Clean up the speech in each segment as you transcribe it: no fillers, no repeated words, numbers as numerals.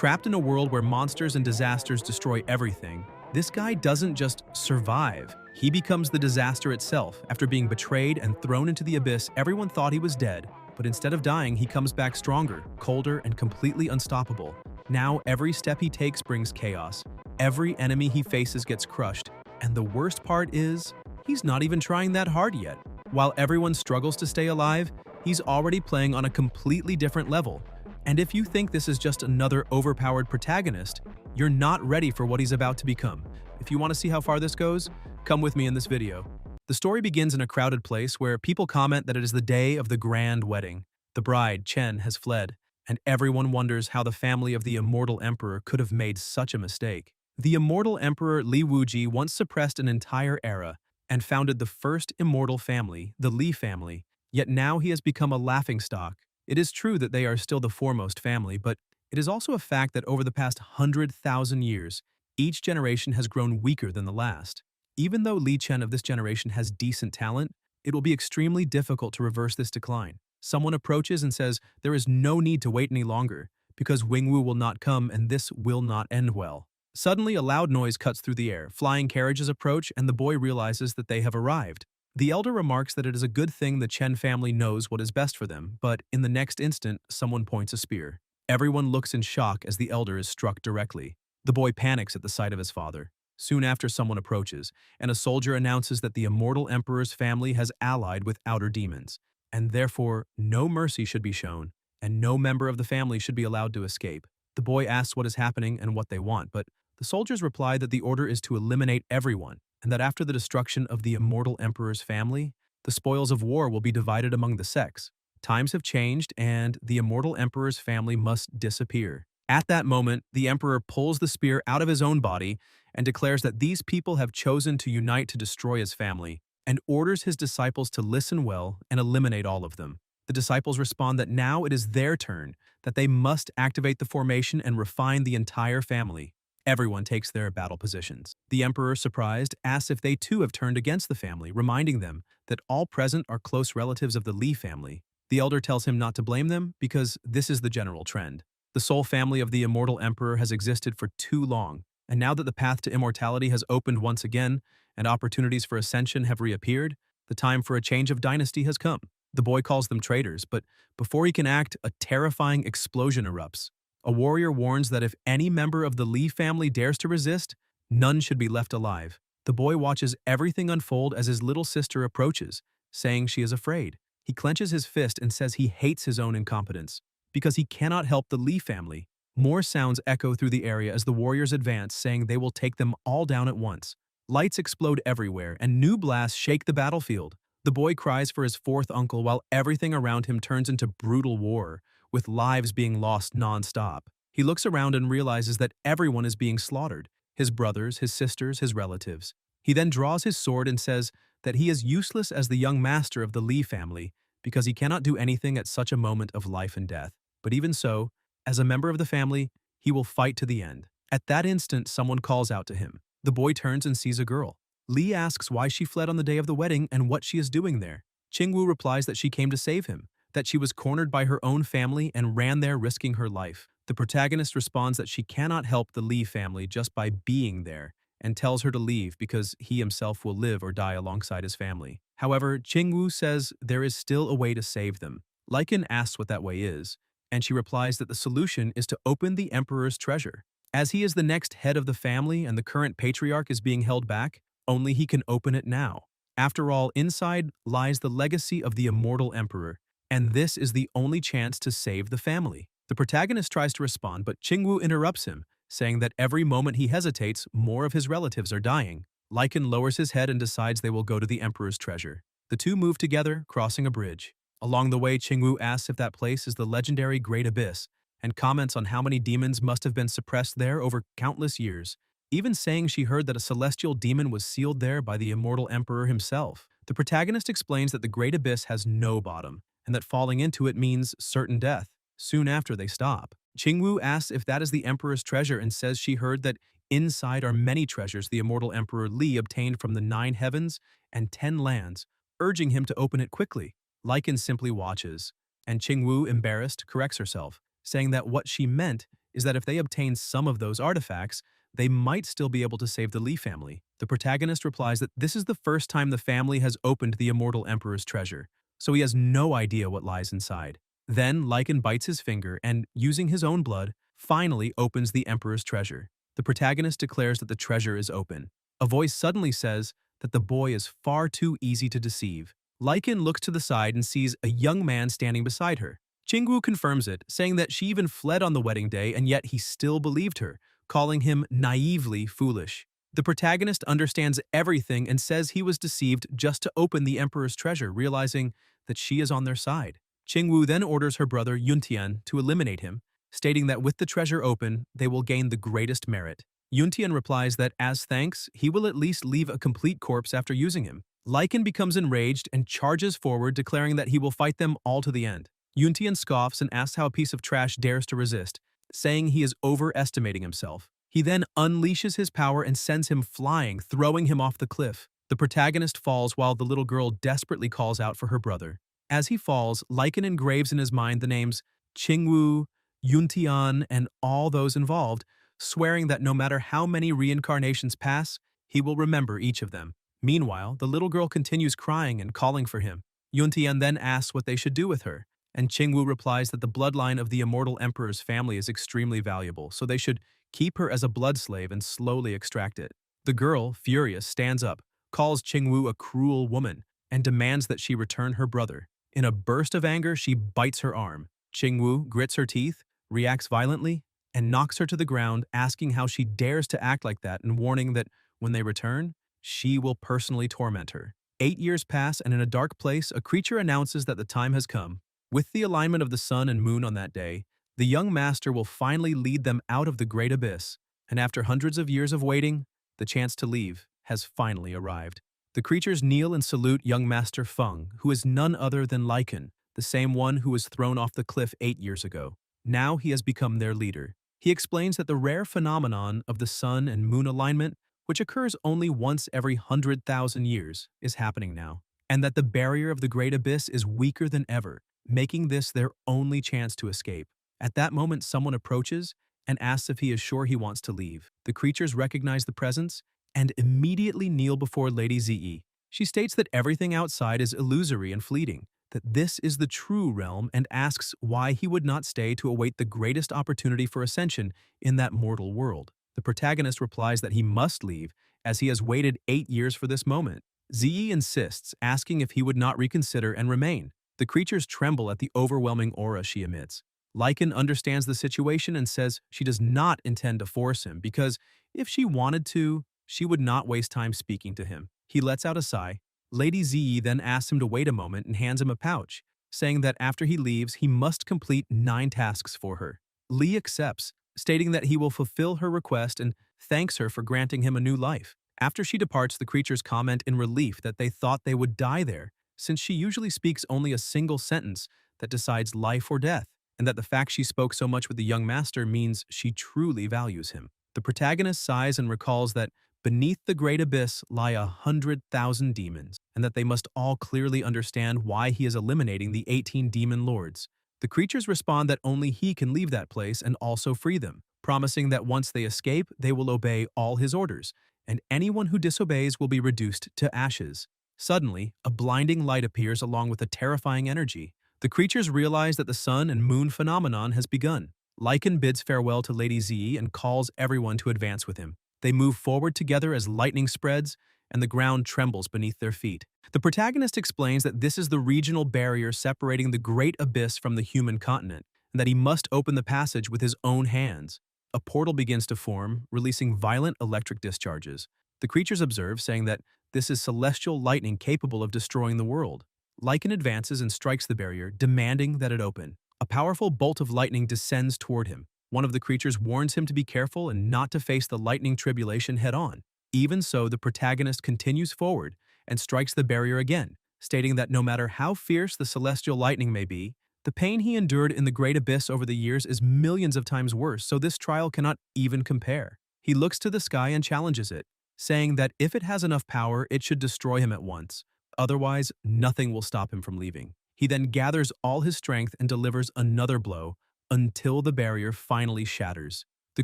Trapped in a world where monsters and disasters destroy everything, this guy doesn't just survive, he becomes the disaster itself. After being betrayed and thrown into the abyss, everyone thought he was dead, but instead of dying, he comes back stronger, colder, and completely unstoppable. Now, every step he takes brings chaos. Every enemy he faces gets crushed, and the worst part is, he's not even trying that hard yet. While everyone struggles to stay alive, he's already playing on a completely different level. And if you think this is just another overpowered protagonist, you're not ready for what he's about to become. If you want to see how far this goes, come with me in this video. The story begins in a crowded place where people comment that it is the day of the grand wedding. The bride, Chen, has fled, and everyone wonders how the family of the immortal emperor could have made such a mistake. The immortal emperor Li Wuji once suppressed an entire era and founded the first immortal family, the Li family, yet now he has become a laughingstock. It is true that they are still the foremost family, but it is also a fact that over the past 100,000 years, each generation has grown weaker than the last. Even though Li Chen of this generation has decent talent, it will be extremely difficult to reverse this decline. Someone approaches and says there is no need to wait any longer, because Wingwu will not come and this will not end well. Suddenly, a loud noise cuts through the air, flying carriages approach, and the boy realizes that they have arrived. The elder remarks that it is a good thing the Chen family knows what is best for them, but in the next instant, someone points a spear. Everyone looks in shock as the elder is struck directly. The boy panics at the sight of his father. Soon after, someone approaches, and a soldier announces that the immortal emperor's family has allied with outer demons, and therefore no mercy should be shown, and no member of the family should be allowed to escape. The boy asks what is happening and what they want, but the soldiers reply that the order is to eliminate everyone, and that after the destruction of the immortal emperor's family, the spoils of war will be divided among the sects. Times have changed, and the immortal emperor's family must disappear. At that moment, the emperor pulls the spear out of his own body and declares that these people have chosen to unite to destroy his family, and orders his disciples to listen well and eliminate all of them. The disciples respond that now it is their turn, that they must activate the formation and refine the entire family. Everyone takes their battle positions. The emperor, surprised, asks if they too have turned against the family, reminding them that all present are close relatives of the Li family. The elder tells him not to blame them because this is the general trend. The sole family of the immortal emperor has existed for too long, and now that the path to immortality has opened once again and opportunities for ascension have reappeared, the time for a change of dynasty has come. The boy calls them traitors, but before he can act, a terrifying explosion erupts. A warrior warns that if any member of the Li family dares to resist, none should be left alive. The boy watches everything unfold as his little sister approaches, saying she is afraid. He clenches his fist and says he hates his own incompetence, because he cannot help the Li family. More sounds echo through the area as the warriors advance, saying they will take them all down at once. Lights explode everywhere, and new blasts shake the battlefield. The boy cries for his fourth uncle while everything around him turns into brutal war, with lives being lost non-stop. He looks around and realizes that everyone is being slaughtered, his brothers, his sisters, his relatives. He then draws his sword and says that he is useless as the young master of the Li family because he cannot do anything at such a moment of life and death. But even so, as a member of the family, he will fight to the end. At that instant, someone calls out to him. The boy turns and sees a girl. Li asks why she fled on the day of the wedding and what she is doing there. Qingwu replies that she came to save him, that she was cornered by her own family and ran there risking her life. The protagonist responds that she cannot help the Li family just by being there, and tells her to leave because he himself will live or die alongside his family. However, Qingwu says there is still a way to save them. Lycan asks what that way is, and she replies that the solution is to open the emperor's treasure. As he is the next head of the family and the current patriarch is being held back, only he can open it now. After all, inside lies the legacy of the immortal emperor, and this is the only chance to save the family. The protagonist tries to respond, but Qingwu interrupts him, saying that every moment he hesitates, more of his relatives are dying. Lycan lowers his head and decides they will go to the emperor's treasure. The two move together, crossing a bridge. Along the way, Qingwu asks if that place is the legendary Great Abyss, and comments on how many demons must have been suppressed there over countless years, even saying she heard that a celestial demon was sealed there by the immortal emperor himself. The protagonist explains that the Great Abyss has no bottom, and that falling into it means certain death. Soon after, they stop. Qingwu asks if that is the emperor's treasure and says she heard that inside are many treasures the immortal emperor Li obtained from the 9 heavens and 10 lands, urging him to open it quickly. Lycan simply watches, and Qingwu, embarrassed, corrects herself, saying that what she meant is that if they obtain some of those artifacts, they might still be able to save the Li family. The protagonist replies that this is the first time the family has opened the immortal emperor's treasure, so he has no idea what lies inside. Then Lycan bites his finger and, using his own blood, finally opens the emperor's treasure. The protagonist declares that the treasure is open. A voice suddenly says that the boy is far too easy to deceive. Lycan looks to the side and sees a young man standing beside her. Qingwu confirms it, saying that she even fled on the wedding day and yet he still believed her, calling him naively foolish. The protagonist understands everything and says he was deceived just to open the emperor's treasure, realizing that she is on their side. Qingwu then orders her brother Yuntian to eliminate him, stating that with the treasure open, they will gain the greatest merit. Yuntian replies that as thanks, he will at least leave a complete corpse after using him. Lycan becomes enraged and charges forward, declaring that he will fight them all to the end. Yuntian scoffs and asks how a piece of trash dares to resist, saying he is overestimating himself. He then unleashes his power and sends him flying, throwing him off the cliff. The protagonist falls while the little girl desperately calls out for her brother. As he falls, Lycan engraves in his mind the names Qingwu, Yuntian, and all those involved, swearing that no matter how many reincarnations pass, he will remember each of them. Meanwhile, the little girl continues crying and calling for him. Yuntian then asks what they should do with her, and Qingwu replies that the bloodline of the immortal emperor's family is extremely valuable, so they should keep her as a blood slave and slowly extract it. The girl, furious, stands up, calls Qingwu a cruel woman, and demands that she return her brother. In a burst of anger, she bites her arm. Qingwu grits her teeth, reacts violently, and knocks her to the ground, asking how she dares to act like that and warning that when they return, she will personally torment her. 8 years pass, and in a dark place, a creature announces that the time has come. With the alignment of the sun and moon on that day, the young master will finally lead them out of the great abyss, and after hundreds of years of waiting, the chance to leave has finally arrived. The creatures kneel and salute young Master Feng, who is none other than Lycan, the same one who was thrown off the cliff 8 years ago. Now he has become their leader. He explains that the rare phenomenon of the sun and moon alignment, which occurs only once every 100,000 years, is happening now, and that the barrier of the great abyss is weaker than ever, making this their only chance to escape. At that moment, someone approaches and asks if he is sure he wants to leave. The creatures recognize the presence and immediately kneel before Lady Ze. She states that everything outside is illusory and fleeting, that this is the true realm, and asks why he would not stay to await the greatest opportunity for ascension in that mortal world. The protagonist replies that he must leave, as he has waited 8 years for this moment. Ze insists, asking if he would not reconsider and remain. The creatures tremble at the overwhelming aura she emits. Lycan understands the situation and says she does not intend to force him because if she wanted to, she would not waste time speaking to him. He lets out a sigh. Lady Ze then asks him to wait a moment and hands him a pouch, saying that after he leaves, he must complete 9 tasks for her. Li accepts, stating that he will fulfill her request and thanks her for granting him a new life. After she departs, the creatures comment in relief that they thought they would die there, since she usually speaks only a single sentence that decides life or death, and that the fact she spoke so much with the young master means she truly values him. The protagonist sighs and recalls that beneath the great abyss lie 100,000 demons, and that they must all clearly understand why he is eliminating the 18 demon lords. The creatures respond that only he can leave that place and also free them, promising that once they escape, they will obey all his orders, and anyone who disobeys will be reduced to ashes. Suddenly, a blinding light appears along with a terrifying energy. The creatures realize that the sun and moon phenomenon has begun. Lycan bids farewell to Lady Ze and calls everyone to advance with him. They move forward together as lightning spreads and the ground trembles beneath their feet. The protagonist explains that this is the regional barrier separating the great abyss from the human continent, and that he must open the passage with his own hands. A portal begins to form, releasing violent electric discharges. The creatures observe, saying that this is celestial lightning capable of destroying the world. Lycan advances and strikes the barrier, demanding that it open. A powerful bolt of lightning descends toward him. One of the creatures warns him to be careful and not to face the lightning tribulation head-on. Even so, the protagonist continues forward and strikes the barrier again, stating that no matter how fierce the celestial lightning may be, the pain he endured in the great abyss over the years is millions of times worse, so this trial cannot even compare. He looks to the sky and challenges it, saying that if it has enough power, it should destroy him at once. Otherwise, nothing will stop him from leaving. He then gathers all his strength and delivers another blow, until the barrier finally shatters. The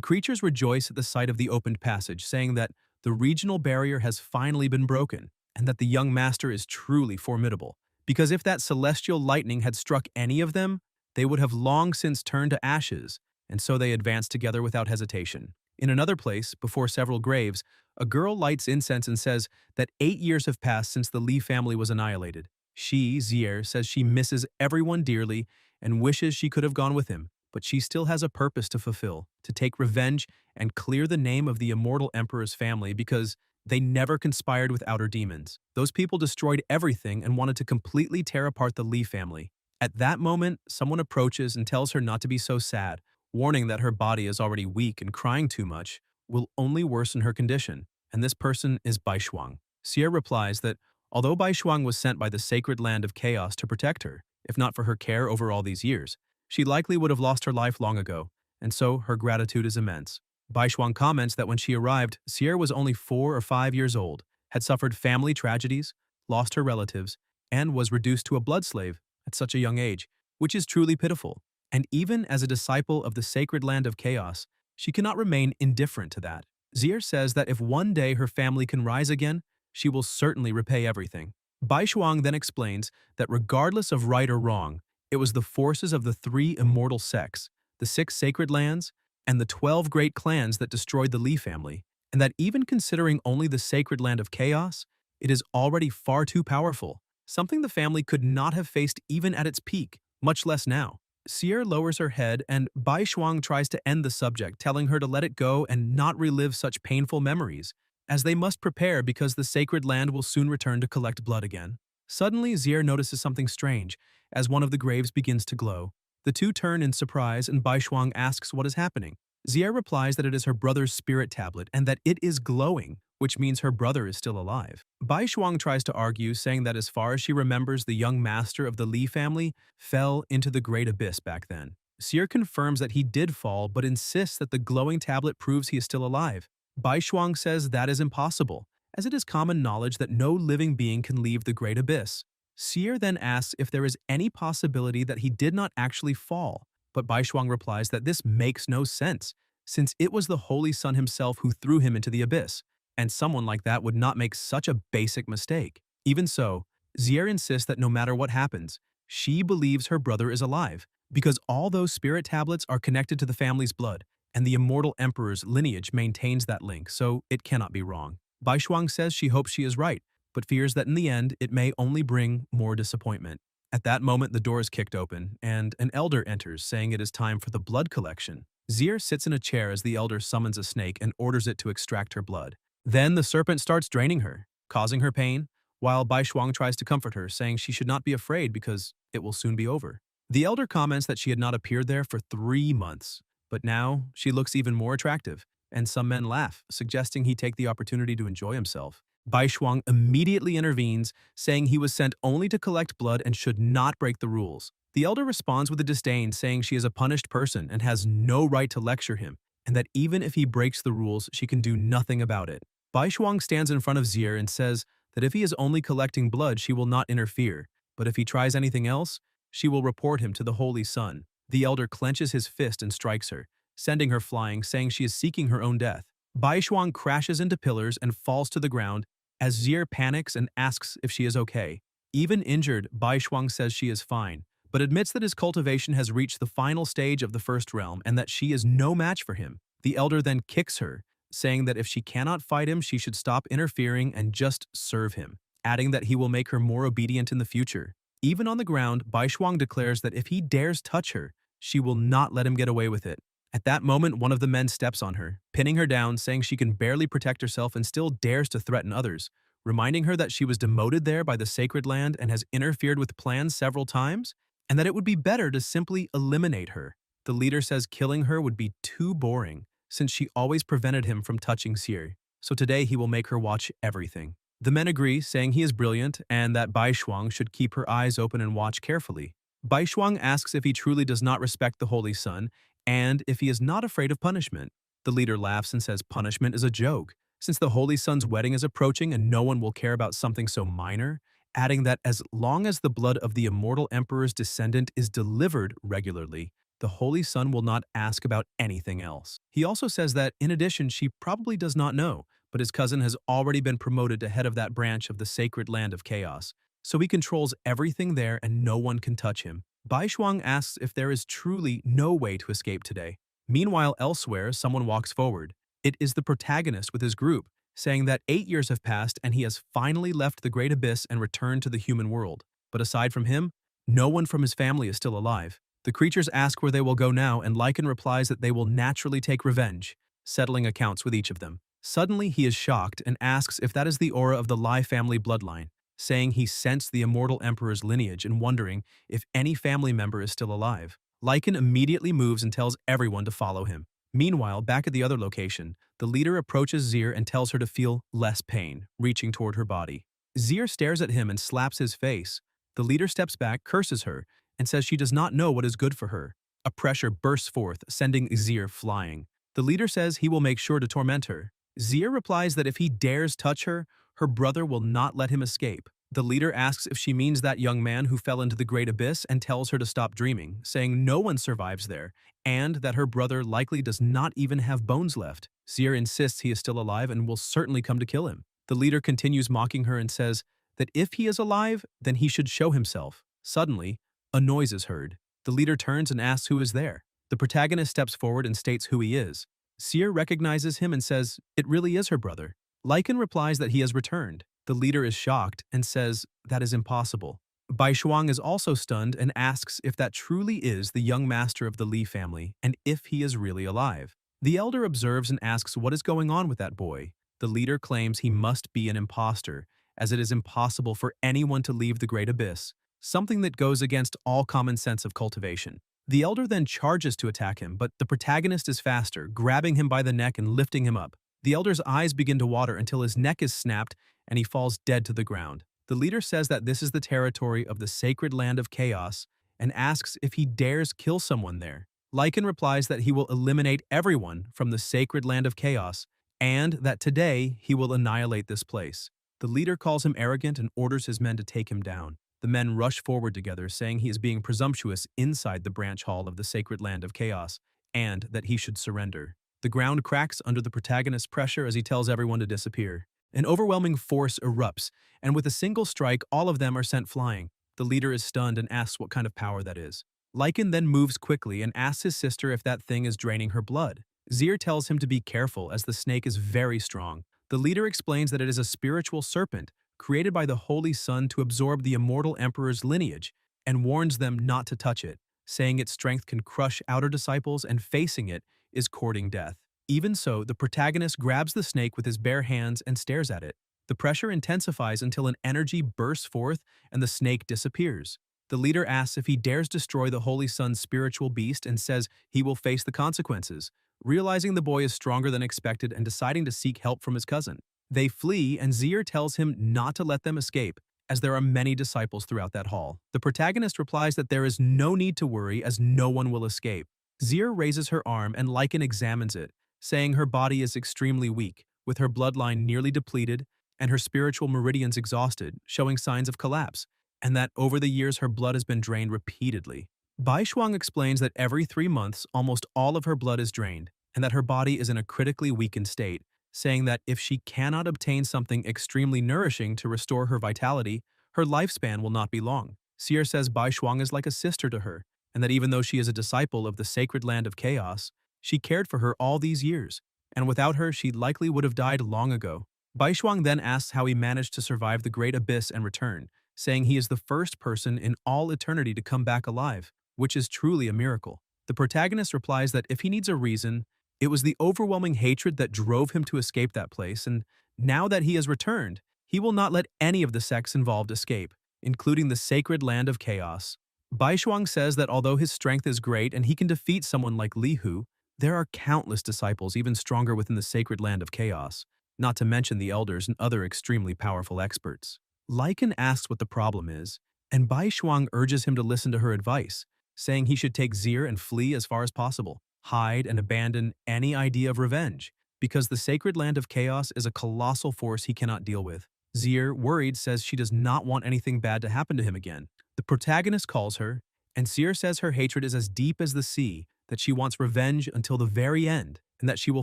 creatures rejoice at the sight of the opened passage, saying that the regional barrier has finally been broken, and that the young master is truly formidable. Because if that celestial lightning had struck any of them, they would have long since turned to ashes, and so they advance together without hesitation. In another place, before several graves, a girl lights incense and says that 8 years have passed since the Lee family was annihilated. She, Zier, says she misses everyone dearly and wishes she could have gone with him, but she still has a purpose to fulfill, to take revenge and clear the name of the immortal emperor's family because they never conspired with outer demons. Those people destroyed everything and wanted to completely tear apart the Lee family. At that moment, someone approaches and tells her not to be so sad, warning that her body is already weak and crying too much will only worsen her condition, and this person is Baishuang. Xie replies that although Baishuang was sent by the sacred land of chaos to protect her, if not for her care over all these years, she likely would have lost her life long ago, and so her gratitude is immense. Baishuang comments that when she arrived, Xie was only 4 or 5 years old, had suffered family tragedies, lost her relatives, and was reduced to a blood slave at such a young age, which is truly pitiful. And even as a disciple of the sacred land of chaos, she cannot remain indifferent to that. Zier says that if one day her family can rise again, she will certainly repay everything. Baishuang then explains that regardless of right or wrong, it was the forces of the 3 immortal sects, the 6 sacred lands, and the 12 great clans that destroyed the Li family, and that even considering only the sacred land of chaos, it is already far too powerful, something the family could not have faced even at its peak, much less now. Xie lowers her head and Bai Shuang tries to end the subject, telling her to let it go and not relive such painful memories, as they must prepare because the sacred land will soon return to collect blood again. Suddenly, Xie notices something strange, as one of the graves begins to glow. The two turn in surprise and Bai Shuang asks what is happening. Xie replies that it is her brother's spirit tablet and that it is glowing, which means her brother is still alive. Bai Shuang tries to argue, saying that as far as she remembers, the young master of the Li family fell into the great abyss back then. Xie confirms that he did fall, but insists that the glowing tablet proves he is still alive. Bai Shuang says that is impossible, as it is common knowledge that no living being can leave the great abyss. Xie then asks if there is any possibility that he did not actually fall, but Bai Shuang replies that this makes no sense, since it was the Holy Sun himself who threw him into the abyss, and someone like that would not make such a basic mistake. Even so, Xie insists that no matter what happens, she believes her brother is alive, because all those spirit tablets are connected to the family's blood, and the immortal emperor's lineage maintains that link, so it cannot be wrong. Bai Shuang says she hopes she is right, but fears that in the end it may only bring more disappointment. At that moment, the door is kicked open, and an elder enters, saying it is time for the blood collection. Xie sits in a chair as the elder summons a snake and orders it to extract her blood. Then the serpent starts draining her, causing her pain, while Bai Shuang tries to comfort her, saying she should not be afraid because it will soon be over. The elder comments that she had not appeared there for 3 months, but now she looks even more attractive, and some men laugh, suggesting he take the opportunity to enjoy himself. Bai Shuang immediately intervenes, saying he was sent only to collect blood and should not break the rules. The elder responds with a disdain, saying she is a punished person and has no right to lecture him, and that even if he breaks the rules, she can do nothing about it. Bai Shuang stands in front of Xie and says that if he is only collecting blood, she will not interfere, but if he tries anything else, she will report him to the Holy Sun. The elder clenches his fist and strikes her, sending her flying, saying she is seeking her own death. Bai Shuang crashes into pillars and falls to the ground as Xie panics and asks if she is okay. Even injured, Bai Shuang says she is fine, but admits that his cultivation has reached the final stage of the first realm and that she is no match for him. The elder then kicks her, saying that if she cannot fight him, she should stop interfering and just serve him, adding that he will make her more obedient in the future. Even on the ground, Bai Shuang declares that if he dares touch her, she will not let him get away with it. At that moment, one of the men steps on her, pinning her down, saying she can barely protect herself and still dares to threaten others, reminding her that she was demoted there by the sacred land and has interfered with plans several times, and that it would be better to simply eliminate her. The leader says killing her would be too boring, since she always prevented him from touching Xie, so today he will make her watch everything. The men agree, saying he is brilliant and that Bai Shuang should keep her eyes open and watch carefully. Bai Shuang asks if he truly does not respect the Holy Sun, and if he is not afraid of punishment. The leader laughs and says punishment is a joke, since the Holy Sun's wedding is approaching and no one will care about something so minor, adding that as long as the blood of the immortal emperor's descendant is delivered regularly, the Holy Sun will not ask about anything else. He also says that, in addition, she probably does not know, but his cousin has already been promoted to head of that branch of the sacred land of chaos, so he controls everything there and no one can touch him. Bai Shuang asks if there is truly no way to escape today. Meanwhile, elsewhere, someone walks forward. It is the protagonist with his group, saying that 8 years have passed and he has finally left the Great Abyss and returned to the human world. But aside from him, no one from his family is still alive. The creatures ask where they will go now, and Lycan replies that they will naturally take revenge, settling accounts with each of them. Suddenly, he is shocked and asks if that is the aura of the Lai family bloodline, saying he sensed the immortal emperor's lineage and wondering if any family member is still alive. Lycan immediately moves and tells everyone to follow him. Meanwhile, back at the other location, the leader approaches Zir and tells her to feel less pain, reaching toward her body. Zir stares at him and slaps his face. The leader steps back, curses her, and says she does not know what is good for her. A pressure bursts forth, sending Zir flying. The leader says he will make sure to torment her. Zir replies that if he dares touch her, her brother will not let him escape. The leader asks if she means that young man who fell into the Great Abyss and tells her to stop dreaming, saying no one survives there, and that her brother likely does not even have bones left. Zir insists he is still alive and will certainly come to kill him. The leader continues mocking her and says that if he is alive, then he should show himself. Suddenly, a noise is heard. The leader turns and asks who is there. The protagonist steps forward and states who he is. Zir recognizes him and says it really is her brother. Lycan replies that he has returned. The leader is shocked and says that is impossible. Bai Shuang is also stunned and asks if that truly is the young master of the Li family and if he is really alive. The elder observes and asks what is going on with that boy. The leader claims he must be an imposter, as it is impossible for anyone to leave the Great Abyss, something that goes against all common sense of cultivation. The elder then charges to attack him, but the protagonist is faster, grabbing him by the neck and lifting him up. The elder's eyes begin to water until his neck is snapped and he falls dead to the ground. The leader says that this is the territory of the sacred land of chaos and asks if he dares kill someone there. Lycan replies that he will eliminate everyone from the sacred land of chaos and that today he will annihilate this place. The leader calls him arrogant and orders his men to take him down. The men rush forward together, saying he is being presumptuous inside the branch hall of the sacred land of chaos and that he should surrender. The ground cracks under the protagonist's pressure as he tells everyone to disappear. An overwhelming force erupts, and with a single strike, all of them are sent flying. The leader is stunned and asks what kind of power that is. Lycan then moves quickly and asks his sister if that thing is draining her blood. Zir tells him to be careful as the snake is very strong. The leader explains that it is a spiritual serpent created by the Holy Sun to absorb the immortal emperor's lineage and warns them not to touch it, saying its strength can crush outer disciples and facing it is courting death. Even so, the protagonist grabs the snake with his bare hands and stares at it. The pressure intensifies until an energy bursts forth and the snake disappears. The leader asks if he dares destroy the Holy Sun's spiritual beast and says he will face the consequences, realizing the boy is stronger than expected and deciding to seek help from his cousin. They flee and Zir tells him not to let them escape, as there are many disciples throughout that hall. The protagonist replies that there is no need to worry as no one will escape. Zir raises her arm and Lycan examines it, saying her body is extremely weak, with her bloodline nearly depleted and her spiritual meridians exhausted, showing signs of collapse, and that over the years her blood has been drained repeatedly. Bai Shuang explains that every 3 months almost all of her blood is drained, and that her body is in a critically weakened state, saying that if she cannot obtain something extremely nourishing to restore her vitality, her lifespan will not be long. Zir says Bai Shuang is like a sister to her, and that even though she is a disciple of the sacred land of chaos, she cared for her all these years, and without her she likely would have died long ago. Bai Shuang then asks how he managed to survive the Great Abyss and return, saying he is the first person in all eternity to come back alive, which is truly a miracle. The protagonist replies that if he needs a reason, it was the overwhelming hatred that drove him to escape that place, and now that he has returned, he will not let any of the sects involved escape, including the sacred land of chaos. Bai Shuang says that although his strength is great and he can defeat someone like Li Hu, there are countless disciples even stronger within the sacred land of chaos, not to mention the elders and other extremely powerful experts. Lycan asks what the problem is, and Bai Shuang urges him to listen to her advice, saying he should take Zir and flee as far as possible, hide and abandon any idea of revenge, because the sacred land of chaos is a colossal force he cannot deal with. Zir, worried, says she does not want anything bad to happen to him again. The protagonist calls her And Seer says her hatred is as deep as the sea, that she wants revenge until the very end, and that she will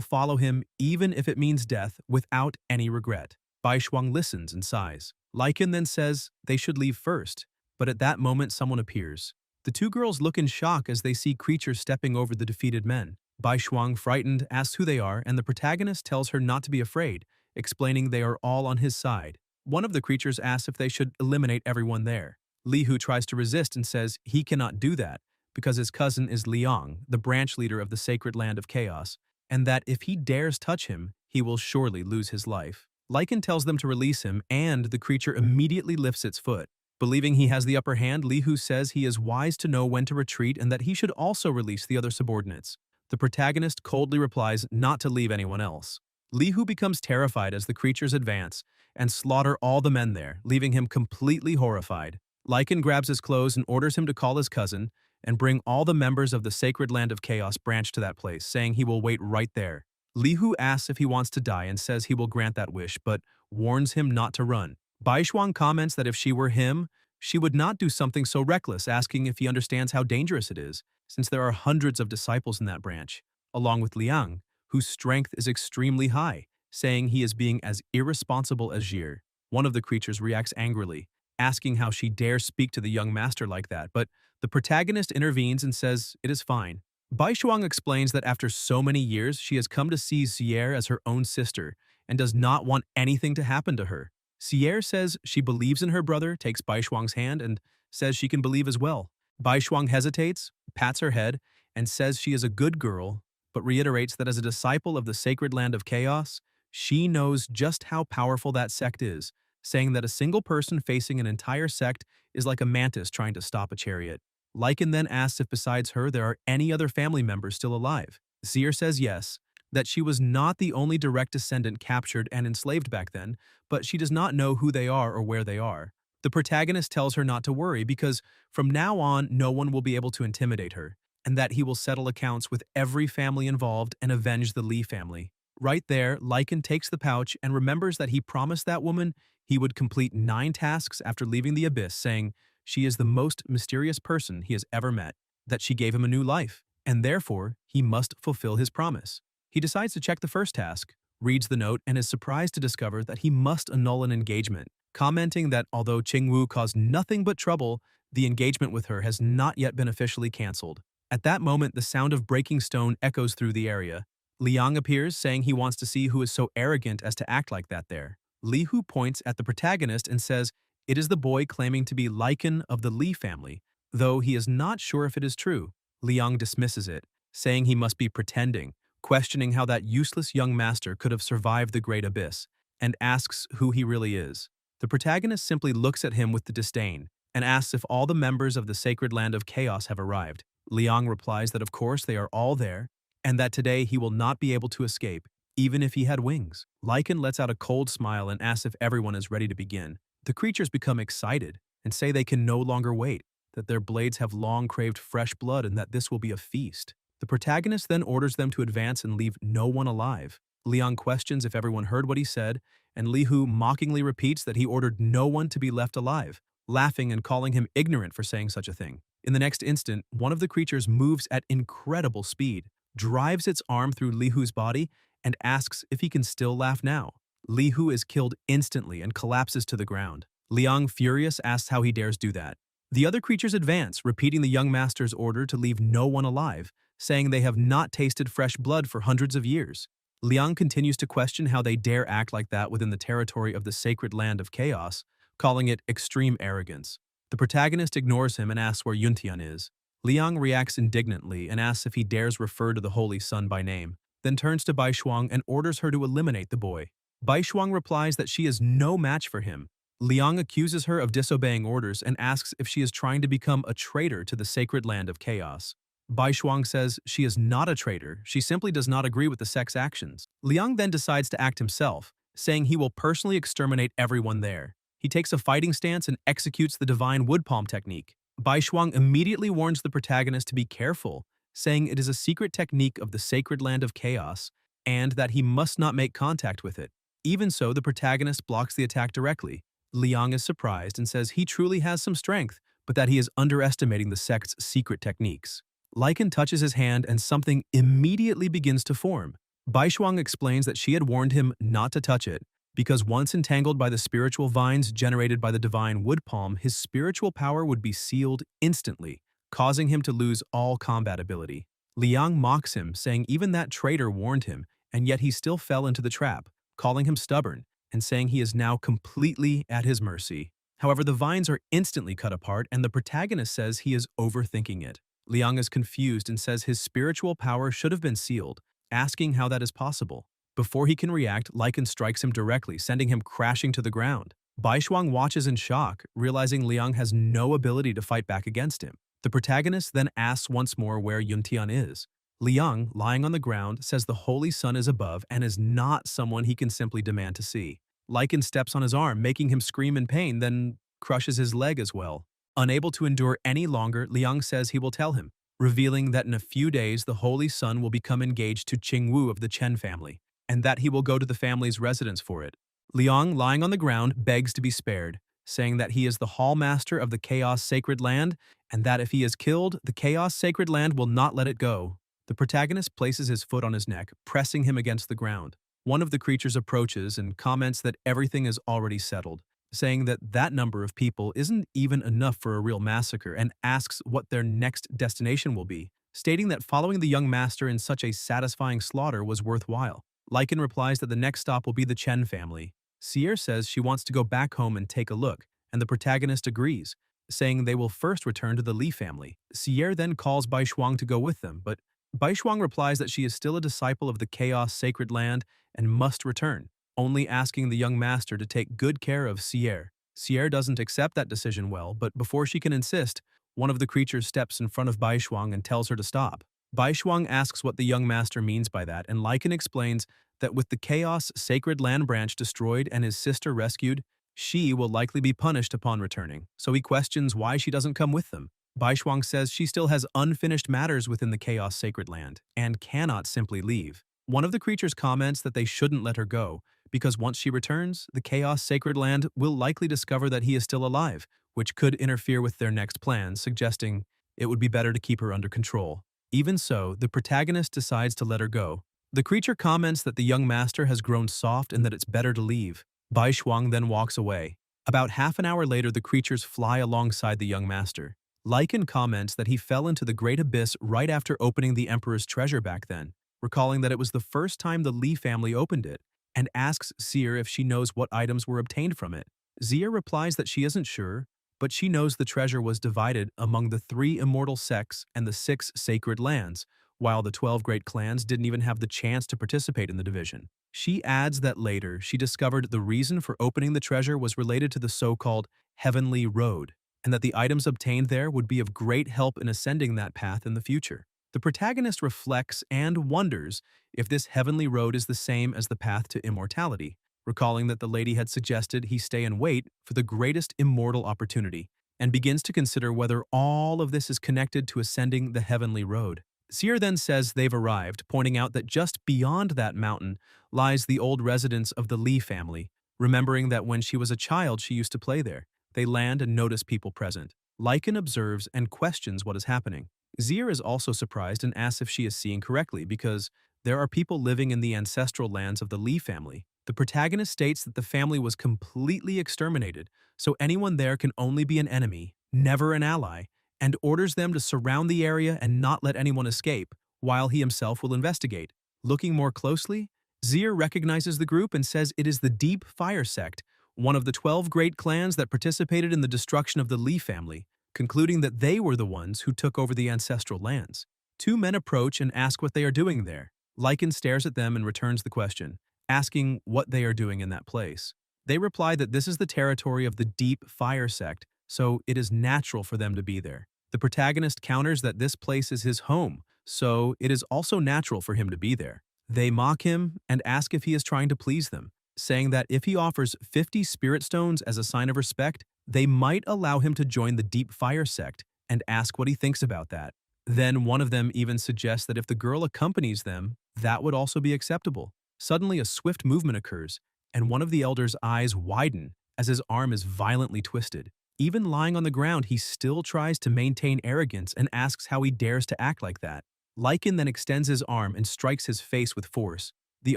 follow him even if it means death without any regret. Bai Shuang listens and sighs. Lycan then says they should leave first, but at that moment someone appears. The two girls look in shock as they see creatures stepping over the defeated men. Bai Shuang, frightened, asks who they are, and the protagonist tells her not to be afraid, explaining they are all on his side. One of the creatures asks if they should eliminate everyone there. Li Hu tries to resist and says he cannot do that because his cousin is Liang, the branch leader of the sacred land of chaos, and that if he dares touch him, he will surely lose his life. Lycan tells them to release him, and the creature immediately lifts its foot. Believing he has the upper hand, Li Hu says he is wise to know when to retreat and that he should also release the other subordinates. The protagonist coldly replies not to leave anyone else. Li Hu becomes terrified as the creatures advance and slaughter all the men there, leaving him completely horrified. Lycan grabs his clothes and orders him to call his cousin and bring all the members of the Sacred Land of Chaos branch to that place, saying he will wait right there. Li Hu asks if he wants to die and says he will grant that wish, but warns him not to run. Bai Shuang comments that if she were him, she would not do something so reckless, asking if he understands how dangerous it is, since there are hundreds of disciples in that branch, along with Liang, whose strength is extremely high, saying he is being as irresponsible as Jir. One of the creatures reacts angrily, asking how she dares speak to the young master like that, but the protagonist intervenes and says it is fine. Bai Shuang explains that after so many years, she has come to see Sierre as her own sister and does not want anything to happen to her. Sierre says she believes in her brother, takes Bai Shuang's hand, and says she can believe as well. Bai Shuang hesitates, pats her head, and says she is a good girl, but reiterates that as a disciple of the sacred land of chaos, she knows just how powerful that sect is, saying that a single person facing an entire sect is like a mantis trying to stop a chariot. Lycan then asks if besides her there are any other family members still alive. Seer says yes, that she was not the only direct descendant captured and enslaved back then, but she does not know who they are or where they are. The protagonist tells her not to worry because from now on no one will be able to intimidate her, and that he will settle accounts with every family involved and avenge the Li family. Right there, Lycan takes the pouch and remembers that he promised that woman he would complete 9 tasks after leaving the abyss, saying she is the most mysterious person he has ever met, that she gave him a new life, and therefore he must fulfill his promise. He decides to check the first task, reads the note, and is surprised to discover that he must annul an engagement, commenting that although Qingwu caused nothing but trouble, the engagement with her has not yet been officially cancelled. At that moment, the sound of breaking stone echoes through the area. Liang appears, saying he wants to see who is so arrogant as to act like that there. Li Hu points at the protagonist and says it is the boy claiming to be Lycan of the Li family, though he is not sure if it is true. Liang dismisses it, saying he must be pretending, questioning how that useless young master could have survived the Great Abyss, and asks who he really is. The protagonist simply looks at him with disdain and asks if all the members of the Sacred Land of Chaos have arrived. Liang replies that of course they are all there, and that today he will not be able to escape, even if he had wings. Lycan lets out a cold smile and asks if everyone is ready to begin. The creatures become excited and say they can no longer wait, that their blades have long craved fresh blood and that this will be a feast. The protagonist then orders them to advance and leave no one alive. Liang questions if everyone heard what he said, and Li Hu mockingly repeats that he ordered no one to be left alive, laughing and calling him ignorant for saying such a thing. In the next instant, one of the creatures moves at incredible speed, drives its arm through Li Hu's body, and asks if he can still laugh now. Li Hu is killed instantly and collapses to the ground. Liang, furious, asks how he dares do that. The other creatures advance, repeating the young master's order to leave no one alive, saying they have not tasted fresh blood for hundreds of years. Liang continues to question how they dare act like that within the territory of the sacred land of chaos, calling it extreme arrogance. The protagonist ignores him and asks where Yuntian is. Liang reacts indignantly and asks if he dares refer to the Holy Sun by name, then turns to Bai Shuang and orders her to eliminate the boy. Bai Shuang replies that she is no match for him. Liang accuses her of disobeying orders and asks if she is trying to become a traitor to the sacred land of chaos. Bai Shuang says she is not a traitor, she simply does not agree with the sect's actions. Liang then decides to act himself, saying he will personally exterminate everyone there. He takes a fighting stance and executes the divine wood palm technique. Bai Shuang immediately warns the protagonist to be careful, saying it is a secret technique of the sacred land of chaos and that he must not make contact with it. Even so, the protagonist blocks the attack directly. Liang is surprised and says he truly has some strength, but that he is underestimating the sect's secret techniques. Lycan touches his hand and something immediately begins to form. Baishuang explains that she had warned him not to touch it, because once entangled by the spiritual vines generated by the divine wood palm, his spiritual power would be sealed instantly, causing him to lose all combat ability. Liang mocks him, saying even that traitor warned him, and yet he still fell into the trap, calling him stubborn, and saying he is now completely at his mercy. However, the vines are instantly cut apart, and the protagonist says he is overthinking it. Liang is confused and says his spiritual power should have been sealed, asking how that is possible. Before he can react, Lycan strikes him directly, sending him crashing to the ground. Baishuang watches in shock, realizing Liang has no ability to fight back against him. The protagonist then asks once more where Yuntian is. Liang, lying on the ground, says the Holy Sun is above and is not someone he can simply demand to see. Lycan steps on his arm, making him scream in pain, then crushes his leg as well. Unable to endure any longer, Liang says he will tell him, revealing that in a few days the Holy Sun will become engaged to Qingwu of the Chen family, and that he will go to the family's residence for it. Liang, lying on the ground, begs to be spared, saying that he is the hall master of the Chaos Sacred Land, and that if he is killed, the Chaos Sacred Land will not let it go. The protagonist places his foot on his neck, pressing him against the ground. One of the creatures approaches and comments that everything is already settled, saying that that number of people isn't even enough for a real massacre, and asks what their next destination will be, stating that following the young master in such a satisfying slaughter was worthwhile. Lycan replies that the next stop will be the Chen family. Sierre says she wants to go back home and take a look, and the protagonist agrees, saying they will first return to the Li family. Sierre then calls Baishuang to go with them, but Baishuang replies that she is still a disciple of the Chaos Sacred Land and must return, only asking the young master to take good care of Sierre. Sierre doesn't accept that decision well, but before she can insist, one of the creatures steps in front of Baishuang and tells her to stop. Baishuang asks what the young master means by that, and Lycan explains that with the Chaos Sacred Land branch destroyed and his sister rescued, she will likely be punished upon returning, so he questions why she doesn't come with them. Baishuang says she still has unfinished matters within the Chaos Sacred Land and cannot simply leave. One of the creatures comments that they shouldn't let her go, because once she returns, the Chaos Sacred Land will likely discover that he is still alive, which could interfere with their next plans, suggesting it would be better to keep her under control. Even so, the protagonist decides to let her go. The creature comments that the young master has grown soft and that it's better to leave. Baishuang then walks away. About half an hour later, the creatures fly alongside the young master. Lycan comments that he fell into the great abyss right after opening the Emperor's treasure back then, recalling that it was the first time the Li family opened it, and asks Zier if she knows what items were obtained from it. Zier replies that she isn't sure, but she knows the treasure was divided among the 3 immortal sects and the 6 sacred lands, while the 12 great clans didn't even have the chance to participate in the division. She adds that later she discovered the reason for opening the treasure was related to the so-called Heavenly Road, and that the items obtained there would be of great help in ascending that path in the future. The protagonist reflects and wonders if this Heavenly Road is the same as the path to immortality, recalling that the lady had suggested he stay and wait for the greatest immortal opportunity, and begins to consider whether all of this is connected to ascending the Heavenly Road. Zier then says they've arrived, pointing out that just beyond that mountain lies the old residence of the Li family, remembering that when she was a child she used to play there. They land and notice people present. Lycan observes and questions what is happening. Zier is also surprised and asks if she is seeing correctly, because there are people living in the ancestral lands of the Li family. The protagonist states that the family was completely exterminated, so anyone there can only be an enemy, never an ally, and orders them to surround the area and not let anyone escape, while he himself will investigate. Looking more closely, Zier recognizes the group and says it is the Deep Fire Sect, one of the 12 great clans that participated in the destruction of the Li family, concluding that they were the ones who took over the ancestral lands. 2 men approach and ask what they are doing there. Lycan stares at them and returns the question, asking what they are doing in that place. They reply that this is the territory of the Deep Fire Sect, so it is natural for them to be there. The protagonist counters that this place is his home, so it is also natural for him to be there. They mock him and ask if he is trying to please them, saying that if he offers 50 spirit stones as a sign of respect, they might allow him to join the Deep Fire Sect, and ask what he thinks about that. Then one of them even suggests that if the girl accompanies them, that would also be acceptable. Suddenly a swift movement occurs, and one of the elders' eyes widen as his arm is violently twisted. Even lying on the ground, he still tries to maintain arrogance and asks how he dares to act like that. Lycan then extends his arm and strikes his face with force. The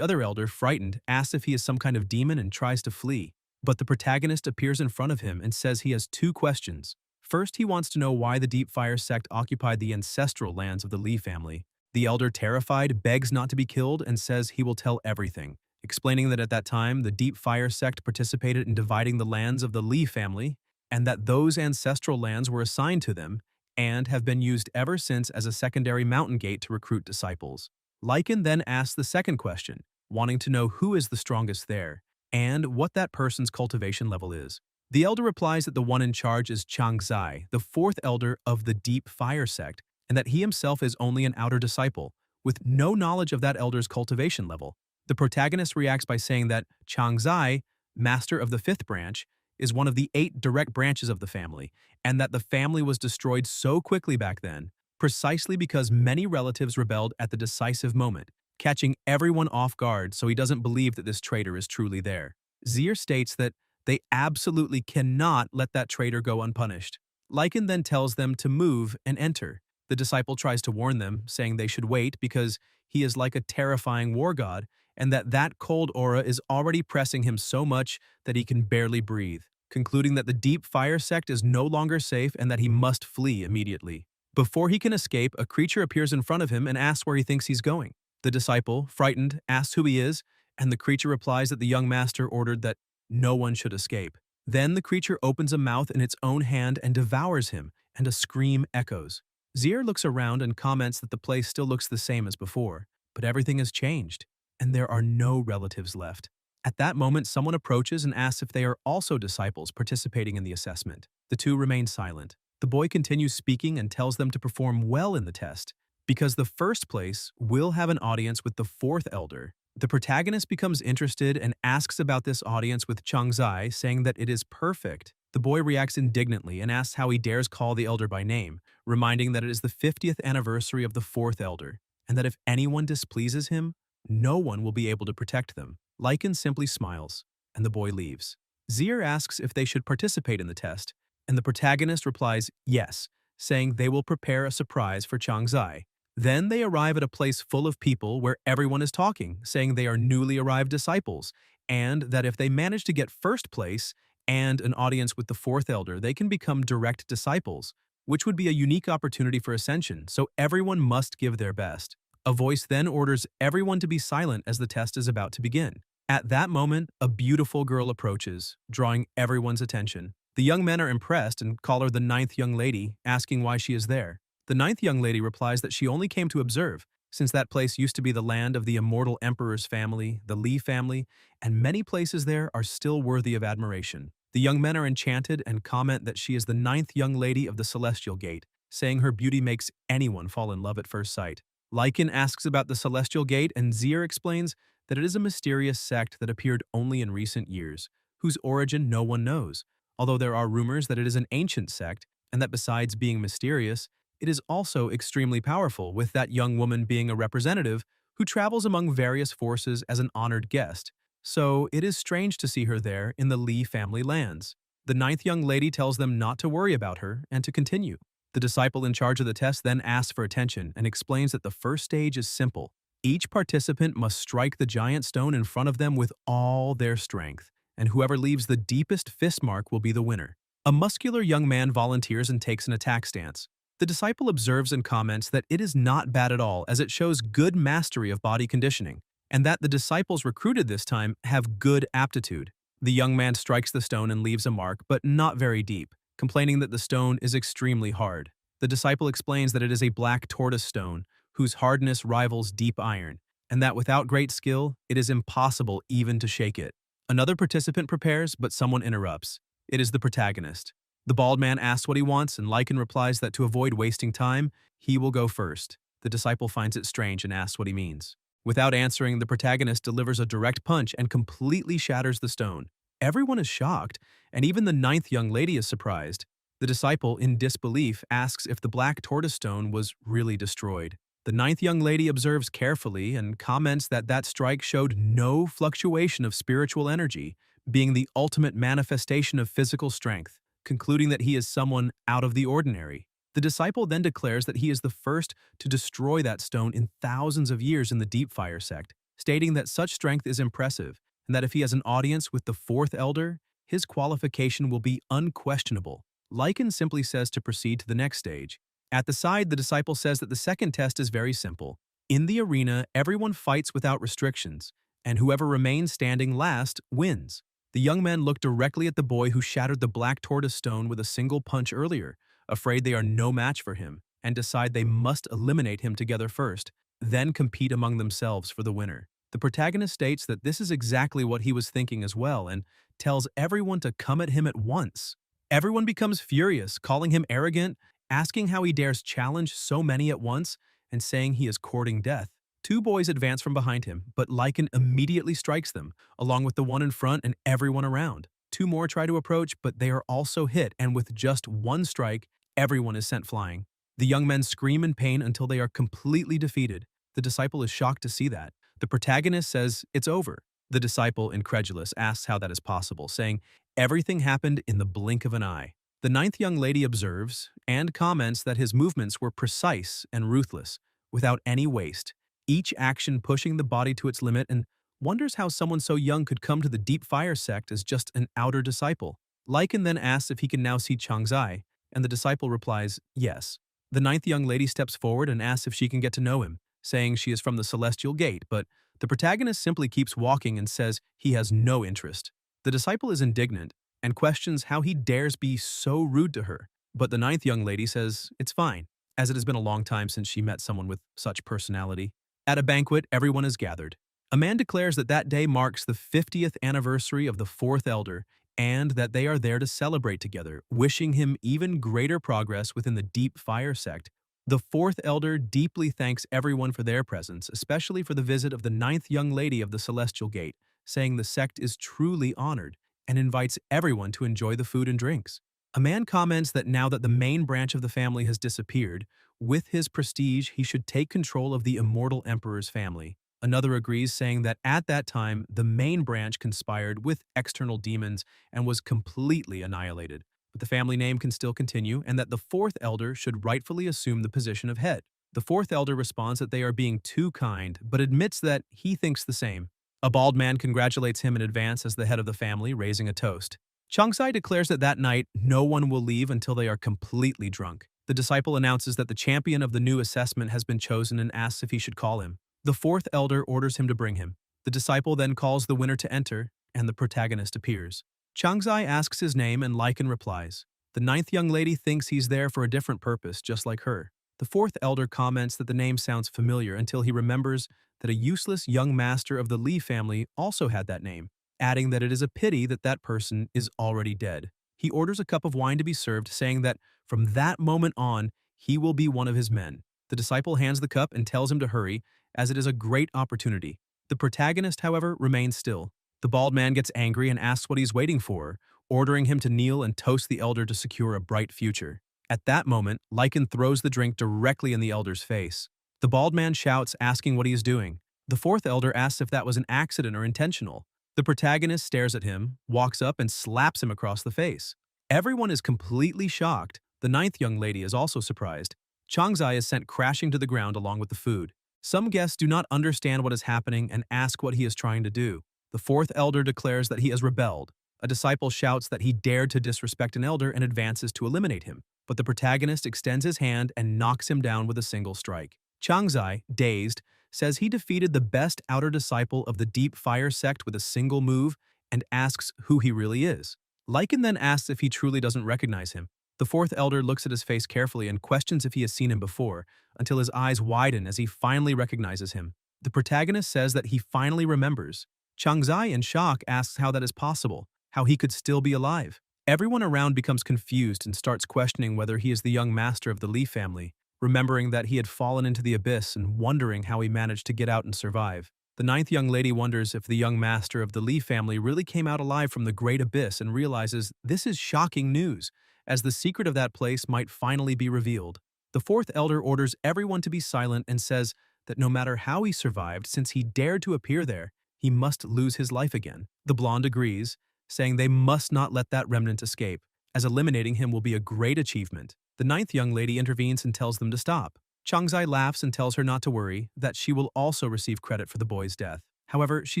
other elder, frightened, asks if he is some kind of demon and tries to flee. But the protagonist appears in front of him and says he has two questions. First, he wants to know why the Deep Fire sect occupied the ancestral lands of the Lee family. The elder, terrified, begs not to be killed and says he will tell everything, explaining that at that time, the Deep Fire sect participated in dividing the lands of the Lee family, and that those ancestral lands were assigned to them and have been used ever since as a secondary mountain gate to recruit disciples. Lycan then asks the second question, wanting to know who is the strongest there, and what that person's cultivation level is. The elder replies that the one in charge is Changzai, the fourth elder of the Deep Fire sect, and that he himself is only an outer disciple, with no knowledge of that elder's cultivation level. The protagonist reacts by saying that Changzai, master of the fifth branch, is one of the 8 direct branches of the family, and that the family was destroyed so quickly back then, precisely because many relatives rebelled at the decisive moment, catching everyone off guard so he doesn't believe that this traitor is truly there. Zier states that they absolutely cannot let that traitor go unpunished. Lycan then tells them to move and enter. The disciple tries to warn them, saying they should wait because he is like a terrifying war god, and that cold aura is already pressing him so much that he can barely breathe, concluding that the Deep Fire sect is no longer safe and that he must flee immediately. Before he can escape, a creature appears in front of him and asks where he thinks he's going. The disciple, frightened, asks who he is, and the creature replies that the young master ordered that no one should escape. Then the creature opens a mouth in its own hand and devours him, and a scream echoes. Zier looks around and comments that the place still looks the same as before, but everything has changed, and there are no relatives left. At that moment, someone approaches and asks if they are also disciples participating in the assessment. The two remain silent. The boy continues speaking and tells them to perform well in the test, because the first place will have an audience with the fourth elder. The protagonist becomes interested and asks about this audience with Changzai, saying that it is perfect. The boy reacts indignantly and asks how he dares call the elder by name, reminding that it is the 50th anniversary of the fourth elder, and that if anyone displeases him, no one will be able to protect them. Lycan simply smiles, and the boy leaves. Zier asks if they should participate in the test, and the protagonist replies yes, saying they will prepare a surprise for Changzai. Then they arrive at a place full of people where everyone is talking, saying they are newly arrived disciples, and that if they manage to get first place and an audience with the fourth elder, they can become direct disciples, which would be a unique opportunity for ascension, so everyone must give their best. A voice then orders everyone to be silent as the test is about to begin. At that moment, a beautiful girl approaches, drawing everyone's attention. The young men are impressed and call her the 9th young lady, asking why she is there. The 9th young lady replies that she only came to observe, since that place used to be the land of the immortal emperor's family, the Li family, and many places there are still worthy of admiration. The young men are enchanted and comment that she is the 9th young lady of the Celestial Gate, saying her beauty makes anyone fall in love at first sight. Lycan asks about the Celestial Gate, and Zier explains that it is a mysterious sect that appeared only in recent years, whose origin no one knows, although there are rumors that it is an ancient sect, and that besides being mysterious, it is also extremely powerful, with that young woman being a representative who travels among various forces as an honored guest. So it is strange to see her there in the Li family lands. The 9th young lady tells them not to worry about her and to continue. The disciple in charge of the test then asks for attention and explains that the first stage is simple. Each participant must strike the giant stone in front of them with all their strength, and whoever leaves the deepest fist mark will be the winner. A muscular young man volunteers and takes an attack stance. The disciple observes and comments that it is not bad at all, as it shows good mastery of body conditioning, and that the disciples recruited this time have good aptitude. The young man strikes the stone and leaves a mark, but not very deep, complaining that the stone is extremely hard. The disciple explains that it is a black tortoise stone, whose hardness rivals deep iron, and that without great skill, it is impossible even to shake it. Another participant prepares, but someone interrupts. It is the protagonist. The bald man asks what he wants, and Lycan replies that to avoid wasting time, he will go first. The disciple finds it strange and asks what he means. Without answering, the protagonist delivers a direct punch and completely shatters the stone. Everyone is shocked, and even the 9th young lady is surprised. The disciple, in disbelief, asks if the black tortoise stone was really destroyed. The 9th young lady observes carefully and comments that that strike showed no fluctuation of spiritual energy, being the ultimate manifestation of physical strength. concluding that he is someone out of the ordinary. The disciple then declares that he is the first to destroy that stone in thousands of years in the Deep Fire sect, stating that such strength is impressive, and that if he has an audience with the fourth elder, his qualification will be unquestionable. Lycan simply says to proceed to the next stage. At the side, the disciple says that the second test is very simple. In the arena, everyone fights without restrictions, and whoever remains standing last wins. The young men look directly at the boy who shattered the black tortoise stone with a single punch earlier, afraid they are no match for him, and decide they must eliminate him together first, then compete among themselves for the winner. The protagonist states that this is exactly what he was thinking as well and tells everyone to come at him at once. Everyone becomes furious, calling him arrogant, asking how he dares challenge so many at once, and saying he is courting death. Two boys advance from behind him, but Lycan immediately strikes them, along with the one in front and everyone around. Two more try to approach, but they are also hit, and with just one strike, everyone is sent flying. The young men scream in pain until they are completely defeated. The disciple is shocked to see that. The protagonist says it's over. The disciple, incredulous, asks how that is possible, saying, "Everything happened in the blink of an eye." The ninth young lady observes and comments that his movements were precise and ruthless, without any waste, each action pushing the body to its limit, and wonders how someone so young could come to the Deep Fire sect as just an outer disciple. Lycan then asks if he can now see Changzai, and the disciple replies, yes. The ninth young lady steps forward and asks if she can get to know him, saying she is from the Celestial Gate, but the protagonist simply keeps walking and says he has no interest. The disciple is indignant and questions how he dares be so rude to her, but the ninth young lady says it's fine, as it has been a long time since she met someone with such personality. At a banquet, everyone is gathered. A man declares that that day marks the 50th anniversary of the fourth elder and that they are there to celebrate together, wishing him even greater progress within the Deep Fire sect. The fourth elder deeply thanks everyone for their presence, especially for the visit of the ninth young lady of the Celestial Gate, saying the sect is truly honored, and invites everyone to enjoy the food and drinks. A man comments that now that the main branch of the family has disappeared, with his prestige he should take control of the immortal emperor's family. Another agrees, saying that at that time the main branch conspired with external demons and was completely annihilated, but the family name can still continue, and that the fourth elder should rightfully assume the position of head. The fourth elder responds that they are being too kind, but admits that he thinks the same. A bald man congratulates him in advance as the head of the family, raising a toast. Changzai declares that that night no one will leave until they are completely drunk. The disciple announces that the champion of the new assessment has been chosen and asks if he should call him. The fourth elder orders him to bring him. The disciple then calls the winner to enter, and the protagonist appears. Changzai asks his name, and Lycan replies. The ninth young lady thinks he's there for a different purpose, just like her. The fourth elder comments that the name sounds familiar until he remembers that a useless young master of the Li family also had that name, adding that it is a pity that that person is already dead. He orders a cup of wine to be served, saying that from that moment on, he will be one of his men. The disciple hands the cup and tells him to hurry, as it is a great opportunity. The protagonist, however, remains still. The bald man gets angry and asks what he's waiting for, ordering him to kneel and toast the elder to secure a bright future. At that moment, Lycan throws the drink directly in the elder's face. The bald man shouts, asking what he is doing. The fourth elder asks if that was an accident or intentional. The protagonist stares at him, walks up, and slaps him across the face. Everyone is completely shocked. The ninth young lady is also surprised. Changzai is sent crashing to the ground along with the food. Some guests do not understand what is happening and ask what he is trying to do. The fourth elder declares that he has rebelled. A disciple shouts that he dared to disrespect an elder and advances to eliminate him, but the protagonist extends his hand and knocks him down with a single strike. Changzai, dazed, says he defeated the best outer disciple of the Deep Fire sect with a single move and asks who he really is. Lycan then asks if he truly doesn't recognize him. The fourth elder looks at his face carefully and questions if he has seen him before, until his eyes widen as he finally recognizes him. The protagonist says that he finally remembers. Changzai, in shock, asks how that is possible, how he could still be alive. Everyone around becomes confused and starts questioning whether he is the young master of the Li family, remembering that he had fallen into the abyss and wondering how he managed to get out and survive. The ninth young lady wonders if the young master of the Li family really came out alive from the great abyss and realizes this is shocking news, as the secret of that place might finally be revealed. The fourth elder orders everyone to be silent and says that no matter how he survived, since he dared to appear there, he must lose his life again. The blonde agrees, saying they must not let that remnant escape, as eliminating him will be a great achievement. The ninth young lady intervenes and tells them to stop. Changzai laughs and tells her not to worry, that she will also receive credit for the boy's death. However, she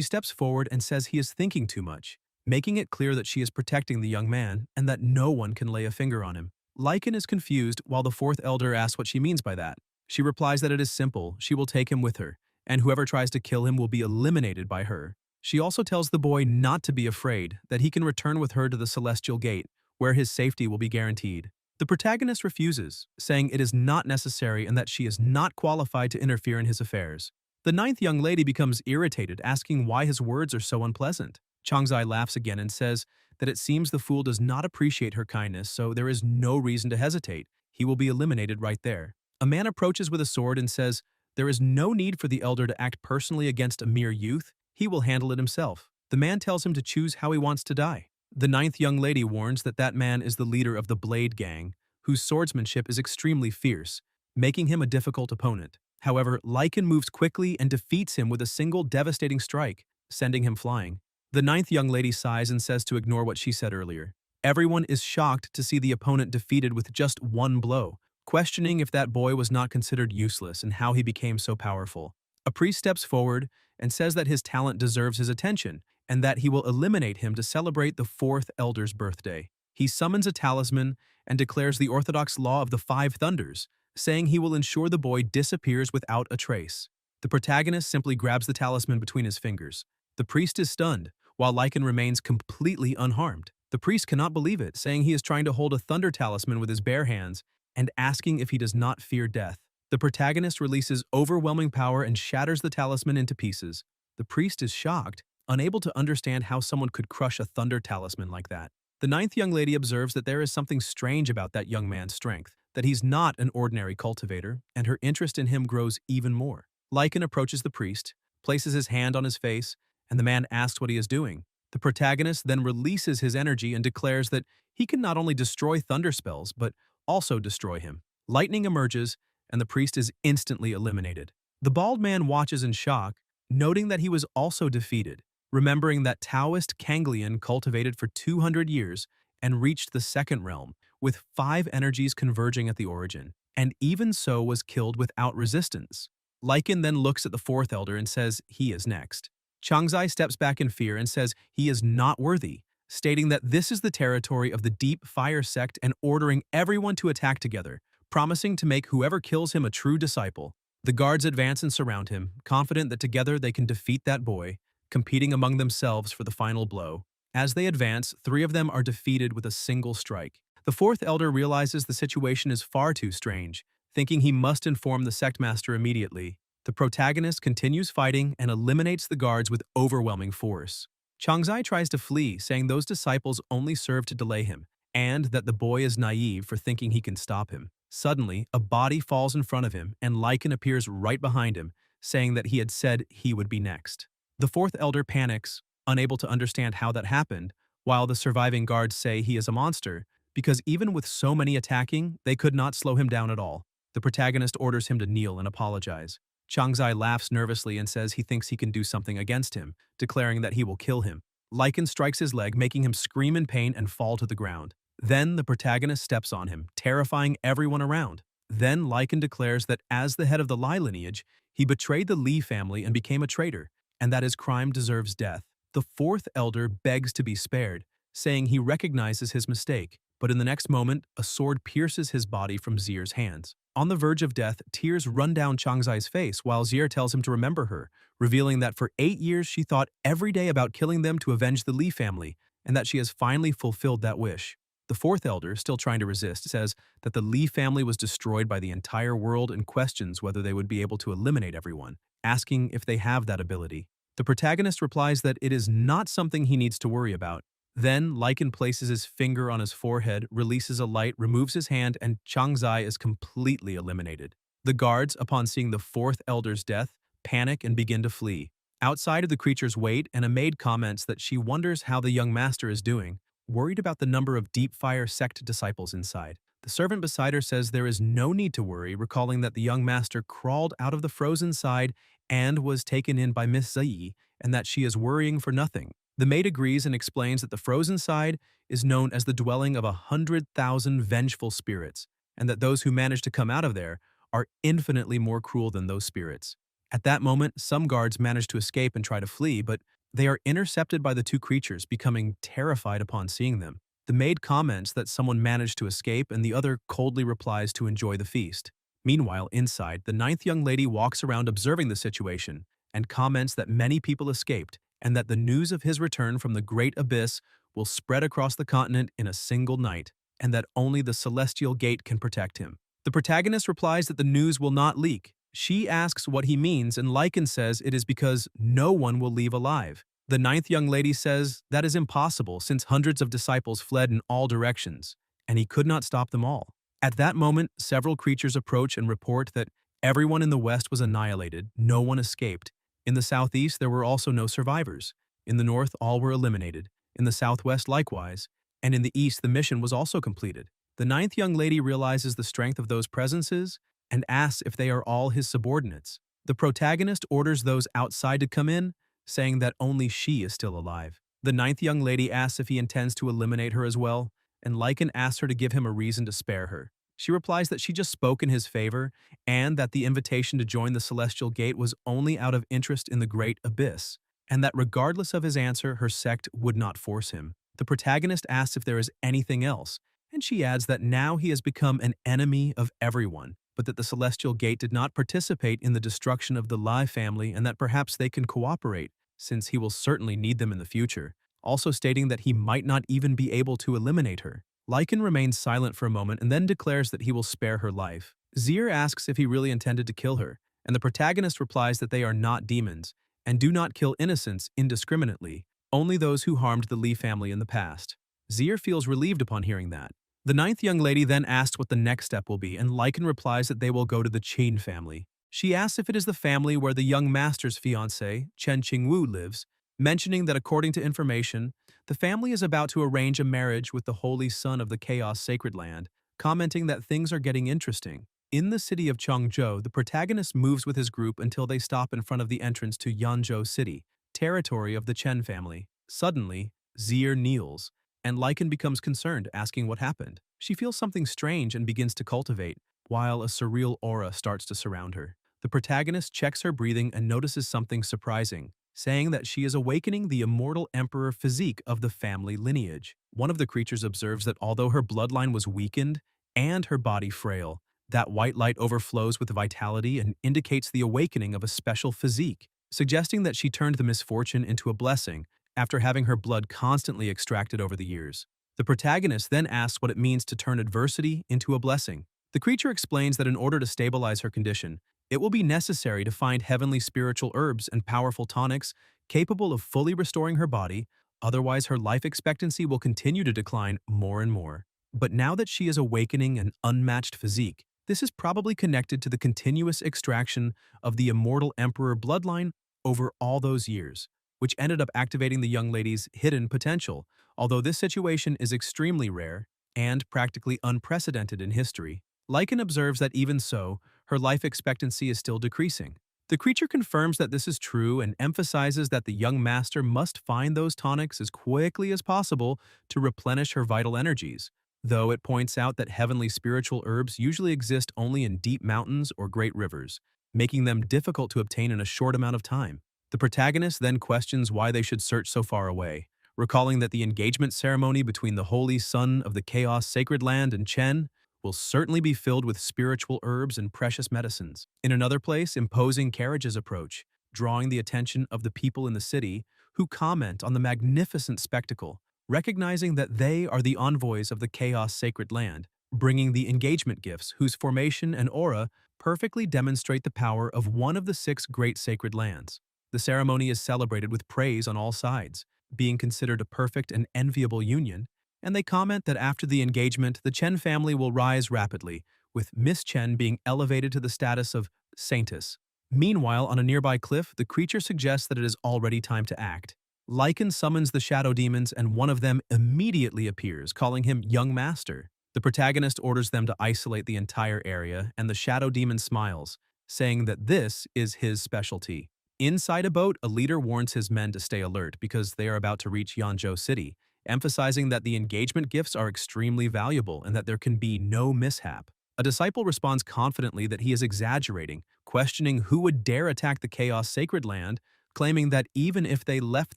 steps forward and says he is thinking too much, making it clear that she is protecting the young man and that no one can lay a finger on him. Lycan is confused while the fourth elder asks what she means by that. She replies that it is simple, she will take him with her, and whoever tries to kill him will be eliminated by her. She also tells the boy not to be afraid, that he can return with her to the Celestial Gate, where his safety will be guaranteed. The protagonist refuses, saying it is not necessary and that she is not qualified to interfere in his affairs. The ninth young lady becomes irritated, asking why his words are so unpleasant. Changzai laughs again and says that it seems the fool does not appreciate her kindness, so there is no reason to hesitate. He will be eliminated right there. A man approaches with a sword and says, there is no need for the elder to act personally against a mere youth. He will handle it himself. The man tells him to choose how he wants to die. The ninth young lady warns that that man is the leader of the Blade Gang, whose swordsmanship is extremely fierce, making him a difficult opponent. However, Lycan moves quickly and defeats him with a single devastating strike, sending him flying. The ninth young lady sighs and says to ignore what she said earlier. Everyone is shocked to see the opponent defeated with just one blow, questioning if that boy was not considered useless and how he became so powerful. A priest steps forward and says that his talent deserves his attention and that he will eliminate him to celebrate the fourth elder's birthday. He summons a talisman and declares the orthodox law of the five thunders, saying he will ensure the boy disappears without a trace. The protagonist simply grabs the talisman between his fingers. The priest is stunned, while Lycan remains completely unharmed. The priest cannot believe it, saying he is trying to hold a thunder talisman with his bare hands and asking if he does not fear death. The protagonist releases overwhelming power and shatters the talisman into pieces. The priest is shocked, unable to understand how someone could crush a thunder talisman like that. The ninth young lady observes that there is something strange about that young man's strength, that he's not an ordinary cultivator, and her interest in him grows even more. Lycan approaches the priest, places his hand on his face, and the man asks what he is doing. The protagonist then releases his energy and declares that he can not only destroy thunder spells, but also destroy him. Lightning emerges, and the priest is instantly eliminated. The bald man watches in shock, noting that he was also defeated, remembering that Taoist Kanglian cultivated for 200 years and reached the second realm, with 5 energies converging at the origin, and even so was killed without resistance. Lycan then looks at the fourth elder and says he is next. Changzai steps back in fear and says he is not worthy, stating that this is the territory of the Deep Fire sect and ordering everyone to attack together, promising to make whoever kills him a true disciple. The guards advance and surround him, confident that together they can defeat that boy, competing among themselves for the final blow. As they advance, 3 of them are defeated with a single strike. The fourth elder realizes the situation is far too strange, thinking he must inform the sect master immediately. The protagonist continues fighting and eliminates the guards with overwhelming force. Changzai tries to flee, saying those disciples only serve to delay him, and that the boy is naive for thinking he can stop him. Suddenly, a body falls in front of him, and Lycan appears right behind him, saying that he had said he would be next. The fourth elder panics, unable to understand how that happened, while the surviving guards say he is a monster, because even with so many attacking, they could not slow him down at all. The protagonist orders him to kneel and apologize. Changzai laughs nervously and says he thinks he can do something against him, declaring that he will kill him. Lycan strikes his leg, making him scream in pain and fall to the ground. Then the protagonist steps on him, terrifying everyone around. Then Lycan declares that as the head of the Lai lineage, he betrayed the Li family and became a traitor, and that his crime deserves death. The fourth elder begs to be spared, saying he recognizes his mistake, but in the next moment, a sword pierces his body from Zier's hands. On the verge of death, tears run down Changzai's face while Zier tells him to remember her, revealing that for 8 years she thought every day about killing them to avenge the Li family, and that she has finally fulfilled that wish. The fourth elder, still trying to resist, says that the Li family was destroyed by the entire world and questions whether they would be able to eliminate everyone, asking if they have that ability. The protagonist replies that it is not something he needs to worry about. Then Lycan places his finger on his forehead, releases a light, removes his hand, and Changzai is completely eliminated. The guards, upon seeing the fourth elder's death, panic and begin to flee. Outside of the creature's wait, and a maid comments that she wonders how the young master is doing, worried about the number of Deep Fire sect disciples inside. The servant beside her says there is no need to worry, recalling that the young master crawled out of the frozen side and was taken in by Miss Zai, and that she is worrying for nothing. The maid agrees and explains that the frozen side is known as the dwelling of 100,000 vengeful spirits, and that those who manage to come out of there are infinitely more cruel than those spirits. At that moment, some guards manage to escape and try to flee, but they are intercepted by the two creatures, becoming terrified upon seeing them. The maid comments that someone managed to escape, and the other coldly replies to enjoy the feast. Meanwhile, inside, the ninth young lady walks around observing the situation and comments that many people escaped and that the news of his return from the great abyss will spread across the continent in a single night, and that only the celestial gate can protect him. The protagonist replies that the news will not leak. She asks what he means, and Lycan says it is because no one will leave alive. The ninth young lady says that is impossible since hundreds of disciples fled in all directions, and he could not stop them all. At that moment, several creatures approach and report that everyone in the west was annihilated, no one escaped. In the southeast, there were also no survivors. In the north, all were eliminated. In the southwest, likewise. And in the east, the mission was also completed. The ninth young lady realizes the strength of those presences and asks if they are all his subordinates. The protagonist orders those outside to come in, saying that only she is still alive. The ninth young lady asks if he intends to eliminate her as well, and Lycan asks her to give him a reason to spare her. She replies that she just spoke in his favor and that the invitation to join the Celestial Gate was only out of interest in the Great Abyss, and that regardless of his answer, her sect would not force him. The protagonist asks if there is anything else, and she adds that now he has become an enemy of everyone, but that the Celestial Gate did not participate in the destruction of the Lai family and that perhaps they can cooperate, since he will certainly need them in the future, also stating that he might not even be able to eliminate her. Lycan remains silent for a moment and then declares that he will spare her life. Zir asks if he really intended to kill her, and the protagonist replies that they are not demons and do not kill innocents indiscriminately, only those who harmed the Lee family in the past. Zir feels relieved upon hearing that. The ninth young lady then asks what the next step will be, and Lycan replies that they will go to the Chen family. She asks if it is the family where the young master's fiancé, Chen Qingwu, lives, mentioning that according to information, the family is about to arrange a marriage with the holy son of the Chaos Sacred Land, commenting that things are getting interesting. In the city of Changzhou, the protagonist moves with his group until they stop in front of the entrance to Yanzhou City, territory of the Chen family. Suddenly, Zir kneels, and Lycan becomes concerned, asking what happened. She feels something strange and begins to cultivate, while a surreal aura starts to surround her. The protagonist checks her breathing and notices something surprising, saying that she is awakening the immortal emperor physique of the family lineage. One of the creatures observes that although her bloodline was weakened and her body frail, that white light overflows with vitality and indicates the awakening of a special physique, suggesting that she turned the misfortune into a blessing after having her blood constantly extracted over the years. The protagonist then asks what it means to turn adversity into a blessing. The creature explains that in order to stabilize her condition, it will be necessary to find heavenly spiritual herbs and powerful tonics capable of fully restoring her body, otherwise her life expectancy will continue to decline more and more. But now that she is awakening an unmatched physique, this is probably connected to the continuous extraction of the immortal emperor bloodline over all those years, which ended up activating the young lady's hidden potential, although this situation is extremely rare and practically unprecedented in history. Lycan observes that even so, her life expectancy is still decreasing. The creature confirms that this is true and emphasizes that the young master must find those tonics as quickly as possible to replenish her vital energies, though it points out that heavenly spiritual herbs usually exist only in deep mountains or great rivers, making them difficult to obtain in a short amount of time. The protagonist then questions why they should search so far away, recalling that the engagement ceremony between the holy son of the Chaos Sacred Land and Chen will certainly be filled with spiritual herbs and precious medicines. In another place, imposing carriages approach, drawing the attention of the people in the city, who comment on the magnificent spectacle, recognizing that they are the envoys of the Chaos Sacred Land, bringing the engagement gifts whose formation and aura perfectly demonstrate the power of one of the 6 great sacred lands. The ceremony is celebrated with praise on all sides, being considered a perfect and enviable union, and they comment that after the engagement, the Chen family will rise rapidly, with Miss Chen being elevated to the status of saintess. Meanwhile, on a nearby cliff, the creature suggests that it is already time to act. Lycan summons the shadow demons, and one of them immediately appears, calling him Young Master. The protagonist orders them to isolate the entire area, and the shadow demon smiles, saying that this is his specialty. Inside a boat, a leader warns his men to stay alert because they are about to reach Yanzhou City, emphasizing that the engagement gifts are extremely valuable and that there can be no mishap. A disciple responds confidently that he is exaggerating, questioning who would dare attack the Chaos Sacred Land, claiming that even if they left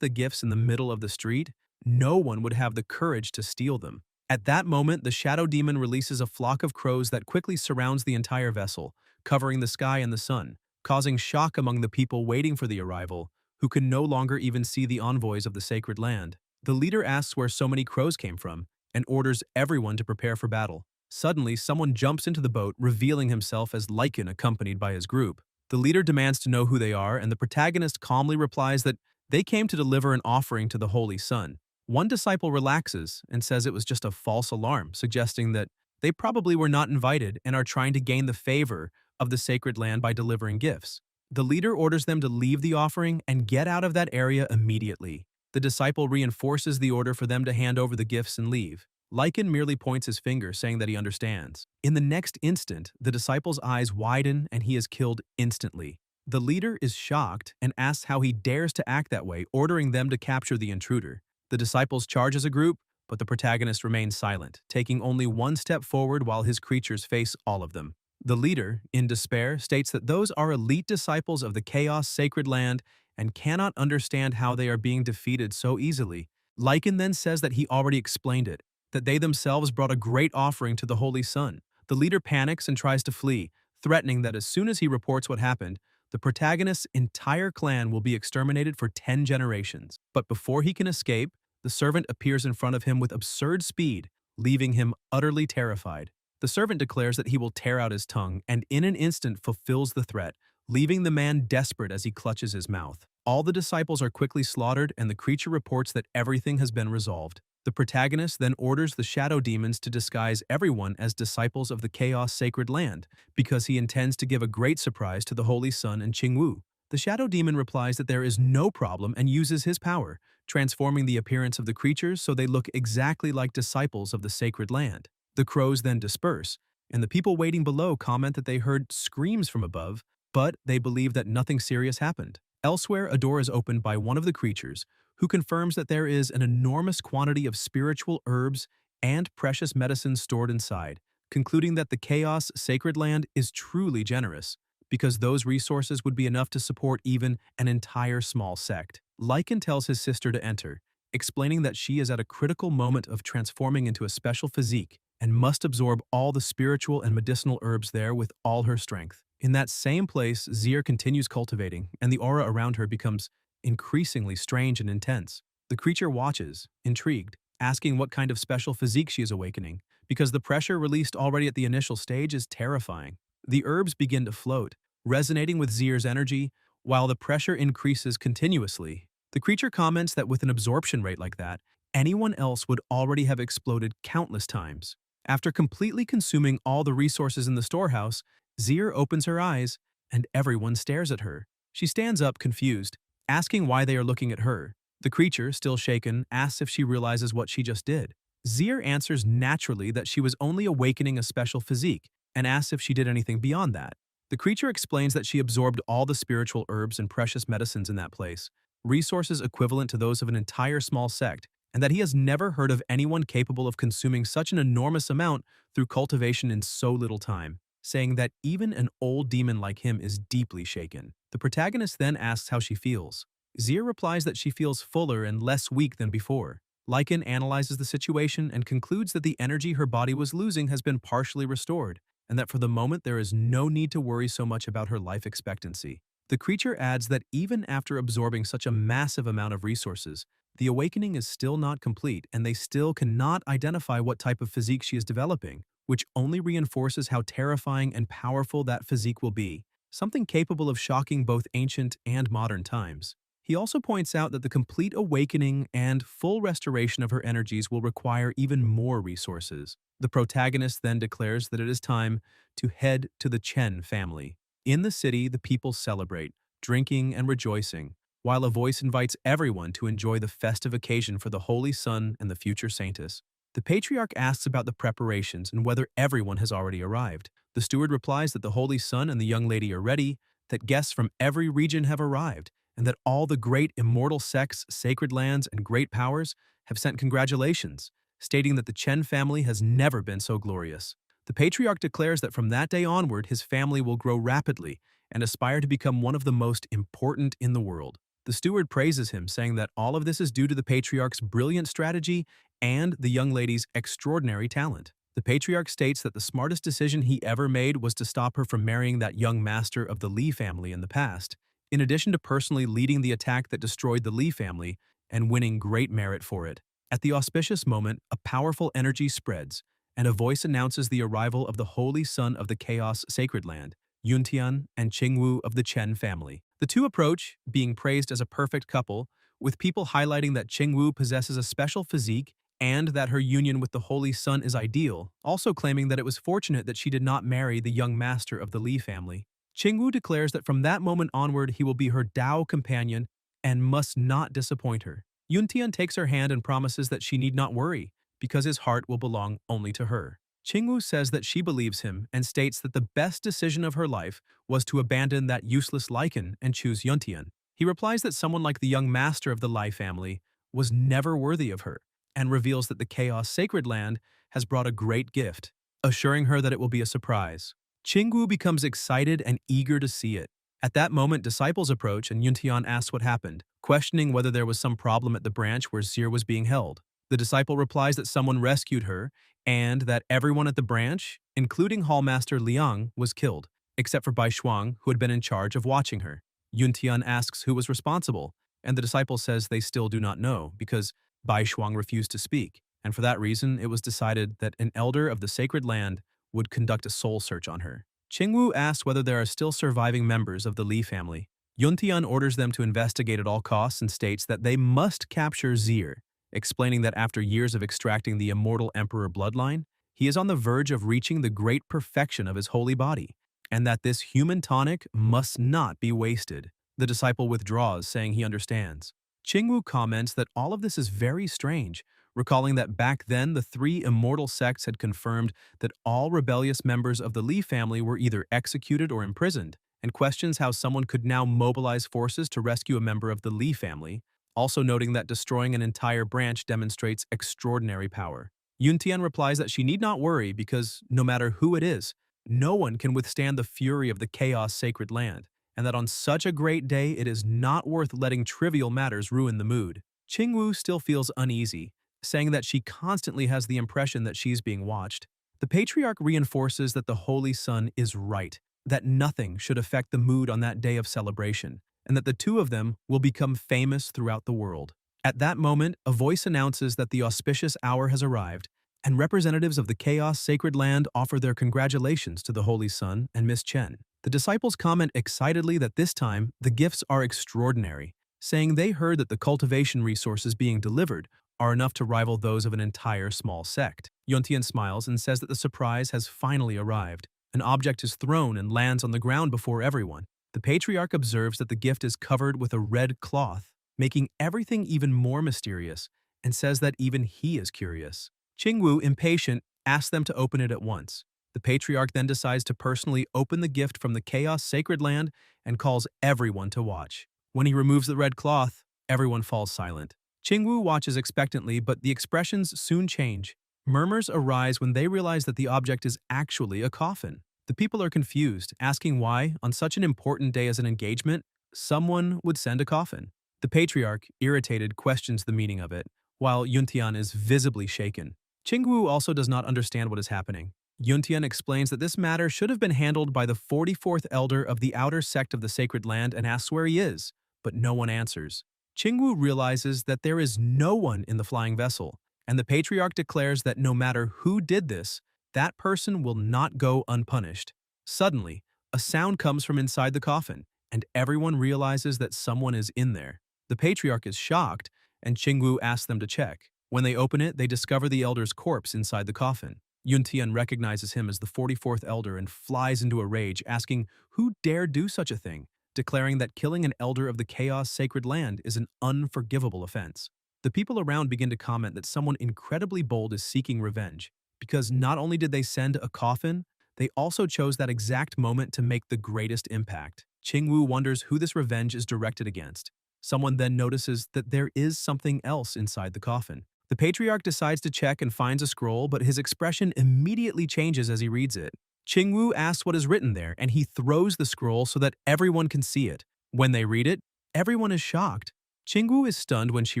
the gifts in the middle of the street, no one would have the courage to steal them. At that moment, the shadow demon releases a flock of crows that quickly surrounds the entire vessel, covering the sky and the sun, causing shock among the people waiting for the arrival, who can no longer even see the envoys of the sacred land. The leader asks where so many crows came from, and orders everyone to prepare for battle. Suddenly, someone jumps into the boat, revealing himself as Lycan accompanied by his group. The leader demands to know who they are, and the protagonist calmly replies that they came to deliver an offering to the Holy Sun. One disciple relaxes and says it was just a false alarm, suggesting that they probably were not invited and are trying to gain the favor of the sacred land by delivering gifts. The leader orders them to leave the offering and get out of that area immediately. The disciple reinforces the order for them to hand over the gifts and leave. Lycan merely points his finger, saying that he understands. In the next instant, the disciple's eyes widen and he is killed instantly. The leader is shocked and asks how he dares to act that way, ordering them to capture the intruder. The disciples charge as a group, but the protagonist remains silent, taking only one step forward while his creatures face all of them. The leader, in despair, states that those are elite disciples of the Chaos Sacred Land and cannot understand how they are being defeated so easily. Lycan then says that he already explained it, that they themselves brought a great offering to the Holy Sun. The leader panics and tries to flee, threatening that as soon as he reports what happened, the protagonist's entire clan will be exterminated for 10 generations. But before he can escape, the servant appears in front of him with absurd speed, leaving him utterly terrified. The servant declares that he will tear out his tongue and in an instant fulfills the threat, leaving the man desperate as he clutches his mouth. All the disciples are quickly slaughtered and the creature reports that everything has been resolved. The protagonist then orders the shadow demons to disguise everyone as disciples of the Chaos Sacred Land, because he intends to give a great surprise to the Holy Sun and Qingwu. The shadow demon replies that there is no problem and uses his power, transforming the appearance of the creatures so they look exactly like disciples of the sacred land. The crows then disperse, and the people waiting below comment that they heard screams from above, but they believe that nothing serious happened. Elsewhere, a door is opened by one of the creatures, who confirms that there is an enormous quantity of spiritual herbs and precious medicines stored inside, concluding that the Chaos Sacred Land is truly generous, because those resources would be enough to support even an entire small sect. Lycan tells his sister to enter, explaining that she is at a critical moment of transforming into a special physique and must absorb all the spiritual and medicinal herbs there with all her strength. In that same place, Zier continues cultivating, and the aura around her becomes increasingly strange and intense. The creature watches, intrigued, asking what kind of special physique she is awakening, because the pressure released already at the initial stage is terrifying. The herbs begin to float, resonating with Zier's energy, while the pressure increases continuously. The creature comments that with an absorption rate like that, anyone else would already have exploded countless times. After completely consuming all the resources in the storehouse, Zier opens her eyes, and everyone stares at her. She stands up, confused, asking why they are looking at her. The creature, still shaken, asks if she realizes what she just did. Zier answers naturally that she was only awakening a special physique, and asks if she did anything beyond that. The creature explains that she absorbed all the spiritual herbs and precious medicines in that place, resources equivalent to those of an entire small sect, and that he has never heard of anyone capable of consuming such an enormous amount through cultivation in so little time, saying that even an old demon like him is deeply shaken. The protagonist then asks how she feels. Zier replies that she feels fuller and less weak than before. Lycan analyzes the situation and concludes that the energy her body was losing has been partially restored, and that for the moment there is no need to worry so much about her life expectancy. The creature adds that even after absorbing such a massive amount of resources, the awakening is still not complete and they still cannot identify what type of physique she is developing, which only reinforces how terrifying and powerful that physique will be, something capable of shocking both ancient and modern times. He also points out that the complete awakening and full restoration of her energies will require even more resources. The protagonist then declares that it is time to head to the Chen family. In the city, the people celebrate, drinking and rejoicing, while a voice invites everyone to enjoy the festive occasion for the Holy Sun and the future saintess. The patriarch asks about the preparations and whether everyone has already arrived. The steward replies that the Holy Sun and the young lady are ready, that guests from every region have arrived, and that all the great immortal sects, sacred lands, and great powers have sent congratulations, stating that the Chen family has never been so glorious. The patriarch declares that from that day onward his family will grow rapidly and aspire to become one of the most important in the world. The steward praises him, saying that all of this is due to the patriarch's brilliant strategy and the young lady's extraordinary talent. The patriarch states that the smartest decision he ever made was to stop her from marrying that young master of the Li family in the past, in addition to personally leading the attack that destroyed the Li family and winning great merit for it. At the auspicious moment, a powerful energy spreads, and a voice announces the arrival of the holy son of the Chaos Sacred Land, Yuntian and Qingwu of the Chen family. The two approach, being praised as a perfect couple, with people highlighting that Qingwu possesses a special physique and that her union with the Holy Sun is ideal, also claiming that it was fortunate that she did not marry the young master of the Li family. Qingwu declares that from that moment onward he will be her Dao companion and must not disappoint her. Yuntian takes her hand and promises that she need not worry, because his heart will belong only to her. Qingwu says that she believes him and states that the best decision of her life was to abandon that useless lichen and choose Yuntian. He replies that someone like the young master of the Lai family was never worthy of her, and reveals that the Chaos Sacred Land has brought a great gift, assuring her that it will be a surprise. Qingwu becomes excited and eager to see it. At that moment, disciples approach and Yuntian asks what happened, questioning whether there was some problem at the branch where Zir was being held. The disciple replies that someone rescued her and that everyone at the branch, including Hallmaster Liang, was killed, except for Bai Shuang, who had been in charge of watching her. Yuntian asks who was responsible, and the disciple says they still do not know because Bai Shuang refused to speak, and for that reason it was decided that an elder of the sacred land would conduct a soul search on her. Qingwu asks whether there are still surviving members of the Li family. Yuntian orders them to investigate at all costs and states that they must capture Zir, explaining that after years of extracting the immortal emperor bloodline, he is on the verge of reaching the great perfection of his holy body, and that this human tonic must not be wasted. The disciple withdraws, saying he understands. Qingwu comments that all of this is very strange, recalling that back then the three immortal sects had confirmed that all rebellious members of the Li family were either executed or imprisoned, and questions how someone could now mobilize forces to rescue a member of the Li family, also noting that destroying an entire branch demonstrates extraordinary power. Yuntian replies that she need not worry because, no matter who it is, no one can withstand the fury of the Chaos Sacred Land, and that on such a great day it is not worth letting trivial matters ruin the mood. Qingwu still feels uneasy, saying that she constantly has the impression that she's being watched. The patriarch reinforces that the Holy Sun is right, that nothing should affect the mood on that day of celebration, and that the two of them will become famous throughout the world. At that moment, a voice announces that the auspicious hour has arrived, and representatives of the Chaos Sacred Land offer their congratulations to the Holy Sun and Miss Chen. The disciples comment excitedly that this time the gifts are extraordinary, saying they heard that the cultivation resources being delivered are enough to rival those of an entire small sect. Yuntian smiles and says that the surprise has finally arrived. An object is thrown and lands on the ground before everyone. The patriarch observes that the gift is covered with a red cloth, making everything even more mysterious, and says that even he is curious. Qingwu, impatient, asks them to open it at once. The patriarch then decides to personally open the gift from the Chaos Sacred Land and calls everyone to watch. When he removes the red cloth, everyone falls silent. Qingwu watches expectantly, but the expressions soon change. Murmurs arise when they realize that the object is actually a coffin. The people are confused, asking why, on such an important day as an engagement, someone would send a coffin. The patriarch, irritated, questions the meaning of it, while Yuntian is visibly shaken. Qingwu also does not understand what is happening. Yuntian explains that this matter should have been handled by the 44th elder of the outer sect of the sacred land and asks where he is, but no one answers. Qingwu realizes that there is no one in the flying vessel, and the patriarch declares that no matter who did this, that person will not go unpunished. Suddenly, a sound comes from inside the coffin, and everyone realizes that someone is in there. The patriarch is shocked, and Qingwu asks them to check. When they open it, they discover the elder's corpse inside the coffin. Yuntian recognizes him as the 44th elder and flies into a rage, asking who dare do such a thing, declaring that killing an elder of the Chaos Sacred Land is an unforgivable offense. The people around begin to comment that someone incredibly bold is seeking revenge, because not only did they send a coffin, they also chose that exact moment to make the greatest impact. Qingwu wonders who this revenge is directed against. Someone then notices that there is something else inside the coffin. The patriarch decides to check and finds a scroll, but his expression immediately changes as he reads it. Qingwu asks what is written there, and he throws the scroll so that everyone can see it. When they read it, everyone is shocked. Qingwu is stunned when she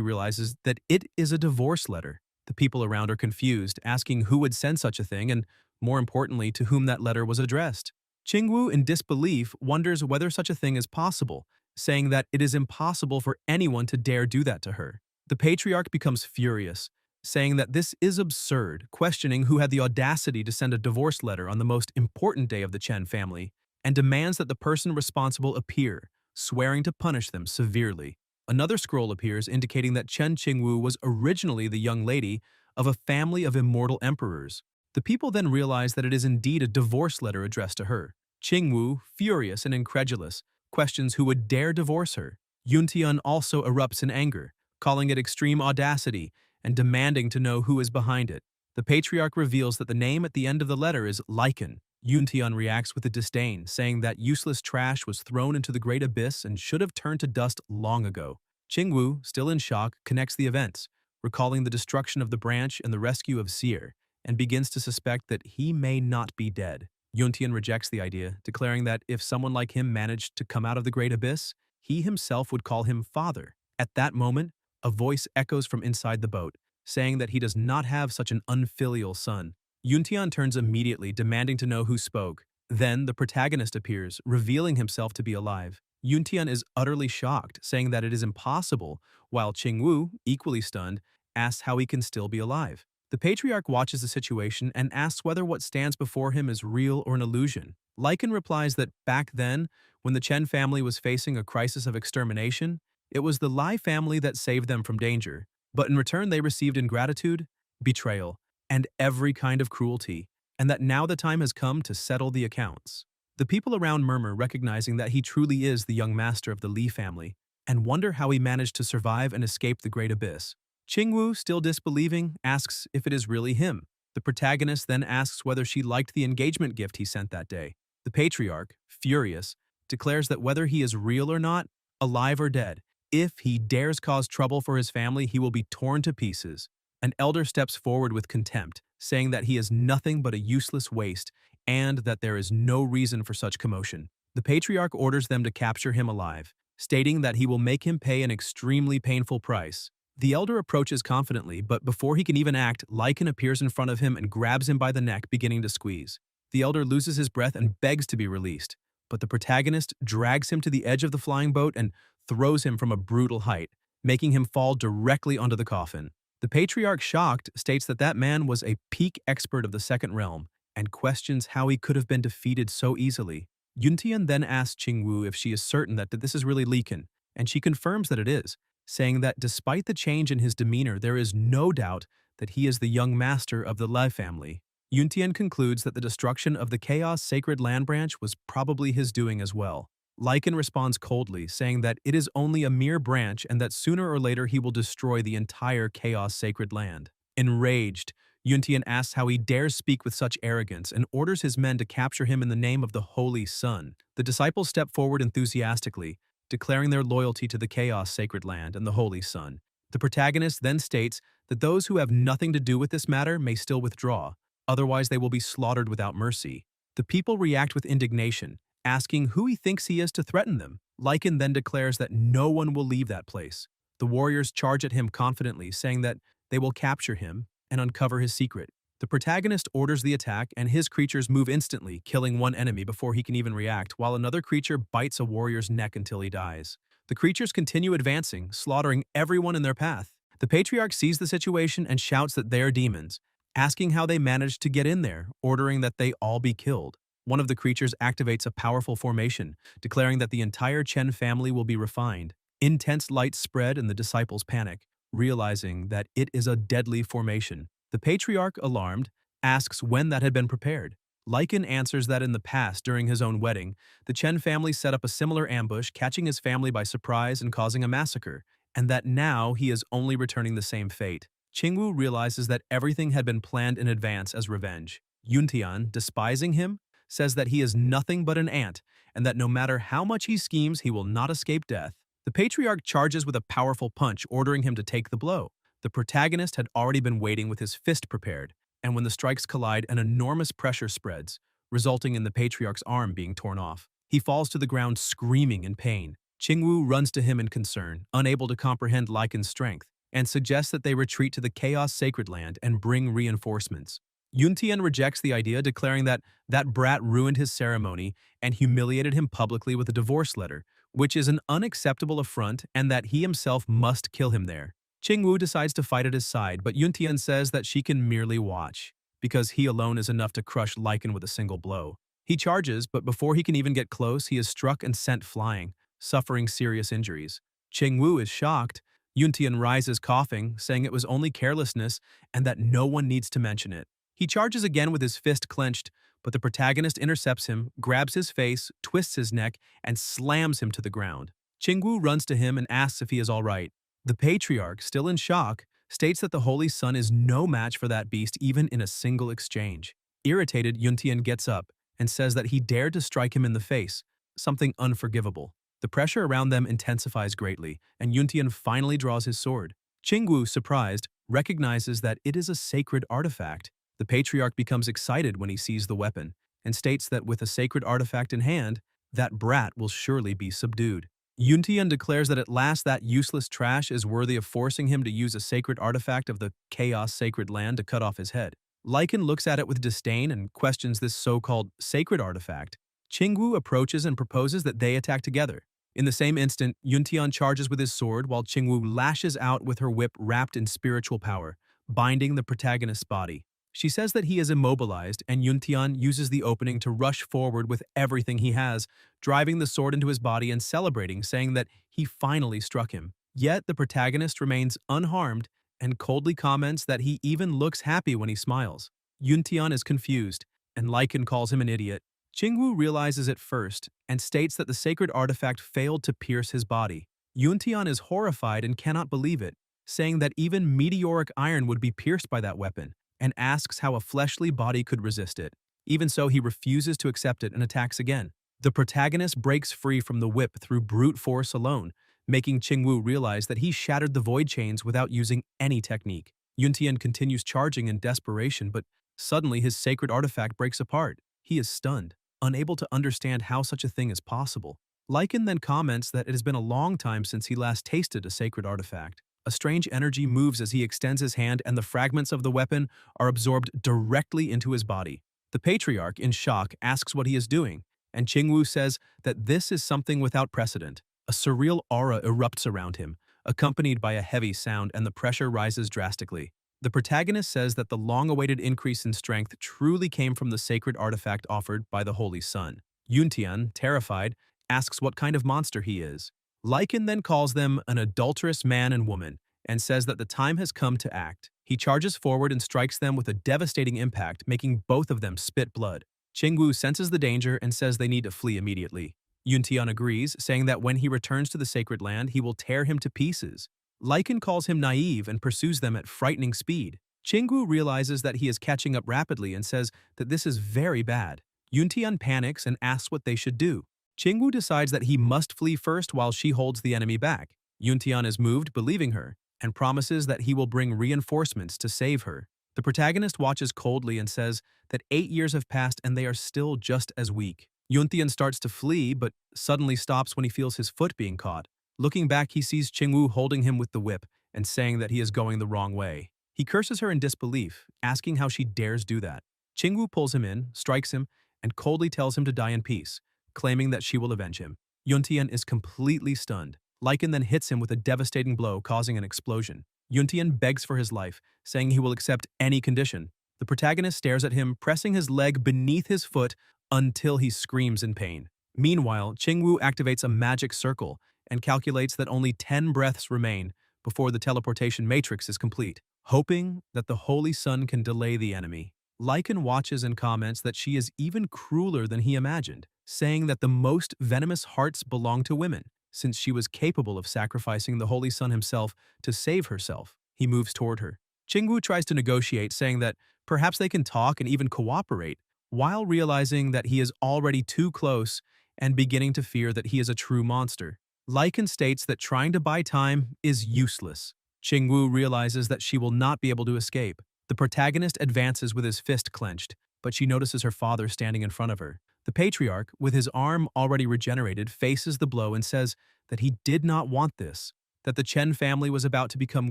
realizes that it is a divorce letter. The people around are confused, asking who would send such a thing and, more importantly, to whom that letter was addressed. Qingwu, in disbelief, wonders whether such a thing is possible, saying that it is impossible for anyone to dare do that to her. The patriarch becomes furious, saying that this is absurd, questioning who had the audacity to send a divorce letter on the most important day of the Chen family, and demands that the person responsible appear, swearing to punish them severely. Another scroll appears indicating that Chen Qingwu was originally the young lady of a family of immortal emperors. The people then realize that it is indeed a divorce letter addressed to her. Qingwu, furious and incredulous, questions who would dare divorce her. Yuntian also erupts in anger, calling it extreme audacity and demanding to know who is behind it. The patriarch reveals that the name at the end of the letter is Lycan. Yuntian reacts with a disdain, saying that useless trash was thrown into the great abyss and should have turned to dust long ago. Qingwu, still in shock, connects the events, recalling the destruction of the branch and the rescue of Seer, and begins to suspect that he may not be dead. Yuntian rejects the idea, declaring that if someone like him managed to come out of the great abyss, he himself would call him father. At that moment, a voice echoes from inside the boat, saying that he does not have such an unfilial son. Yuntian turns immediately, demanding to know who spoke. Then the protagonist appears, revealing himself to be alive. Yuntian is utterly shocked, saying that it is impossible, while Qingwu, equally stunned, asks how he can still be alive. The patriarch watches the situation and asks whether what stands before him is real or an illusion. Lycan replies that back then, when the Chen family was facing a crisis of extermination, it was the Lai family that saved them from danger, but in return they received ingratitude, betrayal, and every kind of cruelty, and that now the time has come to settle the accounts. The people around murmur, recognizing that he truly is the young master of the Li family, and wonder how he managed to survive and escape the great abyss. Qingwu, still disbelieving, asks if it is really him. The protagonist then asks whether she liked the engagement gift he sent that day. The patriarch, furious, declares that whether he is real or not, alive or dead, if he dares cause trouble for his family, he will be torn to pieces. An elder steps forward with contempt, saying that he is nothing but a useless waste and that there is no reason for such commotion. The patriarch orders them to capture him alive, stating that he will make him pay an extremely painful price. The elder approaches confidently, but before he can even act, Lycan appears in front of him and grabs him by the neck, beginning to squeeze. The elder loses his breath and begs to be released, but the protagonist drags him to the edge of the flying boat and throws him from a brutal height, making him fall directly onto the coffin. The patriarch, shocked, states that that man was a peak expert of the second realm and questions how he could have been defeated so easily. Yuntian then asks Qingwu if she is certain that this is really Lycan, and she confirms that it is, saying that despite the change in his demeanor, there is no doubt that he is the young master of the Lai family. Yuntian concludes that the destruction of the Chaos Sacred Land branch was probably his doing as well. Lycan responds coldly, saying that it is only a mere branch and that sooner or later he will destroy the entire Chaos Sacred Land. Enraged, Yuntian asks how he dares speak with such arrogance and orders his men to capture him in the name of the Holy Sun. The disciples step forward enthusiastically, declaring their loyalty to the Chaos Sacred Land and the Holy Sun. The protagonist then states that those who have nothing to do with this matter may still withdraw, otherwise they will be slaughtered without mercy. The people react with indignation, asking who he thinks he is to threaten them. Lycan then declares that no one will leave that place. The warriors charge at him confidently, saying that they will capture him and uncover his secret. The protagonist orders the attack, and his creatures move instantly, killing one enemy before he can even react, while another creature bites a warrior's neck until he dies. The creatures continue advancing, slaughtering everyone in their path. The patriarch sees the situation and shouts that they are demons, asking how they managed to get in there, ordering that they all be killed. One of the creatures activates a powerful formation, declaring that the entire Chen family will be refined. Intense light spread and the disciples panic, realizing that it is a deadly formation. The patriarch, alarmed, asks when that had been prepared. Lycan answers that in the past, during his own wedding, the Chen family set up a similar ambush, catching his family by surprise and causing a massacre, and that now he is only returning the same fate. Qingwu realizes that everything had been planned in advance as revenge. Yuntian, despising him, says that he is nothing but an ant, and that no matter how much he schemes, he will not escape death. The patriarch charges with a powerful punch, ordering him to take the blow. The protagonist had already been waiting with his fist prepared, and when the strikes collide, an enormous pressure spreads, resulting in the patriarch's arm being torn off. He falls to the ground screaming in pain. Qingwu runs to him in concern, unable to comprehend Lycan's strength, and suggests that they retreat to the Chaos Sacred Land and bring reinforcements. Yuntian rejects the idea, declaring that that brat ruined his ceremony and humiliated him publicly with a divorce letter, which is an unacceptable affront and that he himself must kill him there. Qingwu decides to fight at his side, but Yuntian says that she can merely watch, because he alone is enough to crush Lycan with a single blow. He charges, but before he can even get close, he is struck and sent flying, suffering serious injuries. Qingwu is shocked. Yuntian rises coughing, saying it was only carelessness and that no one needs to mention it. He charges again with his fist clenched, but the protagonist intercepts him, grabs his face, twists his neck, and slams him to the ground. Qingwu runs to him and asks if he is all right. The patriarch, still in shock, states that the Holy Sun is no match for that beast even in a single exchange. Irritated, Yuntian gets up and says that he dared to strike him in the face, something unforgivable. The pressure around them intensifies greatly, and Yuntian finally draws his sword. Qingwu, surprised, recognizes that it is a sacred artifact. The patriarch becomes excited when he sees the weapon, and states that with a sacred artifact in hand, that brat will surely be subdued. Yuntian declares that at last that useless trash is worthy of forcing him to use a sacred artifact of the Chaos Sacred Land to cut off his head. Lycan looks at it with disdain and questions this so-called sacred artifact. Qingwu approaches and proposes that they attack together. In the same instant, Yuntian charges with his sword while Qingwu lashes out with her whip wrapped in spiritual power, binding the protagonist's body. She says that he is immobilized, and Yuntian uses the opening to rush forward with everything he has, driving the sword into his body and celebrating, saying that he finally struck him. Yet the protagonist remains unharmed and coldly comments that he even looks happy when he smiles. Yuntian is confused, and Lycan calls him an idiot. Qingwu realizes it first and states that the sacred artifact failed to pierce his body. Yuntian is horrified and cannot believe it, saying that even meteoric iron would be pierced by that weapon, and asks how a fleshly body could resist it. Even so, he refuses to accept it and attacks again. The protagonist breaks free from the whip through brute force alone, making Qingwu realize that he shattered the void chains without using any technique. Yuntian continues charging in desperation, but suddenly his sacred artifact breaks apart. He is stunned, unable to understand how such a thing is possible. Lycan then comments that it has been a long time since he last tasted a sacred artifact. A strange energy moves as he extends his hand, and the fragments of the weapon are absorbed directly into his body. The patriarch, in shock, asks what he is doing, and Qingwu says that this is something without precedent. A surreal aura erupts around him, accompanied by a heavy sound, and the pressure rises drastically. The protagonist says that the long-awaited increase in strength truly came from the sacred artifact offered by the Holy Sun. Yuntian, terrified, asks what kind of monster he is. Lycan then calls them an adulterous man and woman, and says that the time has come to act. He charges forward and strikes them with a devastating impact, making both of them spit blood. Qingwu senses the danger and says they need to flee immediately. Yuntian agrees, saying that when he returns to the sacred land, he will tear him to pieces. Lycan calls him naive and pursues them at frightening speed. Qingwu realizes that he is catching up rapidly and says that this is very bad. Yuntian panics and asks what they should do. Qingwu decides that he must flee first while she holds the enemy back. Yuntian is moved, believing her, and promises that he will bring reinforcements to save her. The protagonist watches coldly and says that 8 years have passed and they are still just as weak. Yuntian starts to flee, but suddenly stops when he feels his foot being caught. Looking back, he sees Qingwu holding him with the whip and saying that he is going the wrong way. He curses her in disbelief, asking how she dares do that. Qingwu pulls him in, strikes him, and coldly tells him to die in peace, claiming that she will avenge him. Yuntian is completely stunned. Lycan then hits him with a devastating blow, causing an explosion. Yuntian begs for his life, saying he will accept any condition. The protagonist stares at him, pressing his leg beneath his foot until he screams in pain. Meanwhile, Qingwu activates a magic circle and calculates that only 10 breaths remain before the teleportation matrix is complete, hoping that the Holy Sun can delay the enemy. Lycan watches and comments that she is even crueler than he imagined, saying that the most venomous hearts belong to women, since she was capable of sacrificing the Holy Sun himself to save herself. He moves toward her. Qingwu tries to negotiate, saying that perhaps they can talk and even cooperate, while realizing that he is already too close and beginning to fear that he is a true monster. Lycan states that trying to buy time is useless. Qingwu realizes that she will not be able to escape. The protagonist advances with his fist clenched, but she notices her father standing in front of her. The patriarch, with his arm already regenerated, faces the blow and says that he did not want this, that the Chen family was about to become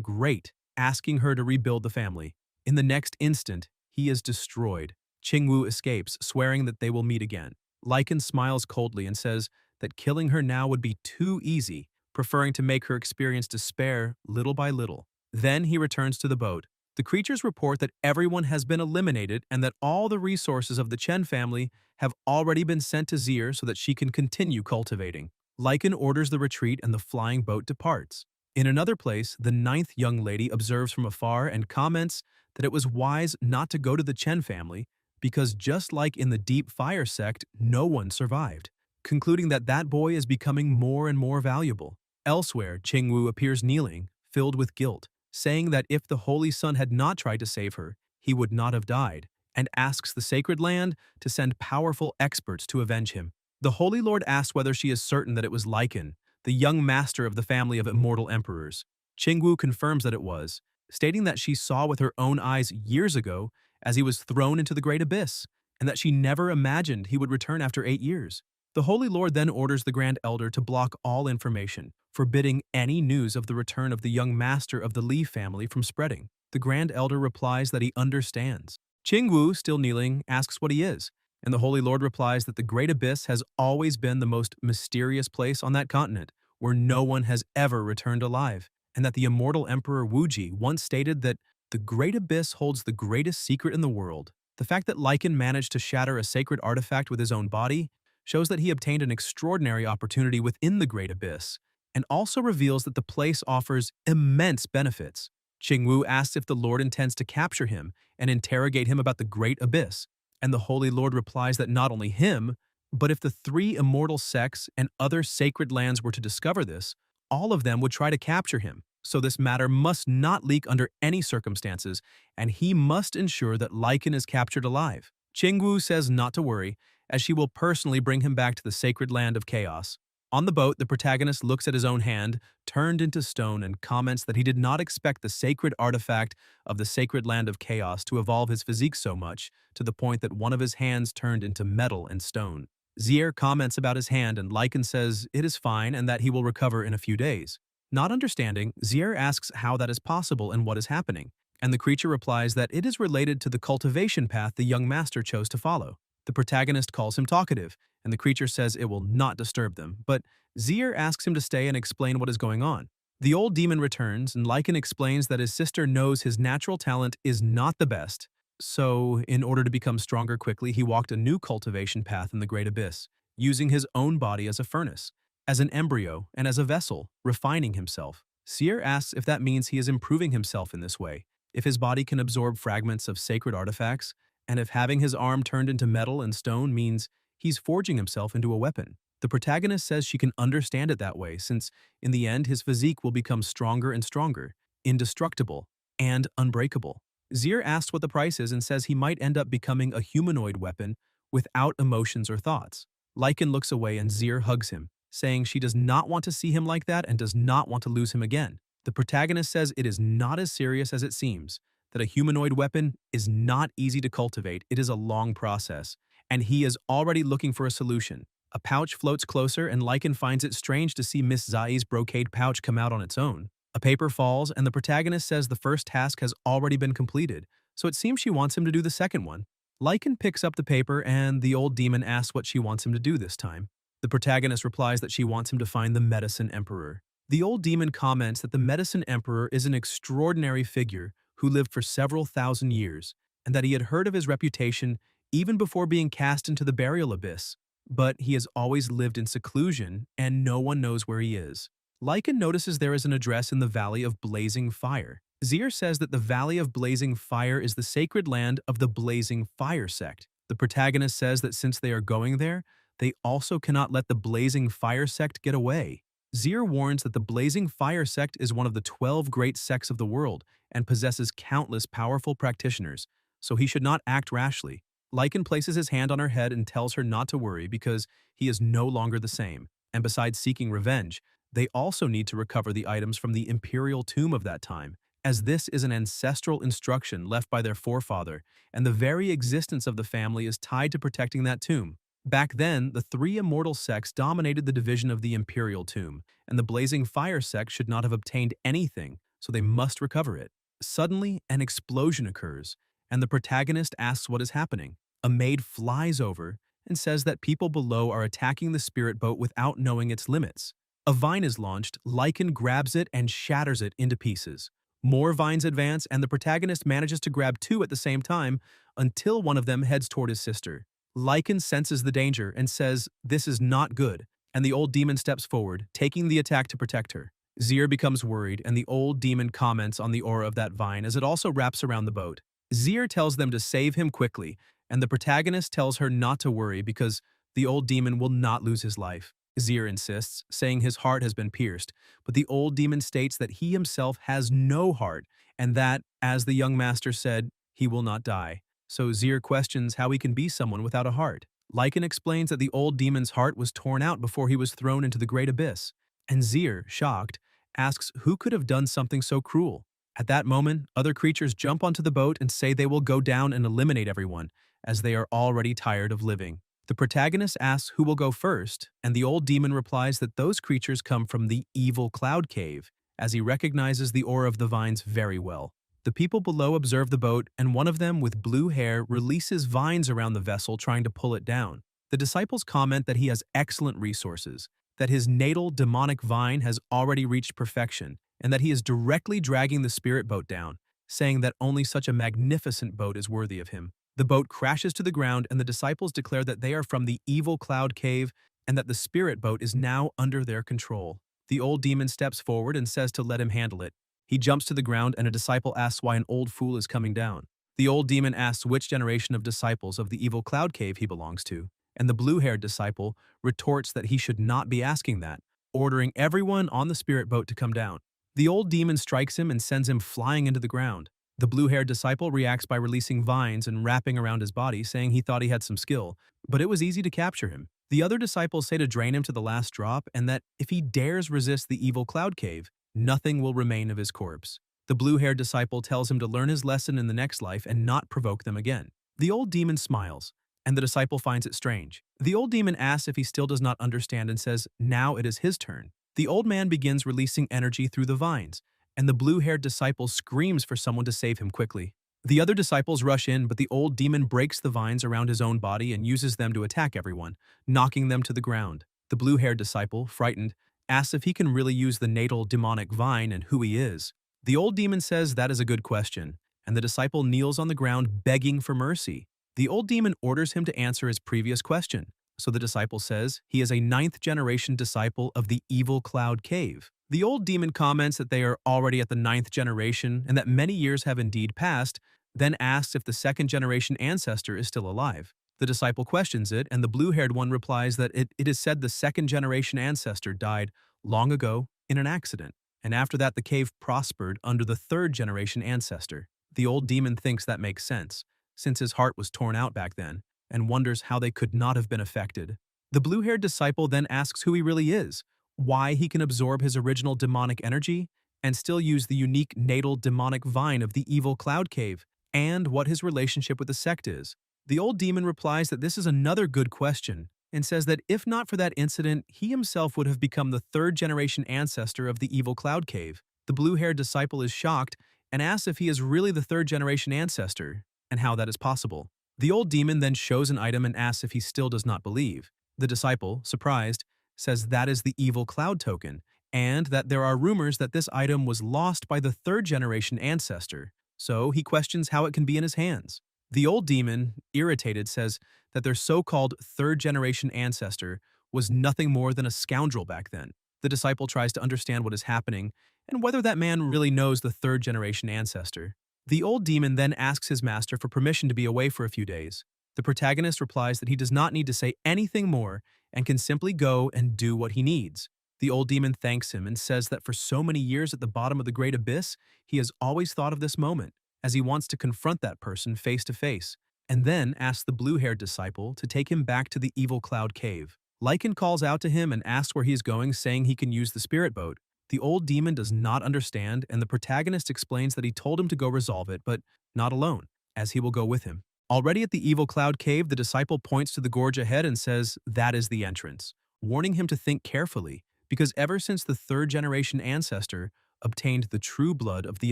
great, asking her to rebuild the family. In the next instant, he is destroyed. Qingwu escapes, swearing that they will meet again. Lycan smiles coldly and says that killing her now would be too easy, preferring to make her experience despair little by little. Then he returns to the boat. The creatures report that everyone has been eliminated and that all the resources of the Chen family have already been sent to Zier so that she can continue cultivating. Lycan orders the retreat and the flying boat departs. In another place, the ninth young lady observes from afar and comments that it was wise not to go to the Chen family because just like in the Deep Fire sect, no one survived, concluding that that boy is becoming more and more valuable. Elsewhere, Qingwu appears kneeling, filled with guilt, saying that if the Holy Sun had not tried to save her, he would not have died, and asks the Sacred Land to send powerful experts to avenge him. The Holy Lord asks whether she is certain that it was Lycan, the young master of the family of immortal emperors. Qingwu confirms that it was, stating that she saw with her own eyes years ago as he was thrown into the great abyss, and that she never imagined he would return after 8 years. The Holy Lord then orders the Grand Elder to block all information, forbidding any news of the return of the young master of the Li family from spreading. The Grand Elder replies that he understands. Qingwu, still kneeling, asks what he is, and the Holy Lord replies that the Great Abyss has always been the most mysterious place on that continent, where no one has ever returned alive, and that the immortal Emperor Wuji once stated that the Great Abyss holds the greatest secret in the world. The fact that Lycan managed to shatter a sacred artifact with his own body shows that he obtained an extraordinary opportunity within the Great Abyss, and also reveals that the place offers immense benefits. Qingwu asks if the Lord intends to capture him and interrogate him about the Great Abyss, and the Holy Lord replies that not only him, but if the 3 immortal sects and other sacred lands were to discover this, all of them would try to capture him. So this matter must not leak under any circumstances, and he must ensure that Lycan is captured alive. Qingwu says not to worry, as she will personally bring him back to the sacred land of chaos. On the boat, the protagonist looks at his own hand, turned into stone, and comments that he did not expect the sacred artifact of the sacred land of chaos to evolve his physique so much, to the point that one of his hands turned into metal and stone. Zier comments about his hand, and Lycan says it is fine and that he will recover in a few days. Not understanding, Zier asks how that is possible and what is happening, and the creature replies that it is related to the cultivation path the young master chose to follow. The protagonist calls him talkative, and the creature says it will not disturb them, but Zier asks him to stay and explain what is going on. The old demon returns, and Lycan explains that his sister knows his natural talent is not the best, so in order to become stronger quickly, he walked a new cultivation path in the Great Abyss, using his own body as a furnace, as an embryo, and as a vessel, refining himself. Zier asks if that means he is improving himself in this way, if his body can absorb fragments of sacred artifacts, and if having his arm turned into metal and stone means he's forging himself into a weapon. The protagonist says she can understand it that way, since in the end his physique will become stronger and stronger, indestructible, and unbreakable. Zier asks what the price is and says he might end up becoming a humanoid weapon without emotions or thoughts. Lycan looks away and Zier hugs him, saying she does not want to see him like that and does not want to lose him again. The protagonist says it is not as serious as it seems, that a humanoid weapon is not easy to cultivate, it is a long process, and he is already looking for a solution. A pouch floats closer, and Lycan finds it strange to see Miss Zai's brocade pouch come out on its own. A paper falls, and the protagonist says the first task has already been completed, so it seems she wants him to do the second one. Lycan picks up the paper, and the old demon asks what she wants him to do this time. The protagonist replies that she wants him to find the Medicine Emperor. The old demon comments that the Medicine Emperor is an extraordinary figure who lived for several thousand years, and that he had heard of his reputation even before being cast into the burial abyss, but he has always lived in seclusion and no one knows where he is. Lycan notices there is an address in the Valley of Blazing Fire. Zier says that the Valley of Blazing Fire is the sacred land of the Blazing Fire sect. The protagonist says that since they are going there, they also cannot let the Blazing Fire sect get away. Zier warns that the Blazing Fire sect is one of the 12 great sects of the world and possesses countless powerful practitioners, so he should not act rashly. Lycan places his hand on her head and tells her not to worry because he is no longer the same. And besides seeking revenge, they also need to recover the items from the imperial tomb of that time, as this is an ancestral instruction left by their forefather, and the very existence of the family is tied to protecting that tomb. Back then, the three immortal sects dominated the division of the imperial tomb, and the blazing fire sect should not have obtained anything, so they must recover it. Suddenly, an explosion occurs, and the protagonist asks what is happening. A maid flies over and says that people below are attacking the spirit boat without knowing its limits. A vine is launched, Lycan grabs it and shatters it into pieces. More vines advance, and the protagonist manages to grab two at the same time until one of them heads toward his sister. Lycan senses the danger and says, "This is not good," and the old demon steps forward, taking the attack to protect her. Zir becomes worried, and the old demon comments on the aura of that vine as it also wraps around the boat. Zir tells them to save him quickly, and the protagonist tells her not to worry because the old demon will not lose his life. Zir insists, saying his heart has been pierced, but the old demon states that he himself has no heart, and that, as the young master said, he will not die. So Zir questions how he can be someone without a heart. Lycan explains that the old demon's heart was torn out before he was thrown into the great abyss, and Zir, shocked, asks who could have done something so cruel. At that moment, other creatures jump onto the boat and say they will go down and eliminate everyone, as they are already tired of living. The protagonist asks who will go first, and the old demon replies that those creatures come from the evil cloud cave, as he recognizes the aura of the vines very well. The people below observe the boat, and one of them with blue hair releases vines around the vessel trying to pull it down. The disciples comment that he has excellent resources, that his natal demonic vine has already reached perfection, and that he is directly dragging the spirit boat down, saying that only such a magnificent boat is worthy of him. The boat crashes to the ground, and the disciples declare that they are from the evil cloud cave and that the spirit boat is now under their control. The old demon steps forward and says to let him handle it. He jumps to the ground, and a disciple asks why an old fool is coming down. The old demon asks which generation of disciples of the evil cloud cave he belongs to, and the blue-haired disciple retorts that he should not be asking that, ordering everyone on the spirit boat to come down. The old demon strikes him and sends him flying into the ground. The blue-haired disciple reacts by releasing vines and wrapping around his body, saying he thought he had some skill, but it was easy to capture him. The other disciples say to drain him to the last drop, and that if he dares resist the evil cloud cave, nothing will remain of his corpse. The blue-haired disciple tells him to learn his lesson in the next life and not provoke them again. The old demon smiles, and the disciple finds it strange. The old demon asks if he still does not understand and says now it is his turn. The old man begins releasing energy through the vines, and the blue-haired disciple screams for someone to save him quickly. The other disciples rush in, but the old demon breaks the vines around his own body and uses them to attack everyone, knocking them to the ground. The blue-haired disciple, frightened, asks if he can really use the natal demonic vine and who he is. The old demon says that is a good question, and the disciple kneels on the ground begging for mercy. The old demon orders him to answer his previous question, so the disciple says he is a 9th-generation disciple of the evil cloud cave. The old demon comments that they are already at the 9th generation and that many years have indeed passed, then asks if the 2nd-generation ancestor is still alive. The disciple questions it, and the blue-haired one replies that it is said the 2nd-generation ancestor died long ago in an accident, and after that the cave prospered under the 3rd-generation ancestor. The old demon thinks that makes sense, since his heart was torn out back then, and wonders how they could not have been affected. The blue-haired disciple then asks who he really is, why he can absorb his original demonic energy and still use the unique natal demonic vine of the evil cloud cave, and what his relationship with the sect is. The old demon replies that this is another good question and says that if not for that incident, he himself would have become the 3rd-generation ancestor of the evil cloud cave. The blue-haired disciple is shocked and asks if he is really the 3rd-generation ancestor and how that is possible. The old demon then shows an item and asks if he still does not believe. The disciple, surprised, says that is the evil cloud token, and that there are rumors that this item was lost by the 3rd-generation ancestor, so he questions how it can be in his hands. The old demon, irritated, says that their so-called 3rd-generation ancestor was nothing more than a scoundrel back then. The disciple tries to understand what is happening and whether that man really knows the 3rd-generation ancestor. The old demon then asks his master for permission to be away for a few days. The protagonist replies that he does not need to say anything more and can simply go and do what he needs. The old demon thanks him and says that for so many years at the bottom of the great abyss, he has always thought of this moment, as he wants to confront that person face to face, and then asks the blue-haired disciple to take him back to the evil cloud cave. Lycan calls out to him and asks where he's going, saying he can use the spirit boat. The old demon does not understand, and the protagonist explains that he told him to go resolve it, but not alone, as he will go with him. Already at the evil cloud cave, the disciple points to the gorge ahead and says that is the entrance, warning him to think carefully, because ever since the third-generation ancestor obtained the true blood of the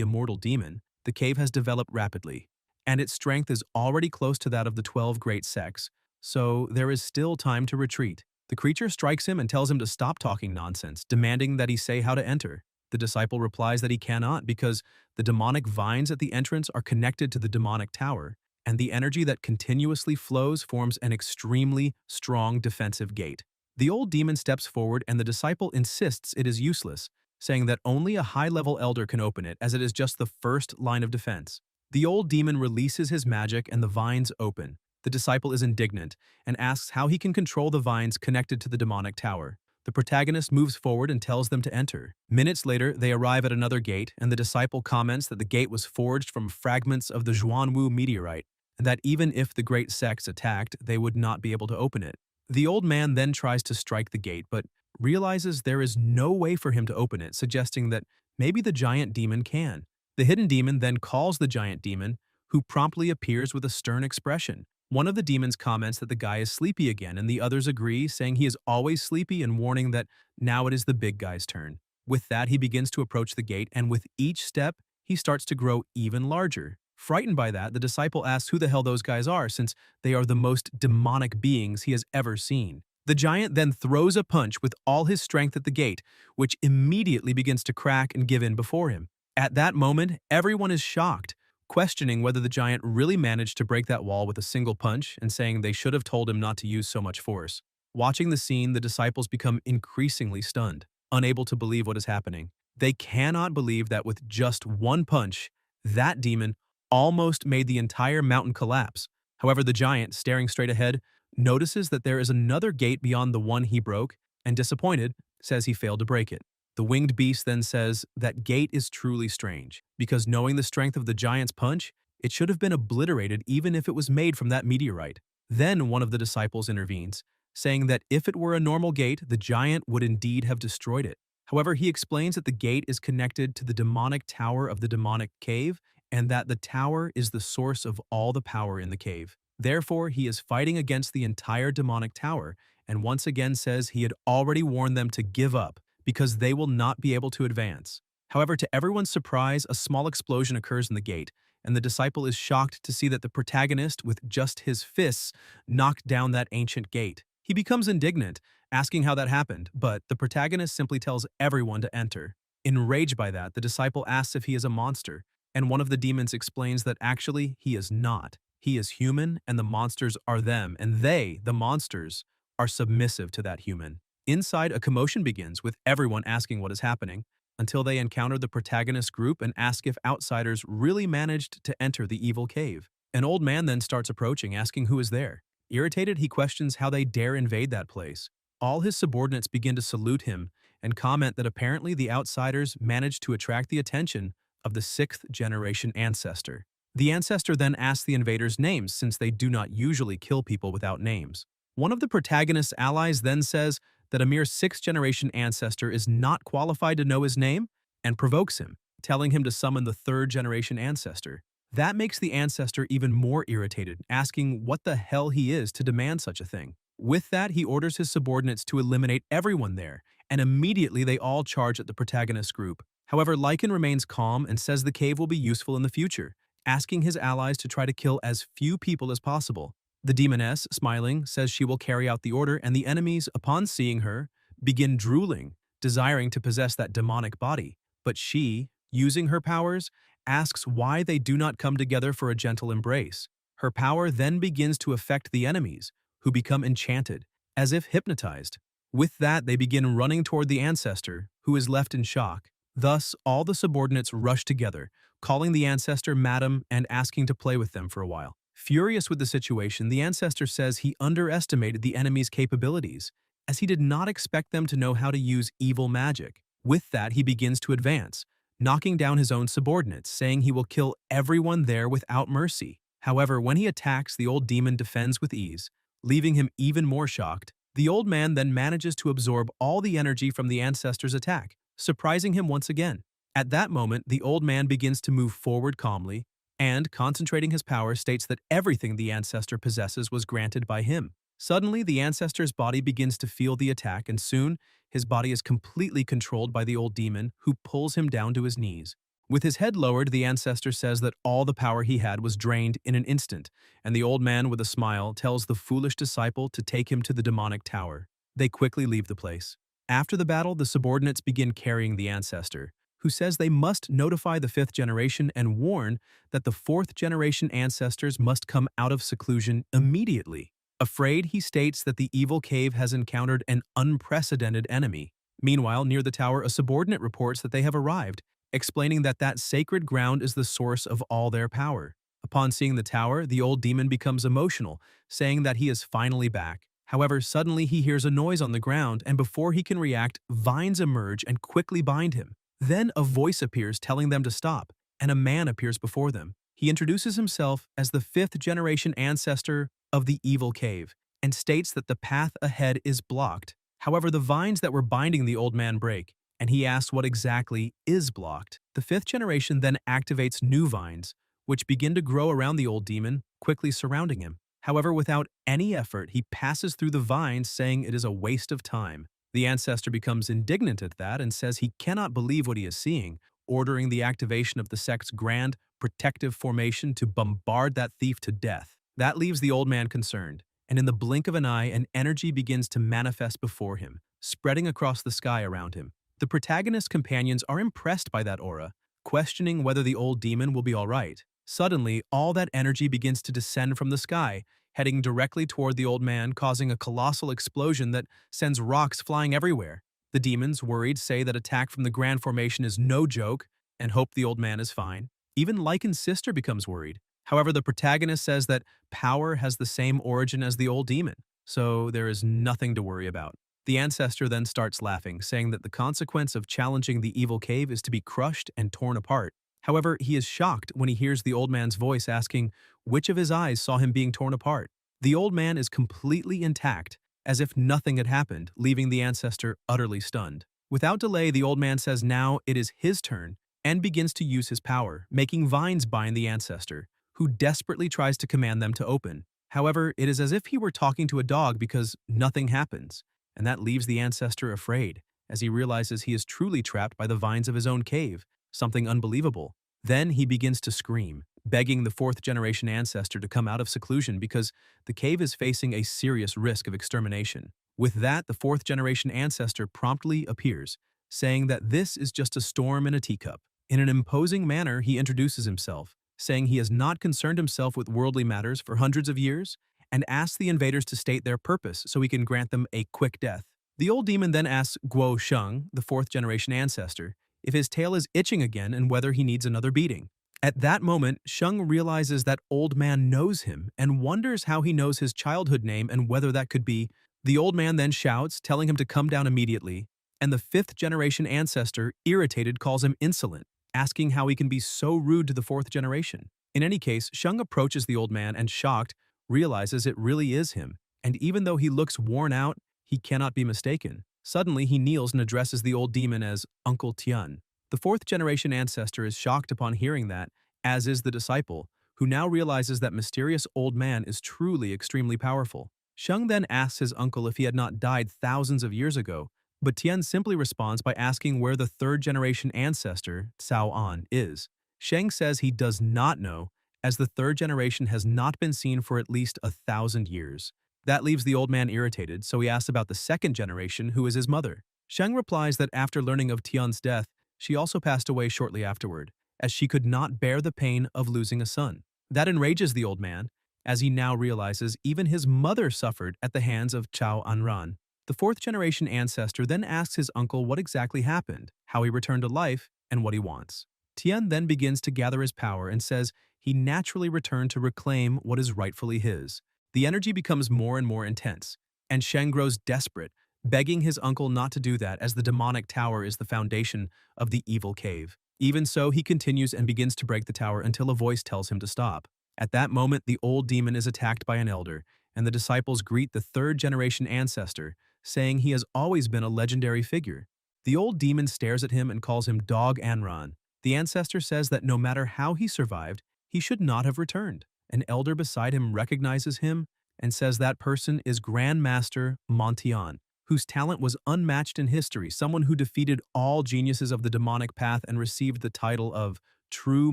immortal demon, the cave has developed rapidly, and its strength is already close to that of the 12 great sects, so there is still time to retreat. The creature strikes him and tells him to stop talking nonsense, demanding that he say how to enter. The disciple replies that he cannot because the demonic vines at the entrance are connected to the demonic tower, and the energy that continuously flows forms an extremely strong defensive gate. The old demon steps forward and the disciple insists it is useless, saying that only a high-level elder can open it as it is just the first line of defense. The old demon releases his magic and the vines open. The disciple is indignant and asks how he can control the vines connected to the demonic tower. The protagonist moves forward and tells them to enter. Minutes later, they arrive at another gate, and the disciple comments that the gate was forged from fragments of the Zhuanwu meteorite, and that even if the great sects attacked, they would not be able to open it. The old man then tries to strike the gate, but realizes there is no way for him to open it, suggesting that maybe the giant demon can. The hidden demon then calls the giant demon, who promptly appears with a stern expression. One of the demons comments that the guy is sleepy again, and the others agree, saying he is always sleepy and warning that now it is the big guy's turn. With that, he begins to approach the gate, and with each step, he starts to grow even larger. Frightened by that, the disciple asks who the hell those guys are, since they are the most demonic beings he has ever seen. The giant then throws a punch with all his strength at the gate, which immediately begins to crack and give in before him. At that moment, everyone is shocked, questioning whether the giant really managed to break that wall with a single punch and saying they should have told him not to use so much force. Watching the scene, the disciples become increasingly stunned, unable to believe what is happening. They cannot believe that with just one punch, that demon almost made the entire mountain collapse. However, the giant, staring straight ahead, notices that there is another gate beyond the one he broke, and disappointed, says he failed to break it. The winged beast then says that gate is truly strange, because knowing the strength of the giant's punch, it should have been obliterated even if it was made from that meteorite. Then one of the disciples intervenes, saying that if it were a normal gate, the giant would indeed have destroyed it. However, he explains that the gate is connected to the demonic tower of the demonic cave, and that the tower is the source of all the power in the cave. Therefore, he is fighting against the entire demonic tower, and once again says he had already warned them to give up, because they will not be able to advance. However, to everyone's surprise, a small explosion occurs in the gate, and the disciple is shocked to see that the protagonist, with just his fists, knocked down that ancient gate. He becomes indignant, asking how that happened, but the protagonist simply tells everyone to enter. Enraged by that, the disciple asks if he is a monster, and one of the demons explains that actually he is not. He is human, and the monsters are them, and they, the monsters, are submissive to that human. Inside, a commotion begins, with everyone asking what is happening, until they encounter the protagonist group and ask if outsiders really managed to enter the evil cave. An old man then starts approaching, asking who is there. Irritated, he questions how they dare invade that place. All his subordinates begin to salute him and comment that apparently the outsiders managed to attract the attention of the 6th-generation ancestor. The ancestor then asks the invaders' names, since they do not usually kill people without names. One of the protagonist's allies then says that a mere 6th-generation ancestor is not qualified to know his name, and provokes him, telling him to summon the 3rd-generation ancestor. That makes the ancestor even more irritated, asking what the hell he is to demand such a thing. With that, he orders his subordinates to eliminate everyone there, and immediately they all charge at the protagonist's group. However, Lycan remains calm and says the cave will be useful in the future, asking his allies to try to kill as few people as possible. The demoness, smiling, says she will carry out the order, and the enemies, upon seeing her, begin drooling, desiring to possess that demonic body. But she, using her powers, asks why they do not come together for a gentle embrace. Her power then begins to affect the enemies, who become enchanted, as if hypnotized. With that, they begin running toward the ancestor, who is left in shock. Thus, all the subordinates rush together, calling the ancestor Madam and asking to play with them for a while. Furious with the situation, the ancestor says he underestimated the enemy's capabilities, as he did not expect them to know how to use evil magic. With that, he begins to advance, knocking down his own subordinates, saying he will kill everyone there without mercy. However, when he attacks, the old demon defends with ease, leaving him even more shocked. The old man then manages to absorb all the energy from the ancestor's attack, surprising him once again. At that moment, the old man begins to move forward calmly, and, concentrating his power, states that everything the ancestor possesses was granted by him. Suddenly, the ancestor's body begins to feel the attack, and soon, his body is completely controlled by the old demon, who pulls him down to his knees. With his head lowered, the ancestor says that all the power he had was drained in an instant, and the old man, with a smile, tells the foolish disciple to take him to the demonic tower. They quickly leave the place. After the battle, the subordinates begin carrying the ancestor, who says they must notify the fifth generation and warn that the fourth generation ancestors must come out of seclusion immediately. Afraid, he states that the evil cave has encountered an unprecedented enemy. Meanwhile, near the tower, a subordinate reports that they have arrived, explaining that that sacred ground is the source of all their power. Upon seeing the tower, the old demon becomes emotional, saying that he is finally back. However, suddenly he hears a noise on the ground, and before he can react, vines emerge and quickly bind him. Then a voice appears telling them to stop, and a man appears before them. He introduces himself as the fifth generation ancestor of the evil cave, and states that the path ahead is blocked. However, the vines that were binding the old man break, and he asks what exactly is blocked. The fifth generation then activates new vines, which begin to grow around the old demon, quickly surrounding him. However, without any effort, he passes through the vines, saying it is a waste of time. The ancestor becomes indignant at that and says he cannot believe what he is seeing, ordering the activation of the sect's grand, protective formation to bombard that thief to death. That leaves the old man concerned, and in the blink of an eye, an energy begins to manifest before him, spreading across the sky around him. The protagonist's companions are impressed by that aura, questioning whether the old demon will be all right. Suddenly, all that energy begins to descend from the sky, heading directly toward the old man, causing a colossal explosion that sends rocks flying everywhere. The demons, worried, say that attack from the grand formation is no joke and hope the old man is fine. Even Lycan's sister becomes worried. However, the protagonist says that power has the same origin as the old demon, so there is nothing to worry about. The ancestor then starts laughing, saying that the consequence of challenging the evil cave is to be crushed and torn apart. However, he is shocked when he hears the old man's voice asking which of his eyes saw him being torn apart. The old man is completely intact, as if nothing had happened, leaving the ancestor utterly stunned. Without delay, the old man says now it is his turn and begins to use his power, making vines bind the ancestor, who desperately tries to command them to open. However, it is as if he were talking to a dog because nothing happens, and that leaves the ancestor afraid, as he realizes he is truly trapped by the vines of his own cave, something unbelievable. Then he begins to scream, begging the fourth generation ancestor to come out of seclusion because the cave is facing a serious risk of extermination. With that, the fourth generation ancestor promptly appears, saying that this is just a storm in a teacup. In an imposing manner, he introduces himself, saying he has not concerned himself with worldly matters for hundreds of years, and asks the invaders to state their purpose so he can grant them a quick death. The old demon then asks Guo Sheng, the fourth generation ancestor, if his tail is itching again and whether he needs another beating. At that moment, Sheng realizes that old man knows him and wonders how he knows his childhood name and whether that could be. The old man then shouts, telling him to come down immediately, and the fifth generation ancestor, irritated, calls him insolent, asking how he can be so rude to the fourth generation. In any case, Sheng approaches the old man and, shocked, realizes it really is him, and even though he looks worn out, he cannot be mistaken. Suddenly, he kneels and addresses the old demon as Uncle Tian. The fourth generation ancestor is shocked upon hearing that, as is the disciple, who now realizes that mysterious old man is truly extremely powerful. Sheng then asks his uncle if he had not died thousands of years ago, but Tian simply responds by asking where the third generation ancestor, Cao An, is. Sheng says he does not know, as the third generation has not been seen for at least 1,000 years. That leaves the old man irritated, so he asks about the second generation, who is his mother. Sheng replies that after learning of Tian's death, she also passed away shortly afterward, as she could not bear the pain of losing a son. That enrages the old man, as he now realizes even his mother suffered at the hands of Cao Anran. The fourth generation ancestor then asks his uncle what exactly happened, how he returned to life, and what he wants. Tian then begins to gather his power and says he naturally returned to reclaim what is rightfully his. The energy becomes more and more intense, and Sheng grows desperate, begging his uncle not to do that as the demonic tower is the foundation of the evil cave. Even so, he continues and begins to break the tower until a voice tells him to stop. At that moment, the old demon is attacked by an elder, and the disciples greet the third-generation ancestor, saying he has always been a legendary figure. The old demon stares at him and calls him Dog Anran. The ancestor says that no matter how he survived, he should not have returned. An elder beside him recognizes him and says that person is Grandmaster Montian, whose talent was unmatched in history, someone who defeated all geniuses of the demonic path and received the title of True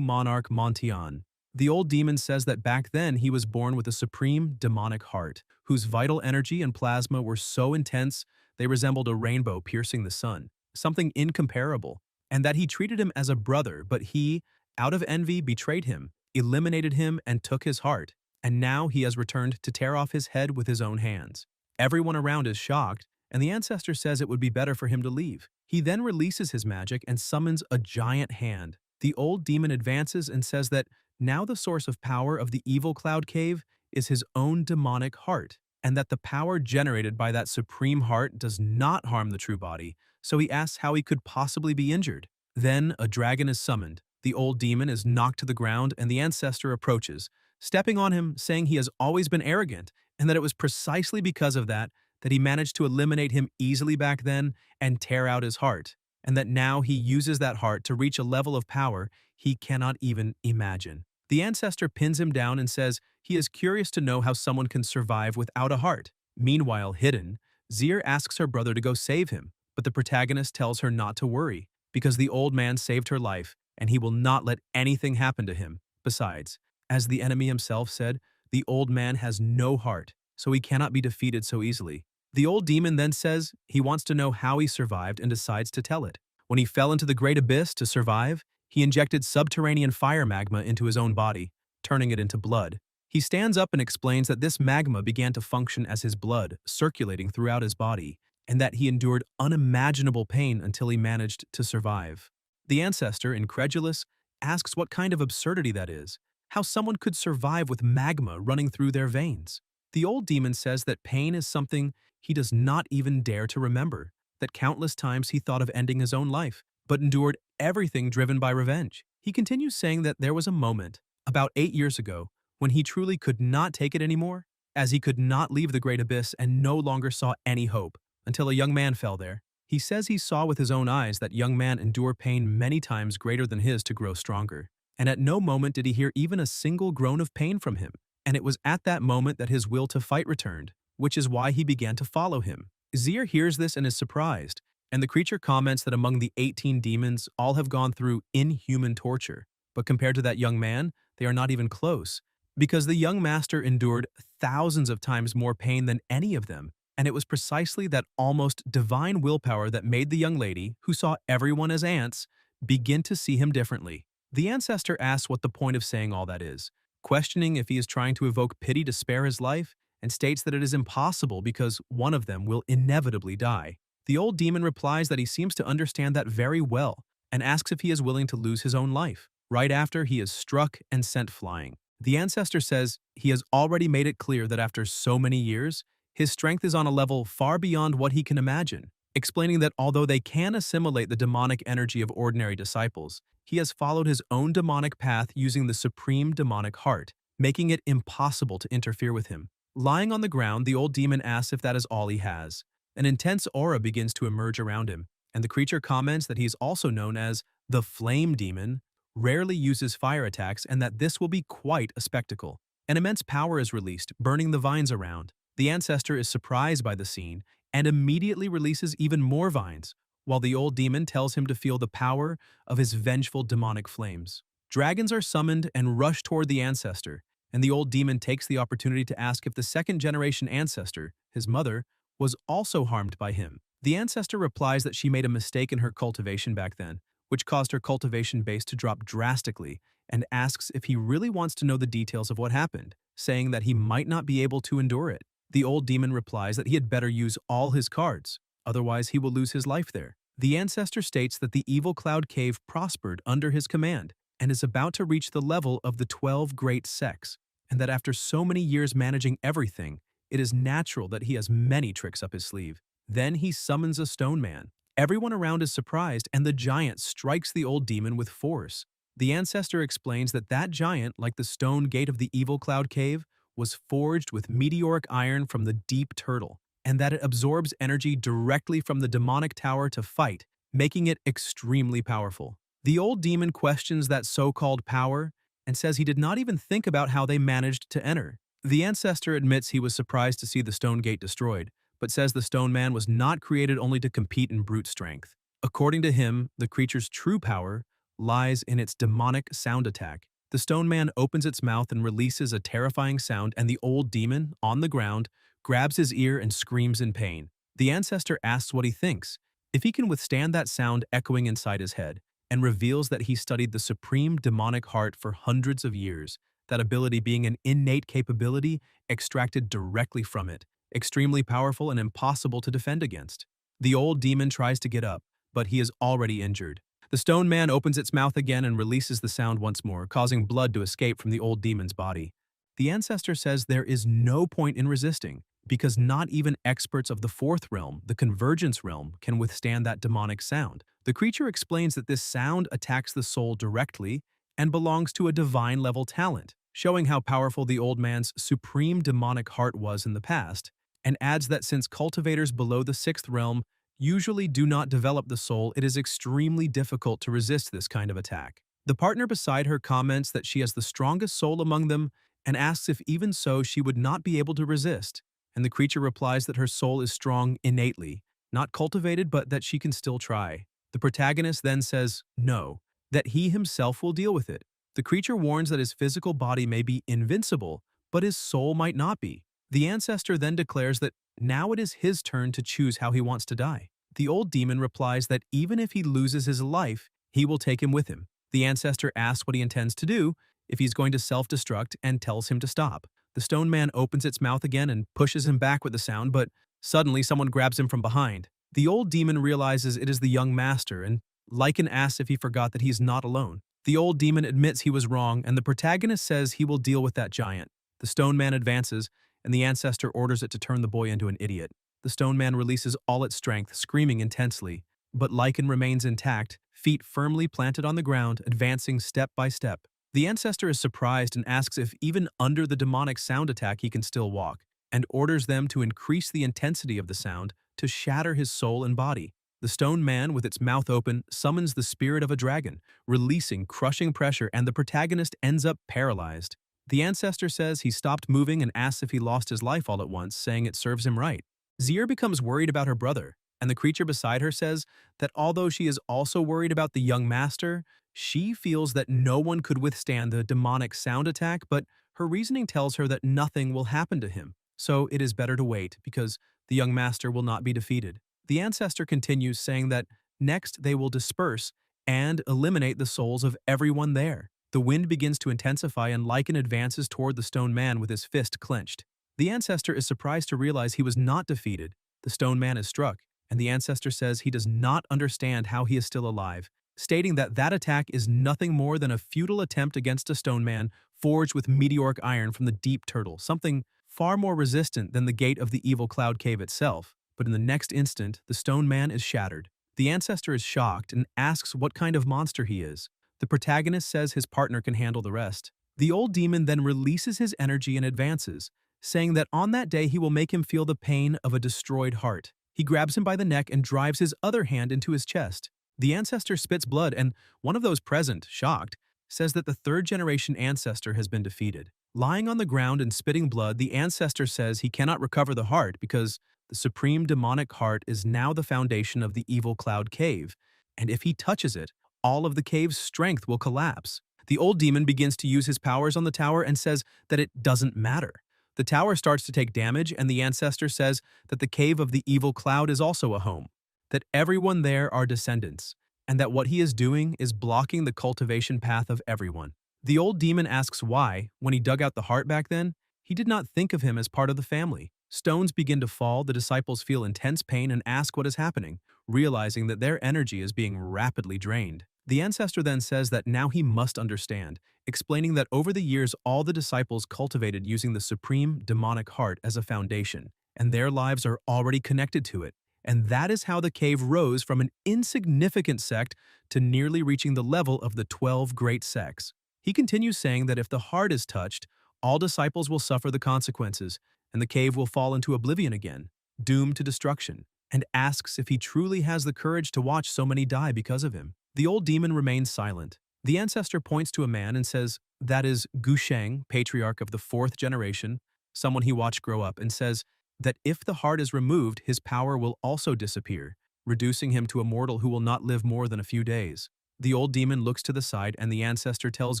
Monarch Montian. The old demon says that back then he was born with a supreme demonic heart, whose vital energy and plasma were so intense they resembled a rainbow piercing the sun, something incomparable, and that he treated him as a brother, but he, out of envy, betrayed him, eliminated him, and took his heart, and now he has returned to tear off his head with his own hands. Everyone around is shocked, and the ancestor says it would be better for him to leave. He then releases his magic and summons a giant hand. The old demon advances and says that now the source of power of the evil cloud cave is his own demonic heart, and that the power generated by that supreme heart does not harm the true body, so he asks how he could possibly be injured. Then a dragon is summoned. The old demon is knocked to the ground and the ancestor approaches, stepping on him, saying he has always been arrogant and that it was precisely because of that he managed to eliminate him easily back then and tear out his heart, and that now he uses that heart to reach a level of power he cannot even imagine. The ancestor pins him down and says he is curious to know how someone can survive without a heart. Meanwhile, hidden, Zir asks her brother to go save him, but the protagonist tells her not to worry, because the old man saved her life and he will not let anything happen to him. Besides, as the enemy himself said, the old man has no heart, so he cannot be defeated so easily. The old demon then says he wants to know how he survived and decides to tell it. When he fell into the great abyss to survive, he injected subterranean fire magma into his own body, turning it into blood. He stands up and explains that this magma began to function as his blood, circulating throughout his body, and that he endured unimaginable pain until he managed to survive. The ancestor, incredulous, asks what kind of absurdity that is, how someone could survive with magma running through their veins. The old demon says that pain is something he does not even dare to remember, that countless times he thought of ending his own life, but endured everything driven by revenge. He continues saying that there was a moment, about 8 years ago, when he truly could not take it anymore, as he could not leave the great abyss and no longer saw any hope, until a young man fell there. He says he saw with his own eyes that young man endure pain many times greater than his to grow stronger, and at no moment did he hear even a single groan of pain from him, and it was at that moment that his will to fight returned, which is why he began to follow him. Zir hears this and is surprised, and the creature comments that among the 18 demons, all have gone through inhuman torture, but compared to that young man, they are not even close, because the young master endured thousands of times more pain than any of them, and it was precisely that almost divine willpower that made the young lady, who saw everyone as ants, begin to see him differently. The ancestor asks what the point of saying all that is, questioning if he is trying to evoke pity to spare his life, and states that it is impossible because one of them will inevitably die. The old demon replies that he seems to understand that very well, and asks if he is willing to lose his own life, right after he is struck and sent flying. The ancestor says he has already made it clear that after so many years, his strength is on a level far beyond what he can imagine, explaining that although they can assimilate the demonic energy of ordinary disciples, he has followed his own demonic path using the supreme demonic heart, making it impossible to interfere with him. Lying on the ground, the old demon asks if that is all he has. An intense aura begins to emerge around him, and the creature comments that he is also known as the Flame Demon, rarely uses fire attacks, and that this will be quite a spectacle. An immense power is released, burning the vines around. The ancestor is surprised by the scene and immediately releases even more vines, while the old demon tells him to feel the power of his vengeful demonic flames. Dragons are summoned and rush toward the ancestor, and the old demon takes the opportunity to ask if the second-generation ancestor, his mother, was also harmed by him. The ancestor replies that she made a mistake in her cultivation back then, which caused her cultivation base to drop drastically, and asks if he really wants to know the details of what happened, saying that he might not be able to endure it. The old demon replies that he had better use all his cards, otherwise he will lose his life there. The ancestor states that the evil cloud cave prospered under his command, and is about to reach the level of the 12 great sects, and that after so many years managing everything, it is natural that he has many tricks up his sleeve. Then he summons a stone man. Everyone around is surprised, and the giant strikes the old demon with force, The ancestor explains that that giant, like the stone gate of the evil cloud cave, was forged with meteoric iron from the deep turtle, and that it absorbs energy directly from the demonic tower to fight, making it extremely powerful. The old demon questions that so-called power and says he did not even think about how they managed to enter. The ancestor admits he was surprised to see the stone gate destroyed, but says the stone man was not created only to compete in brute strength. According to him, the creature's true power lies in its demonic sound attack. The stone man opens its mouth and releases a terrifying sound, and the old demon, on the ground, grabs his ear and screams in pain. The ancestor asks what he thinks, if he can withstand that sound echoing inside his head, and reveals that he studied the supreme demonic heart for hundreds of years, that ability being an innate capability extracted directly from it, extremely powerful and impossible to defend against. The old demon tries to get up, but he is already injured. The stone man opens its mouth again and releases the sound once more, causing blood to escape from the old demon's body. The ancestor says there is no point in resisting, because not even experts of the fourth realm, the convergence realm, can withstand that demonic sound. The creature explains that this sound attacks the soul directly and belongs to a divine-level talent, showing how powerful the old man's supreme demonic heart was in the past, and adds that since cultivators below the sixth realm usually do not develop the soul, it is extremely difficult to resist this kind of attack. The partner beside her comments that she has the strongest soul among them and asks if even so she would not be able to resist, and the creature replies that her soul is strong innately, not cultivated, but that she can still try. The protagonist then says no, that he himself will deal with it. The creature warns that his physical body may be invincible, but his soul might not be. The ancestor then declares that now it is his turn to choose how he wants to die. The old demon replies that even if he loses his life, he will take him with him. The ancestor asks what he intends to do, if he's going to self-destruct, and tells him to stop. The stone man opens its mouth again and pushes him back with a sound, but suddenly someone grabs him from behind. The old demon realizes it is the young master, and Lycan asks if he forgot that he is not alone. The old demon admits he was wrong, and the protagonist says he will deal with that giant. The stone man advances, and the ancestor orders it to turn the boy into an idiot. The stone man releases all its strength, screaming intensely, but Lycan remains intact, feet firmly planted on the ground, advancing step by step. The ancestor is surprised and asks if even under the demonic sound attack he can still walk, and orders them to increase the intensity of the sound to shatter his soul and body. The stone man, with its mouth open, summons the spirit of a dragon, releasing crushing pressure, and the protagonist ends up paralyzed. The ancestor says he stopped moving and asks if he lost his life all at once, saying it serves him right. Zier becomes worried about her brother, and the creature beside her says that although she is also worried about the young master, she feels that no one could withstand the demonic sound attack, but her reasoning tells her that nothing will happen to him, so it is better to wait because the young master will not be defeated. The ancestor continues, saying that next they will disperse and eliminate the souls of everyone there. The wind begins to intensify and Lycan advances toward the stone man with his fist clenched. The ancestor is surprised to realize he was not defeated. The stone man is struck, and the ancestor says he does not understand how he is still alive, stating that that attack is nothing more than a futile attempt against a stone man forged with meteoric iron from the deep turtle, something far more resistant than the gate of the evil cloud cave itself. But in the next instant, the stone man is shattered. The ancestor is shocked and asks what kind of monster he is. The protagonist says his partner can handle the rest. The old demon then releases his energy and advances, saying that on that day he will make him feel the pain of a destroyed heart. He grabs him by the neck and drives his other hand into his chest. The ancestor spits blood, and one of those present, shocked, says that the third-generation ancestor has been defeated. Lying on the ground and spitting blood, the ancestor says he cannot recover the heart because the supreme demonic heart is now the foundation of the evil cloud cave, and if he touches it, all of the cave's strength will collapse. The old demon begins to use his powers on the tower and says that it doesn't matter. The tower starts to take damage, and the ancestor says that the cave of the evil cloud is also a home, that everyone there are descendants, and that what he is doing is blocking the cultivation path of everyone. The old demon asks why, when he dug out the heart back then, he did not think of him as part of the family. Stones begin to fall, the disciples feel intense pain and ask what is happening, realizing that their energy is being rapidly drained. The ancestor then says that now he must understand, explaining that over the years all the disciples cultivated using the supreme demonic heart as a foundation, and their lives are already connected to it, and that is how the cave rose from an insignificant sect to nearly reaching the level of the 12 great sects. He continues saying that if the heart is touched, all disciples will suffer the consequences, and the cave will fall into oblivion again, doomed to destruction, and asks if he truly has the courage to watch so many die because of him. The old demon remains silent. The ancestor points to a man and says, that is Gusheng, patriarch of the 4th generation, someone he watched grow up, and says that if the heart is removed, his power will also disappear, reducing him to a mortal who will not live more than a few days. The old demon looks to the side and the ancestor tells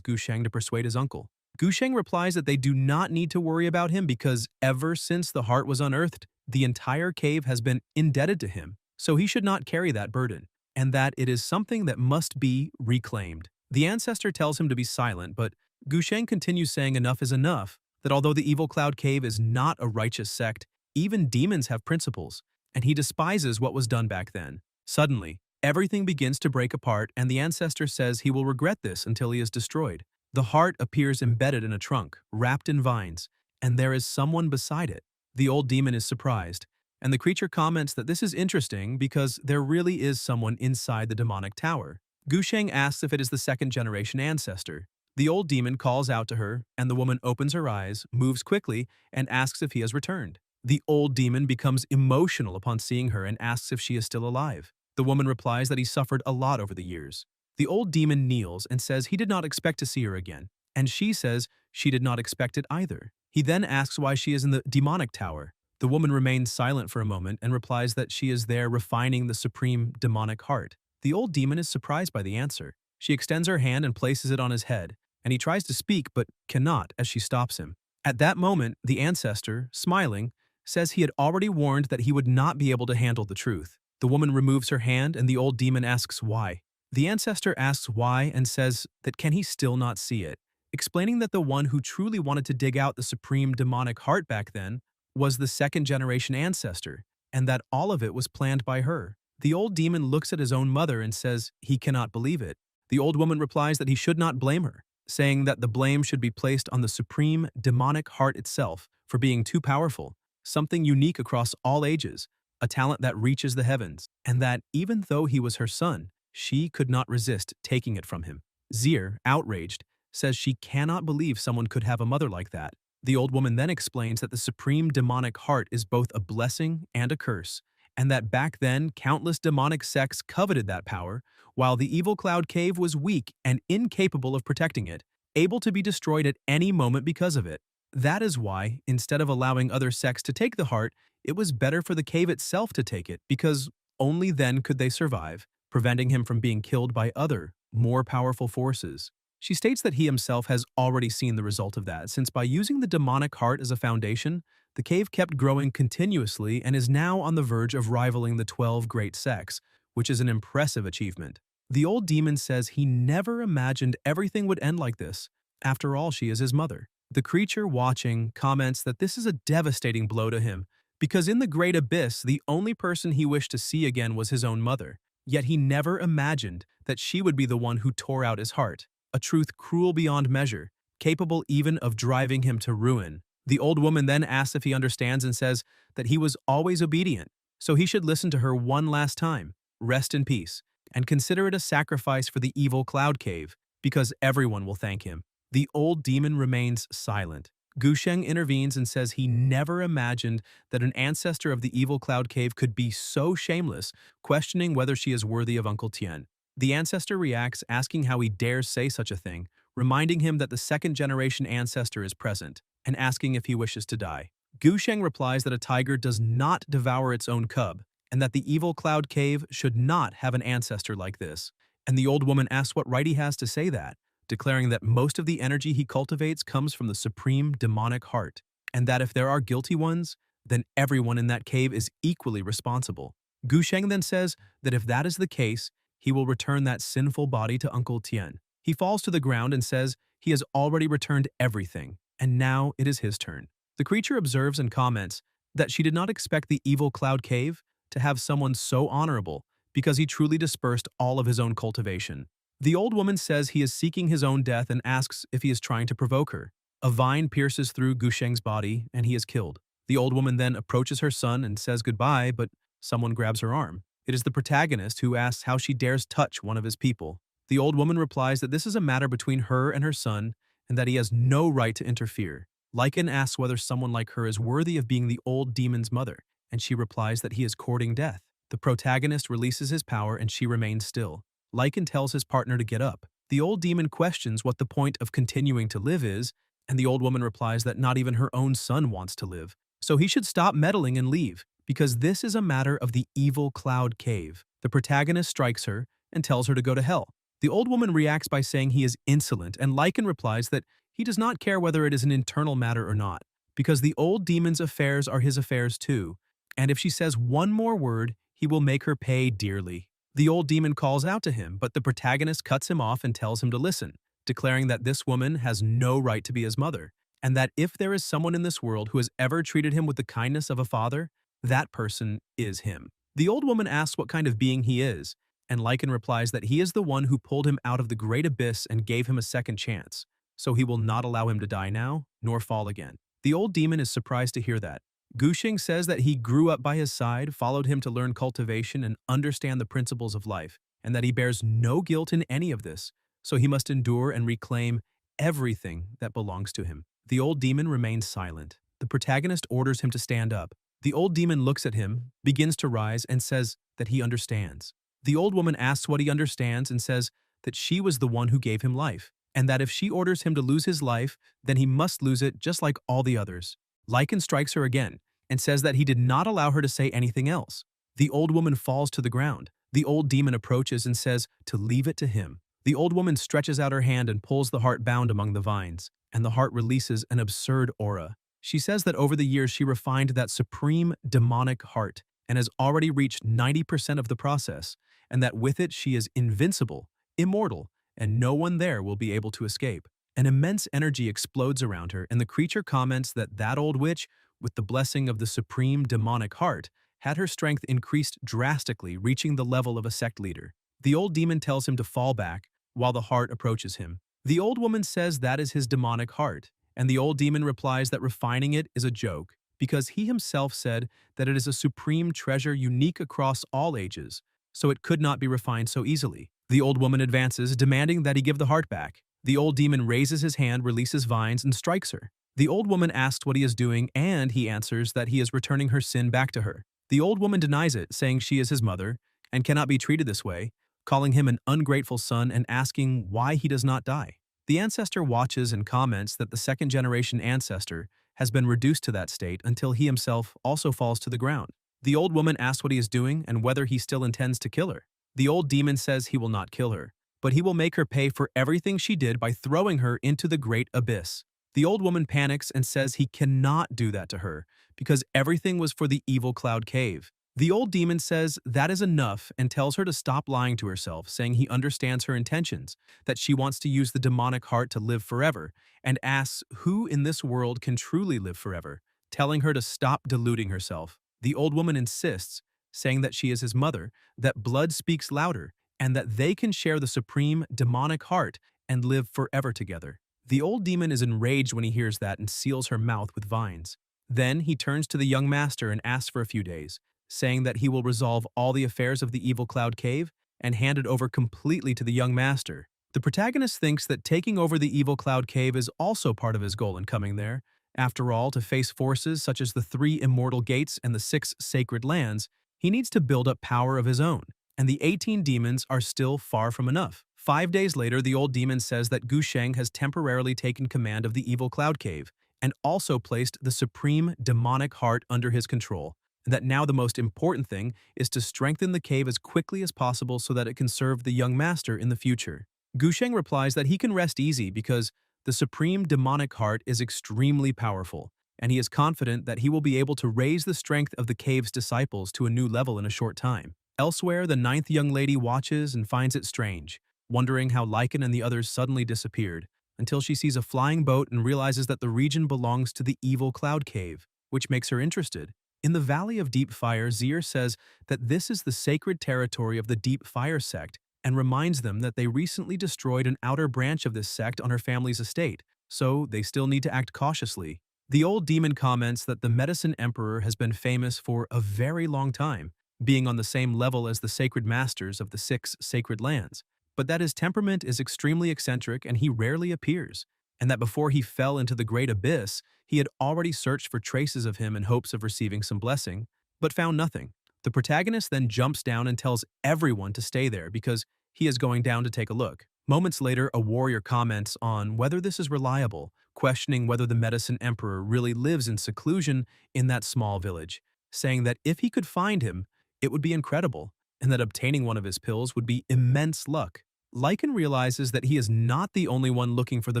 Gusheng to persuade his uncle. Gusheng replies that they do not need to worry about him because ever since the heart was unearthed, the entire cave has been indebted to him, so he should not carry that burden, and that it is something that must be reclaimed. The ancestor tells him to be silent, but Gusheng continues saying enough is enough, that although the evil cloud cave is not a righteous sect, even demons have principles, and he despises what was done back then. Suddenly, everything begins to break apart and the ancestor says he will regret this until he is destroyed. The heart appears embedded in a trunk, wrapped in vines, and there is someone beside it. The old demon is surprised, and the creature comments that this is interesting because there really is someone inside the demonic tower. Gusheng asks if it is the 2nd generation ancestor. The old demon calls out to her, and the woman opens her eyes, moves quickly, and asks if he has returned. The old demon becomes emotional upon seeing her and asks if she is still alive. The woman replies that he suffered a lot over the years. The old demon kneels and says he did not expect to see her again, and she says she did not expect it either. He then asks why she is in the demonic tower. The woman remains silent for a moment and replies that she is there refining the supreme demonic heart. The old demon is surprised by the answer. She extends her hand and places it on his head, and he tries to speak but cannot as she stops him. At that moment, the ancestor, smiling, says he had already warned that he would not be able to handle the truth. The woman removes her hand and the old demon asks why. The ancestor asks why and says that can he still not see it, explaining that the one who truly wanted to dig out the supreme demonic heart back then was the 2nd generation ancestor, and that all of it was planned by her. The old demon looks at his own mother and says he cannot believe it. The old woman replies that he should not blame her, saying that the blame should be placed on the supreme demonic heart itself for being too powerful, something unique across all ages, a talent that reaches the heavens, and that even though he was her son, she could not resist taking it from him. Zir, outraged, says she cannot believe someone could have a mother like that. The old woman then explains that the supreme demonic heart is both a blessing and a curse, and that back then countless demonic sects coveted that power, while the evil cloud cave was weak and incapable of protecting it, able to be destroyed at any moment because of it. That is why, instead of allowing other sects to take the heart, it was better for the cave itself to take it, because only then could they survive, preventing him from being killed by other, more powerful forces. She states that he himself has already seen the result of that, since by using the demonic heart as a foundation, the cave kept growing continuously and is now on the verge of rivaling the 12 great sects, which is an impressive achievement. The old demon says he never imagined everything would end like this. After all, she is his mother. The creature watching comments that this is a devastating blow to him, because in the great abyss, the only person he wished to see again was his own mother. Yet he never imagined that she would be the one who tore out his heart, a truth cruel beyond measure, capable even of driving him to ruin. The old woman then asks if he understands and says that he was always obedient, so he should listen to her one last time, rest in peace, and consider it a sacrifice for the evil cloud cave, because everyone will thank him. The old demon remains silent. Gusheng intervenes and says he never imagined that an ancestor of the evil cloud cave could be so shameless, questioning whether she is worthy of Uncle Tien. The ancestor reacts, asking how he dares say such a thing, reminding him that the 2nd generation ancestor is present, and asking if he wishes to die. Gusheng replies that a tiger does not devour its own cub, and that the evil cloud cave should not have an ancestor like this. And the old woman asks what right he has to say that, declaring that most of the energy he cultivates comes from the supreme demonic heart, and that if there are guilty ones, then everyone in that cave is equally responsible. Gusheng then says that if that is the case, he will return that sinful body to Uncle Tien. He falls to the ground and says he has already returned everything, and now it is his turn. The creature observes and comments that she did not expect the evil cloud cave to have someone so honorable, because he truly dispersed all of his own cultivation. The old woman says he is seeking his own death and asks if he is trying to provoke her. A vine pierces through Gusheng's body and he is killed. The old woman then approaches her son and says goodbye, but Someone grabs her arm. It is the protagonist who asks how she dares touch one of his people. The old woman replies that this is a matter between her and her son and that he has no right to interfere. Lycan asks whether someone like her is worthy of being the old demon's mother, and she replies that he is courting death. The protagonist releases his power and she remains still. Lycan tells his partner to get up. The old demon questions what the point of continuing to live is, and the old woman replies that not even her own son wants to live. So he should stop meddling and leave, because this is a matter of the evil cloud cave. The protagonist strikes her and tells her to go to hell. The old woman reacts by saying he is insolent, and Lycan replies that he does not care whether it is an internal matter or not, because the old demon's affairs are his affairs too, and if she says one more word, he will make her pay dearly. The old demon calls out to him, but the protagonist cuts him off and tells him to listen, declaring that this woman has no right to be his mother, and that if there is someone in this world who has ever treated him with the kindness of a father, that person is him. The old woman asks what kind of being he is, and Lycan replies that he is the one who pulled him out of the great abyss and gave him a second chance, so he will not allow him to die now, nor fall again. The old demon is surprised to hear that. Gushing says that he grew up by his side, followed him to learn cultivation and understand the principles of life, and that he bears no guilt in any of this, so he must endure and reclaim everything that belongs to him. The old demon remains silent. The protagonist orders him to stand up. The old demon looks at him, begins to rise, and says that he understands. The old woman asks what he understands and says that she was the one who gave him life, and that if she orders him to lose his life, then he must lose it just like all the others. Lycan strikes her again and says that he did not allow her to say anything else. The old woman falls to the ground. The old demon approaches and says to leave it to him. The old woman stretches out her hand and pulls the heart bound among the vines, and the heart releases an absurd aura. She says that over the years she refined that supreme demonic heart and has already reached 90% of the process, and that with it she is invincible, immortal, and no one there will be able to escape. An immense energy explodes around her, and the creature comments that that old witch, with the blessing of the supreme demonic heart, had her strength increased drastically, reaching the level of a sect leader. The old demon tells him to fall back, while the heart approaches him. The old woman says that is his demonic heart, and the old demon replies that refining it is a joke, because he himself said that it is a supreme treasure unique across all ages, so it could not be refined so easily. The old woman advances, demanding that he give the heart back. The old demon raises his hand, releases vines, and strikes her. The old woman asks what he is doing, and he answers that he is returning her sin back to her. The old woman denies it, saying she is his mother and cannot be treated this way, calling him an ungrateful son and asking why he does not die. The ancestor watches and comments that the second-generation ancestor has been reduced to that state until he himself also falls to the ground. The old woman asks what he is doing and whether he still intends to kill her. The old demon says he will not kill her, but he will make her pay for everything she did by throwing her into the great abyss. The old woman panics and says he cannot do that to her because everything was for the evil cloud cave. The old demon says that is enough and tells her to stop lying to herself, saying he understands her intentions, that she wants to use the demonic heart to live forever, and asks who in this world can truly live forever, telling her to stop deluding herself. The old woman insists, saying that she is his mother, that blood speaks louder, and that they can share the supreme demonic heart and live forever together. The old demon is enraged when he hears that and seals her mouth with vines. Then he turns to the young master and asks for a few days, saying that he will resolve all the affairs of the evil cloud cave and hand it over completely to the young master. The protagonist thinks that taking over the evil cloud cave is also part of his goal in coming there. After all, to face forces such as the 3 immortal gates and the 6 sacred lands, he needs to build up power of his own, and the 18 demons are still far from enough. 5 days later, the old demon says that Gusheng has temporarily taken command of the evil cloud cave and also placed the supreme demonic heart under his control, and that now the most important thing is to strengthen the cave as quickly as possible so that it can serve the young master in the future. Gusheng replies that he can rest easy because the supreme demonic heart is extremely powerful, and he is confident that he will be able to raise the strength of the cave's disciples to a new level in a short time. Elsewhere, the 9th young lady watches and finds it strange, wondering how Lycan and the others suddenly disappeared, until she sees a flying boat and realizes that the region belongs to the evil cloud cave, which makes her interested. In the Valley of Deep Fire, Zir says that this is the sacred territory of the Deep Fire sect and reminds them that they recently destroyed an outer branch of this sect on her family's estate, so they still need to act cautiously. The old demon comments that the Medicine Emperor has been famous for a very long time, being on the same level as the sacred masters of the 6 sacred lands, but that his temperament is extremely eccentric and he rarely appears, and that before he fell into the great abyss, he had already searched for traces of him in hopes of receiving some blessing, but found nothing. The protagonist then jumps down and tells everyone to stay there because he is going down to take a look. Moments later, a warrior comments on whether this is reliable, questioning whether the medicine emperor really lives in seclusion in that small village, saying that if he could find him, it would be incredible, and that obtaining one of his pills would be immense luck. Lycan realizes that he is not the only one looking for the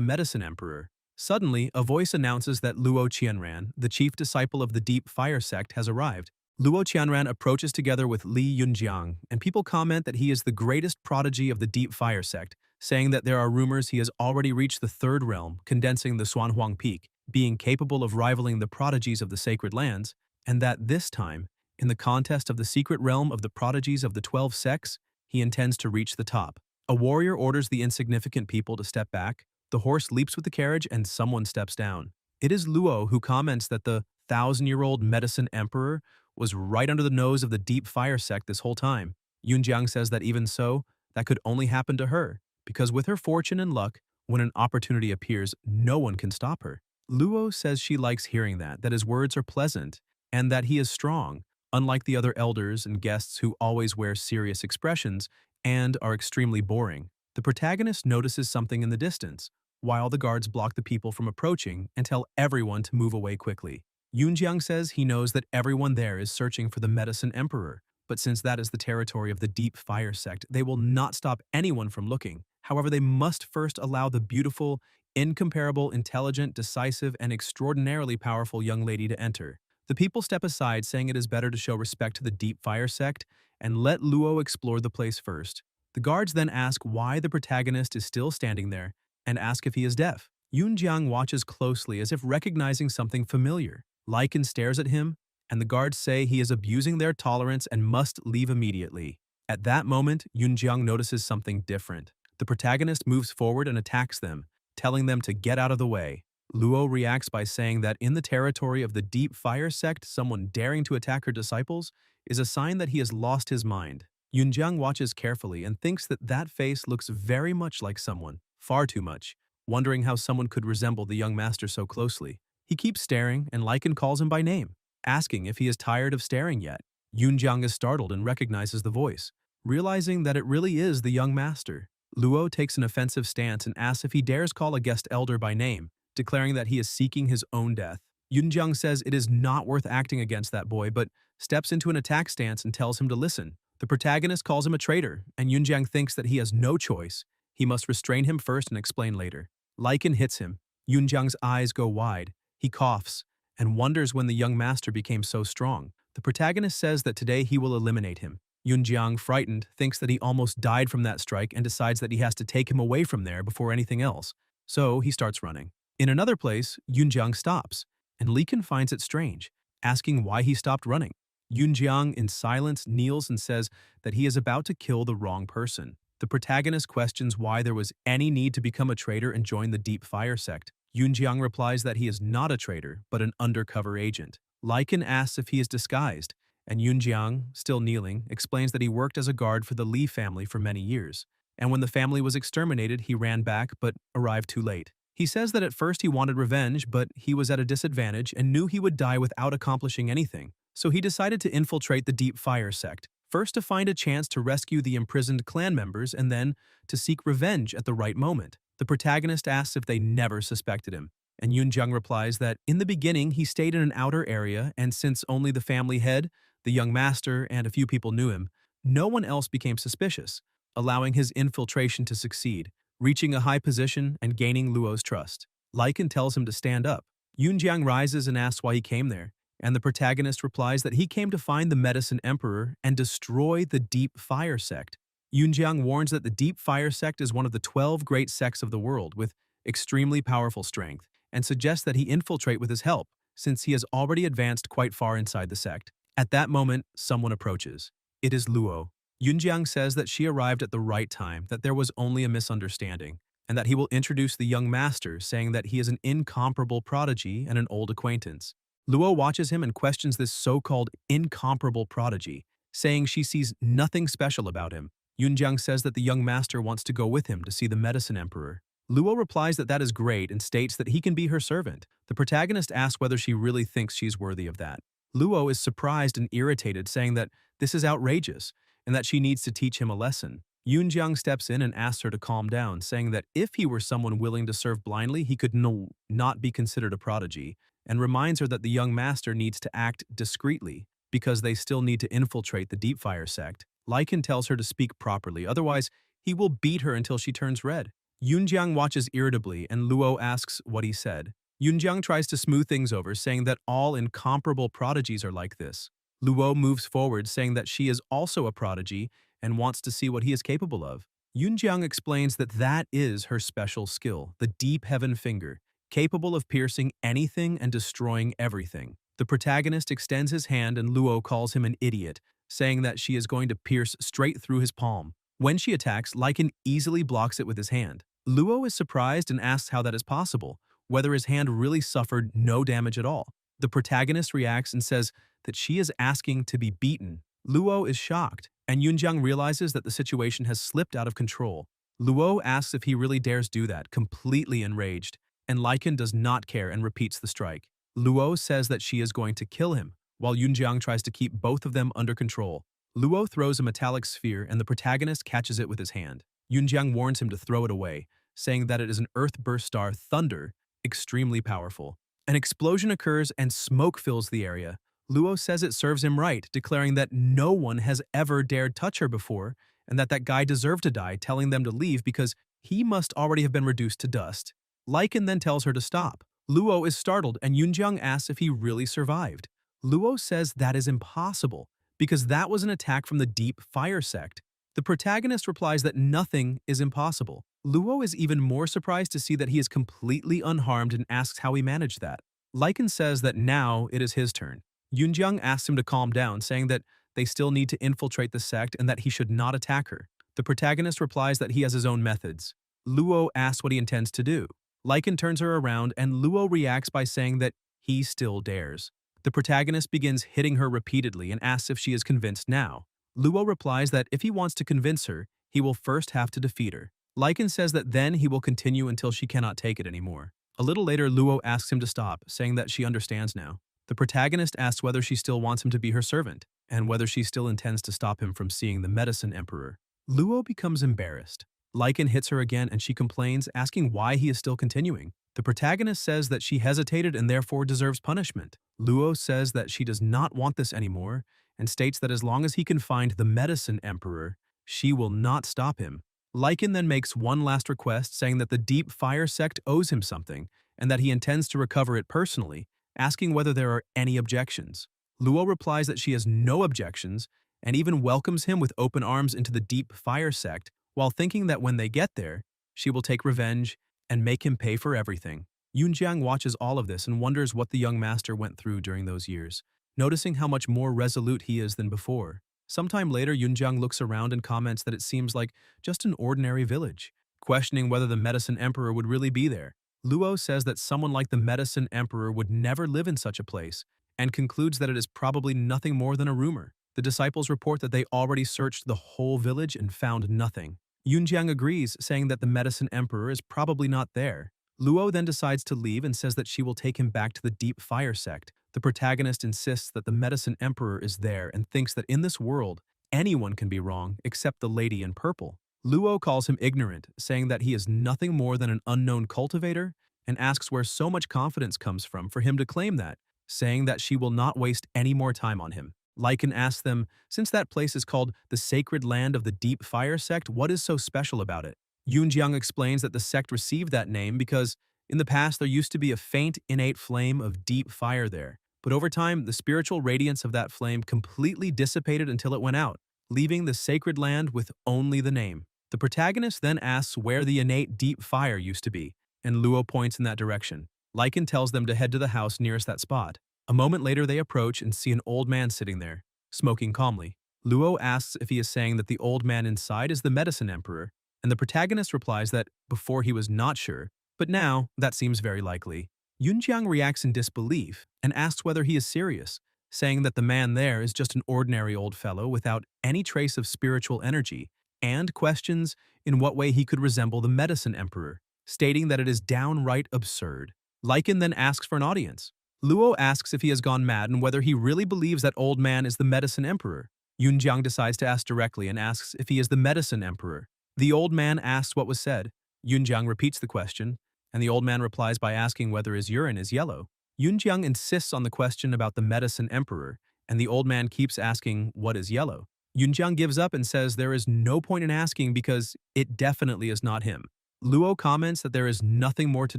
medicine emperor. Suddenly, a voice announces that Luo Qianran, the chief disciple of the Deep Fire sect, has arrived. Luo Qianran approaches together with Li Yunjiang, and people comment that he is the greatest prodigy of the Deep Fire sect, saying that there are rumors he has already reached the third realm, condensing the Xuanhuang Peak, being capable of rivaling the prodigies of the sacred lands, and that this time, in the contest of the secret realm of the prodigies of the 12 sects, he intends to reach the top. A warrior orders the insignificant people to step back, the horse leaps with the carriage, and someone steps down. It is Luo who comments that the 1,000-year-old medicine emperor was right under the nose of the Deep Fire sect this whole time. Yunjiang says that even so, that could only happen to her, because with her fortune and luck, when an opportunity appears, no one can stop her. Luo says she likes hearing that his words are pleasant, and that he is strong, unlike the other elders and guests who always wear serious expressions and are extremely boring. The protagonist notices something in the distance, while the guards block the people from approaching and tell everyone to move away quickly. Yunjiang says he knows that everyone there is searching for the medicine emperor, but since that is the territory of the Deep Fire sect, they will not stop anyone from looking. However, they must first allow the beautiful, incomparable, intelligent, decisive, and extraordinarily powerful young lady to enter. The people step aside, saying it is better to show respect to the Deep Fire sect and let Luo explore the place first. The guards then ask why the protagonist is still standing there and ask if he is deaf. Yunjiang watches closely as if recognizing something familiar. Lycan stares at him, and the guards say he is abusing their tolerance and must leave immediately. At that moment, Yunjiang notices something different. The protagonist moves forward and attacks them, telling them to get out of the way. Luo reacts by saying that in the territory of the Deep Fire sect, someone daring to attack her disciples is a sign that he has lost his mind. Yunjiang watches carefully and thinks that that face looks very much like someone, far too much, wondering how someone could resemble the young master so closely. He keeps staring, and Lycan calls him by name, asking if he is tired of staring yet. Yunjiang is startled and recognizes the voice, realizing that it really is the young master. Luo takes an offensive stance and asks if he dares call a guest elder by name, declaring that he is seeking his own death. Yunjiang says it is not worth acting against that boy, but steps into an attack stance and tells him to listen. The protagonist calls him a traitor, and Yunjiang thinks that he has no choice. He must restrain him first and explain later. Lycan hits him. Yunjiang's eyes go wide. He coughs and wonders when the young master became so strong. The protagonist says that today he will eliminate him. Yunjiang, frightened, thinks that he almost died from that strike and decides that he has to take him away from there before anything else. So he starts running. In another place, Yunjiang stops, and Lycan finds it strange, asking why he stopped running. Yunjiang, in silence, kneels and says that he is about to kill the wrong person. The protagonist questions why there was any need to become a traitor and join the Deep Fire sect. Yunjiang replies that he is not a traitor, but an undercover agent. Lycan asks if he is disguised, and Yunjiang, still kneeling, explains that he worked as a guard for the Li family for many years, and when the family was exterminated, he ran back but arrived too late. He says that at first he wanted revenge, but he was at a disadvantage and knew he would die without accomplishing anything, so he decided to infiltrate the Deep Fire sect, first to find a chance to rescue the imprisoned clan members and then to seek revenge at the right moment. The protagonist asks if they never suspected him, and Yunjiang replies that in the beginning he stayed in an outer area, and since only the family head, the young master, and a few people knew him, no one else became suspicious, allowing his infiltration to succeed, reaching a high position and gaining Luo's trust. Lycan tells him to stand up. Yunjiang rises and asks why he came there, and the protagonist replies that he came to find the Medicine Emperor and destroy the Deep Fire sect. Yunjiang warns that the Deep Fire sect is one of the 12 great sects of the world with extremely powerful strength, and suggests that he infiltrate with his help, since he has already advanced quite far inside the sect. At that moment, someone approaches. It is Luo. Yunjiang says that she arrived at the right time, that there was only a misunderstanding, and that he will introduce the young master, saying that he is an incomparable prodigy and an old acquaintance. Luo watches him and questions this so-called incomparable prodigy, saying she sees nothing special about him. Yunjiang says that the young master wants to go with him to see the medicine emperor. Luo replies that that is great and states that he can be her servant. The protagonist asks whether she really thinks she's worthy of that. Luo is surprised and irritated, saying that this is outrageous and that she needs to teach him a lesson. Yunjiang steps in and asks her to calm down, saying that if he were someone willing to serve blindly, he could not be considered a prodigy, and reminds her that the young master needs to act discreetly because they still need to infiltrate the Deepfire sect. Lycan tells her to speak properly, otherwise he will beat her until she turns red. Yunjiang watches irritably and Luo asks what he said. Yunjiang tries to smooth things over, saying that all incomparable prodigies are like this. Luo moves forward, saying that she is also a prodigy and wants to see what he is capable of. Yunjiang explains that that is her special skill, the Deep Heaven Finger, capable of piercing anything and destroying everything. The protagonist extends his hand and Luo calls him an idiot, saying that she is going to pierce straight through his palm. When she attacks, Lycan easily blocks it with his hand. Luo is surprised and asks how that is possible, whether his hand really suffered no damage at all. The protagonist reacts and says that she is asking to be beaten. Luo is shocked, and Yunjiang realizes that the situation has slipped out of control. Luo asks if he really dares do that, completely enraged, and Lycan does not care and repeats the strike. Luo says that she is going to kill him, while Yunjiang tries to keep both of them under control. Luo throws a metallic sphere and the protagonist catches it with his hand. Yunjiang warns him to throw it away, saying that it is an earth-burst star thunder, extremely powerful. An explosion occurs and smoke fills the area. Luo says it serves him right, declaring that no one has ever dared touch her before and that guy deserved to die, telling them to leave because he must already have been reduced to dust. Lycan then tells her to stop. Luo is startled and Yunjiang asks if he really survived. Luo says that is impossible because that was an attack from the Deep Fire sect. The protagonist replies that nothing is impossible. Luo is even more surprised to see that he is completely unharmed and asks how he managed that. Lycan says that now it is his turn. Yunjiang asks him to calm down, saying that they still need to infiltrate the sect and that he should not attack her. The protagonist replies that he has his own methods. Luo asks what he intends to do. Lycan turns her around and Luo reacts by saying that he still dares. The protagonist begins hitting her repeatedly and asks if she is convinced now. Luo replies that if he wants to convince her, he will first have to defeat her. Lycan says that then he will continue until she cannot take it anymore. A little later, Luo asks him to stop, saying that she understands now. The protagonist asks whether she still wants him to be her servant, and whether she still intends to stop him from seeing the medicine emperor. Luo becomes embarrassed. Lycan hits her again and she complains, asking why he is still continuing. The protagonist says that she hesitated and therefore deserves punishment. Luo says that she does not want this anymore and states that as long as he can find the medicine emperor, she will not stop him. Lycan then makes one last request, saying that the Deep Fire sect owes him something and that he intends to recover it personally, asking whether there are any objections. Luo replies that she has no objections and even welcomes him with open arms into the Deep Fire sect, while thinking that when they get there, she will take revenge and make him pay for everything. Yunjiang watches all of this and wonders what the young master went through during those years, noticing how much more resolute he is than before. Sometime later, Yunjiang looks around and comments that it seems like just an ordinary village, questioning whether the medicine emperor would really be there. Luo says that someone like the medicine emperor would never live in such a place, and concludes that it is probably nothing more than a rumor. The disciples report that they already searched the whole village and found nothing. Yunjiang agrees, saying that the medicine emperor is probably not there. Luo then decides to leave and says that she will take him back to the Deep Fire sect. The protagonist insists that the medicine emperor is there and thinks that in this world, anyone can be wrong except the lady in purple. Luo calls him ignorant, saying that he is nothing more than an unknown cultivator, and asks where so much confidence comes from for him to claim that, saying that she will not waste any more time on him. Lycan asks them, since that place is called the sacred land of the Deep Fire sect, what is so special about it? Yunjiang explains that the sect received that name because in the past there used to be a faint innate flame of deep fire there, but over time the spiritual radiance of that flame completely dissipated until it went out, leaving the sacred land with only the name. The protagonist then asks where the innate deep fire used to be, and Luo points in that direction. Lycan tells them to head to the house nearest that spot. A moment later they approach and see an old man sitting there, smoking calmly. Luo asks if he is saying that the old man inside is the medicine emperor, and the protagonist replies that before he was not sure, but now that seems very likely. Yunjiang reacts in disbelief and asks whether he is serious, saying that the man there is just an ordinary old fellow without any trace of spiritual energy, and questions in what way he could resemble the medicine emperor, stating that it is downright absurd. Lycan then asks for an audience. Luo asks if he has gone mad and whether he really believes that old man is the medicine emperor. Yunjiang decides to ask directly and asks if he is the medicine emperor. The old man asks what was said. Yunjiang repeats the question, and the old man replies by asking whether his urine is yellow. Yunjiang insists on the question about the medicine emperor, and the old man keeps asking what is yellow. Yunjiang gives up and says there is no point in asking because it definitely is not him. Luo comments that there is nothing more to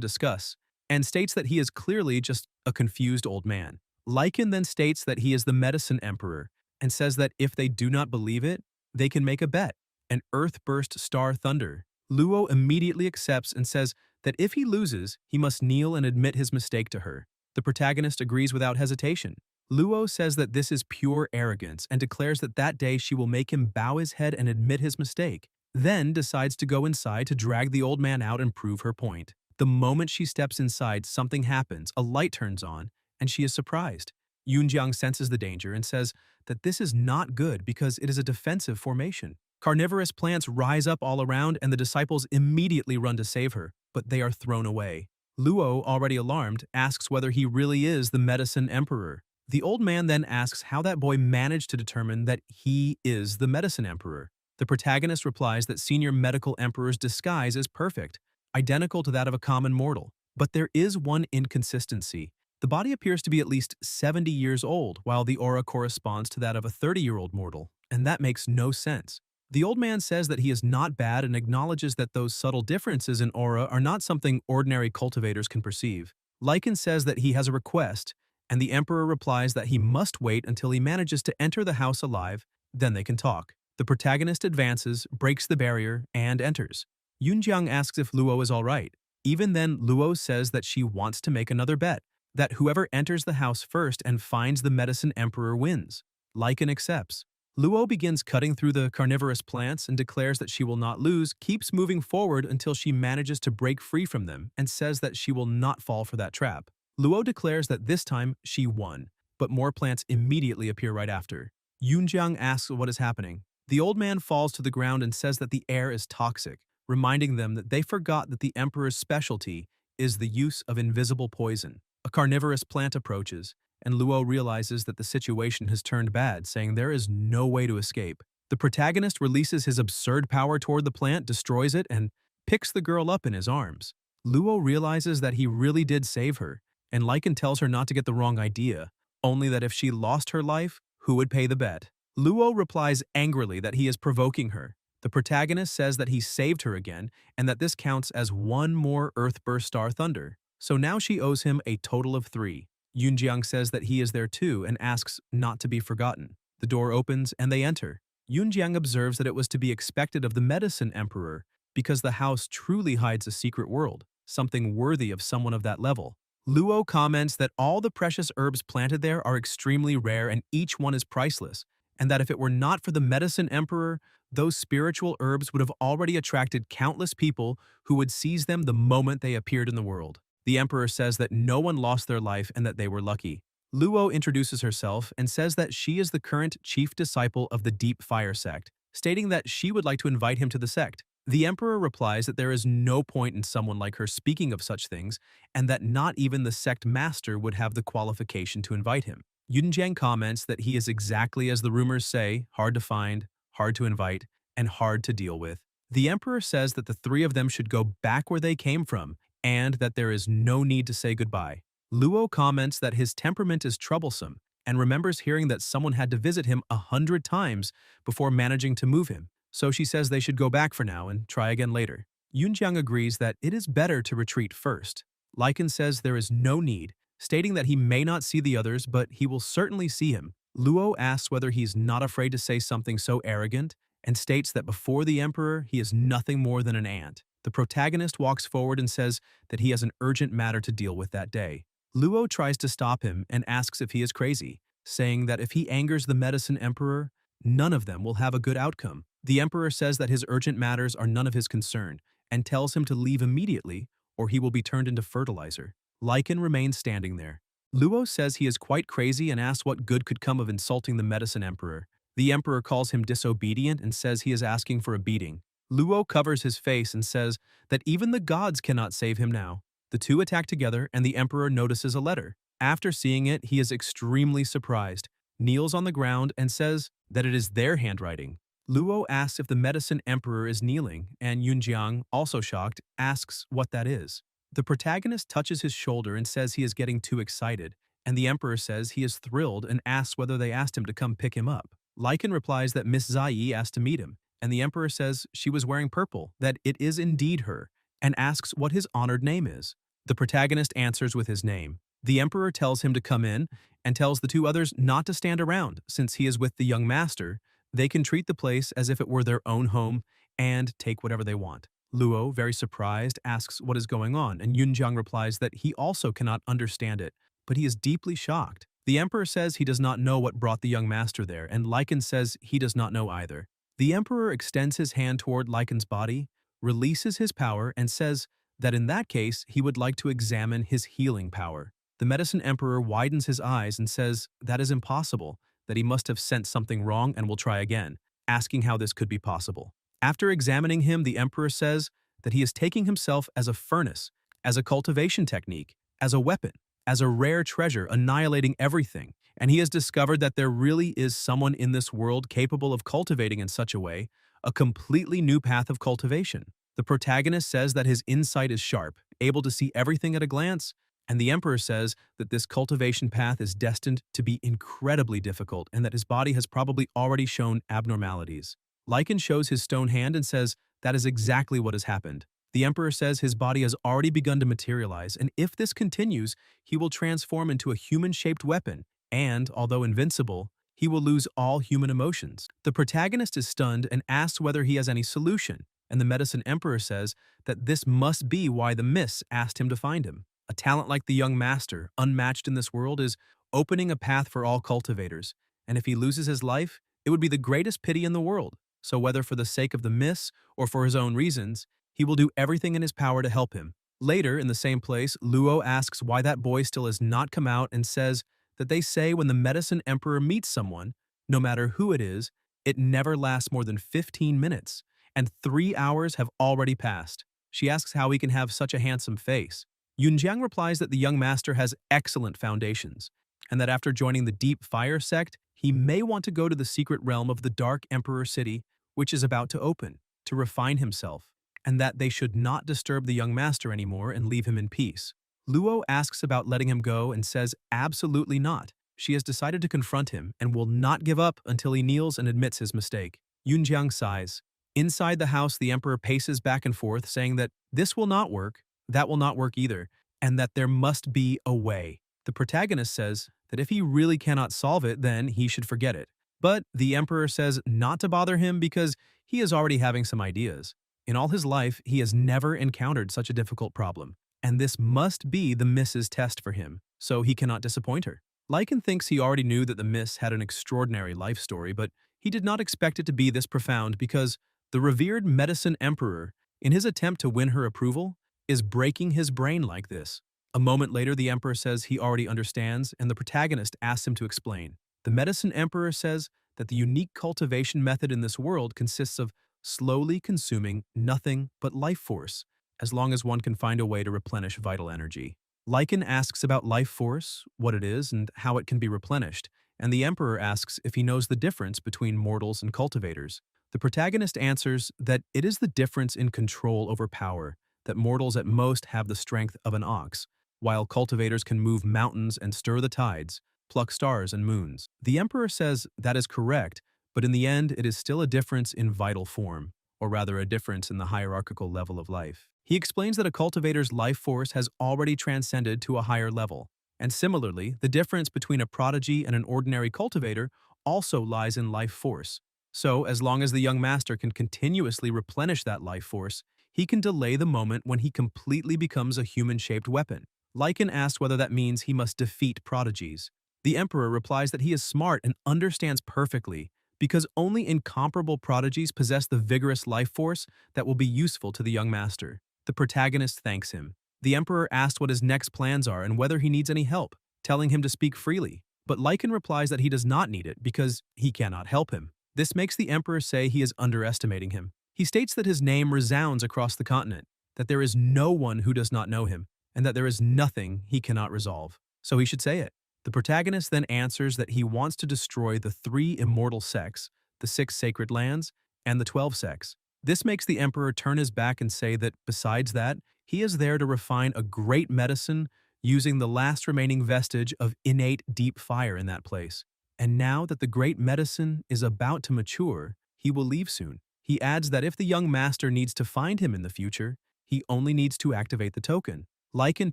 discuss, and states that he is clearly just a confused old man. Lycan then states that he is the medicine emperor, and says that if they do not believe it, they can make a bet, an earth-burst star thunder. Luo immediately accepts and says that if he loses, he must kneel and admit his mistake to her. The protagonist agrees without hesitation. Luo says that this is pure arrogance and declares that that day she will make him bow his head and admit his mistake, then decides to go inside to drag the old man out and prove her point. The moment she steps inside, something happens, a light turns on, and she is surprised. Yunjiang senses the danger and says that this is not good because it is a defensive formation. Carnivorous plants rise up all around and the disciples immediately run to save her, but they are thrown away. Luo, already alarmed, asks whether he really is the medicine emperor. The old man then asks how that boy managed to determine that he is the medicine emperor. The protagonist replies that senior medical emperor's disguise is perfect, identical to that of a common mortal. But there is one inconsistency. The body appears to be at least 70 years old, while the aura corresponds to that of a 30-year-old mortal, and that makes no sense. The old man says that he is not bad and acknowledges that those subtle differences in aura are not something ordinary cultivators can perceive. Lycan says that he has a request, and the emperor replies that he must wait until he manages to enter the house alive, then they can talk. The protagonist advances, breaks the barrier, and enters. Yunjiang asks if Luo is alright. Even then, Luo says that she wants to make another bet, that whoever enters the house first and finds the medicine emperor wins. Lycan accepts. Luo begins cutting through the carnivorous plants and declares that she will not lose, keeps moving forward until she manages to break free from them and says that she will not fall for that trap. Luo declares that this time she won, but more plants immediately appear right after. Yunjiang asks what is happening. The old man falls to the ground and says that the air is toxic, reminding them that they forgot that the emperor's specialty is the use of invisible poison. A carnivorous plant approaches, and Luo realizes that the situation has turned bad, saying there is no way to escape. The protagonist releases his absurd power toward the plant, destroys it, and picks the girl up in his arms. Luo realizes that he really did save her, and Lycan tells her not to get the wrong idea, only that if she lost her life, who would pay the bet? Luo replies angrily that he is provoking her. The protagonist says that he saved her again, and that this counts as one more Earthburst Star Thunder. So now she owes him a total of 3. Yunjiang says that he is there too and asks not to be forgotten. The door opens and they enter. Yunjiang observes that it was to be expected of the medicine emperor because the house truly hides a secret world, something worthy of someone of that level. Luo comments that all the precious herbs planted there are extremely rare and each one is priceless, and that if it were not for the medicine emperor, those spiritual herbs would have already attracted countless people who would seize them the moment they appeared in the world. The emperor says that no one lost their life and that they were lucky. Luo introduces herself and says that she is the current chief disciple of the Deep Fire sect, stating that she would like to invite him to the sect. The emperor replies that there is no point in someone like her speaking of such things and that not even the sect master would have the qualification to invite him. Yunjiang comments that he is exactly as the rumors say, hard to find, hard to invite, and hard to deal with. The emperor says that the 3 of them should go back where they came from and that there is no need to say goodbye. Luo comments that his temperament is troublesome and remembers hearing that someone had to visit him 100 times before managing to move him, so she says they should go back for now and try again later. Yunjiang agrees that it is better to retreat first. Lycan says there is no need, stating that he may not see the others, but he will certainly see him. Luo asks whether he's not afraid to say something so arrogant and states that before the emperor, he is nothing more than an ant. The protagonist walks forward and says that he has an urgent matter to deal with that day. Luo tries to stop him and asks if he is crazy, saying that if he angers the medicine emperor, none of them will have a good outcome. The emperor says that his urgent matters are none of his concern and tells him to leave immediately or he will be turned into fertilizer. Lycan remains standing there. Luo says he is quite crazy and asks what good could come of insulting the medicine emperor. The emperor calls him disobedient and says he is asking for a beating. Luo covers his face and says that even the gods cannot save him now. The two attack together and the emperor notices a letter. After seeing it, he is extremely surprised, kneels on the ground and says that it is their handwriting. Luo asks if the medicine emperor is kneeling, and Yunjiang, also shocked, asks what that is. The protagonist touches his shoulder and says he is getting too excited, and the emperor says he is thrilled and asks whether they asked him to come pick him up. Lycan replies that Miss Zai asked to meet him, and the emperor says she was wearing purple, that it is indeed her, and asks what his honored name is. The protagonist answers with his name. The emperor tells him to come in and tells the two others not to stand around since he is with the young master. They can treat the place as if it were their own home and take whatever they want. Luo, very surprised, asks what is going on, and Yunjiang replies that he also cannot understand it, but he is deeply shocked. The emperor says he does not know what brought the young master there, and Lycan says he does not know either. The emperor extends his hand toward Lycan's body, releases his power, and says that in that case he would like to examine his healing power. The medicine emperor widens his eyes and says that is impossible, that he must have sent something wrong and will try again, asking how this could be possible. After examining him, the emperor says that he is taking himself as a furnace, as a cultivation technique, as a weapon, as a rare treasure, annihilating everything, and he has discovered that there really is someone in this world capable of cultivating in such a way, a completely new path of cultivation. The protagonist says that his insight is sharp, able to see everything at a glance, and the emperor says that this cultivation path is destined to be incredibly difficult and that his body has probably already shown abnormalities. Lycan shows his stone hand and says that is exactly what has happened. The emperor says his body has already begun to materialize, and if this continues, he will transform into a human-shaped weapon, and, although invincible, he will lose all human emotions. The protagonist is stunned and asks whether he has any solution, and the medicine emperor says that this must be why the miss asked him to find him. A talent like the young master, unmatched in this world, is opening a path for all cultivators, and if he loses his life, it would be the greatest pity in the world. So whether for the sake of the miss or for his own reasons, he will do everything in his power to help him. Later, in the same place, Luo asks why that boy still has not come out and says that they say when the medicine emperor meets someone, no matter who it is, it never lasts more than 15 minutes, and 3 hours have already passed. She asks how he can have such a handsome face. Yunjiang replies that the young master has excellent foundations, and that after joining the Deep Fire sect, he may want to go to the secret realm of the Dark Emperor City, which is about to open, to refine himself, and that they should not disturb the young master anymore and leave him in peace. Luo asks about letting him go and says absolutely not. She has decided to confront him and will not give up until he kneels and admits his mistake. Yunjiang sighs. Inside the house, the emperor paces back and forth, saying that this will not work, that will not work either, and that there must be a way. The protagonist says that if he really cannot solve it, then he should forget it. But the emperor says not to bother him because he is already having some ideas. In all his life, he has never encountered such a difficult problem, and this must be the Miss's test for him, so he cannot disappoint her. Lycan thinks he already knew that the Miss had an extraordinary life story, but he did not expect it to be this profound because the revered medicine emperor, in his attempt to win her approval, is breaking his brain like this. A moment later, the emperor says he already understands, and the protagonist asks him to explain. The medicine emperor says that the unique cultivation method in this world consists of slowly consuming nothing but life force, as long as one can find a way to replenish vital energy. Lycan asks about life force, what it is, and how it can be replenished, and the emperor asks if he knows the difference between mortals and cultivators. The protagonist answers that it is the difference in control over power, that mortals at most have the strength of an ox, while cultivators can move mountains and stir the tides, pluck stars and moons. The emperor says that is correct, but in the end it is still a difference in vital form, or rather a difference in the hierarchical level of life. He explains that a cultivator's life force has already transcended to a higher level, and similarly, the difference between a prodigy and an ordinary cultivator also lies in life force. So, as long as the young master can continuously replenish that life force, he can delay the moment when he completely becomes a human-shaped weapon. Lycan asks whether that means he must defeat prodigies. The emperor replies that he is smart and understands perfectly, because only incomparable prodigies possess the vigorous life force that will be useful to the young master. The protagonist thanks him. The emperor asks what his next plans are and whether he needs any help. telling him to speak freely. But Lycan replies that he does not need it because he cannot help him. This makes the emperor say he is underestimating him. He states that his name resounds across the continent, that there is no one who does not know him, and that there is nothing he cannot resolve. So he should say it. The protagonist then answers that he wants to destroy the 3 immortal sects, the 6 sacred lands, and the 12 sects. This makes the emperor turn his back and say that, besides that, he is there to refine a great medicine using the last remaining vestige of innate deep fire in that place. And now that the great medicine is about to mature, he will leave soon. He adds that if the young master needs to find him in the future, he only needs to activate the token. Lycan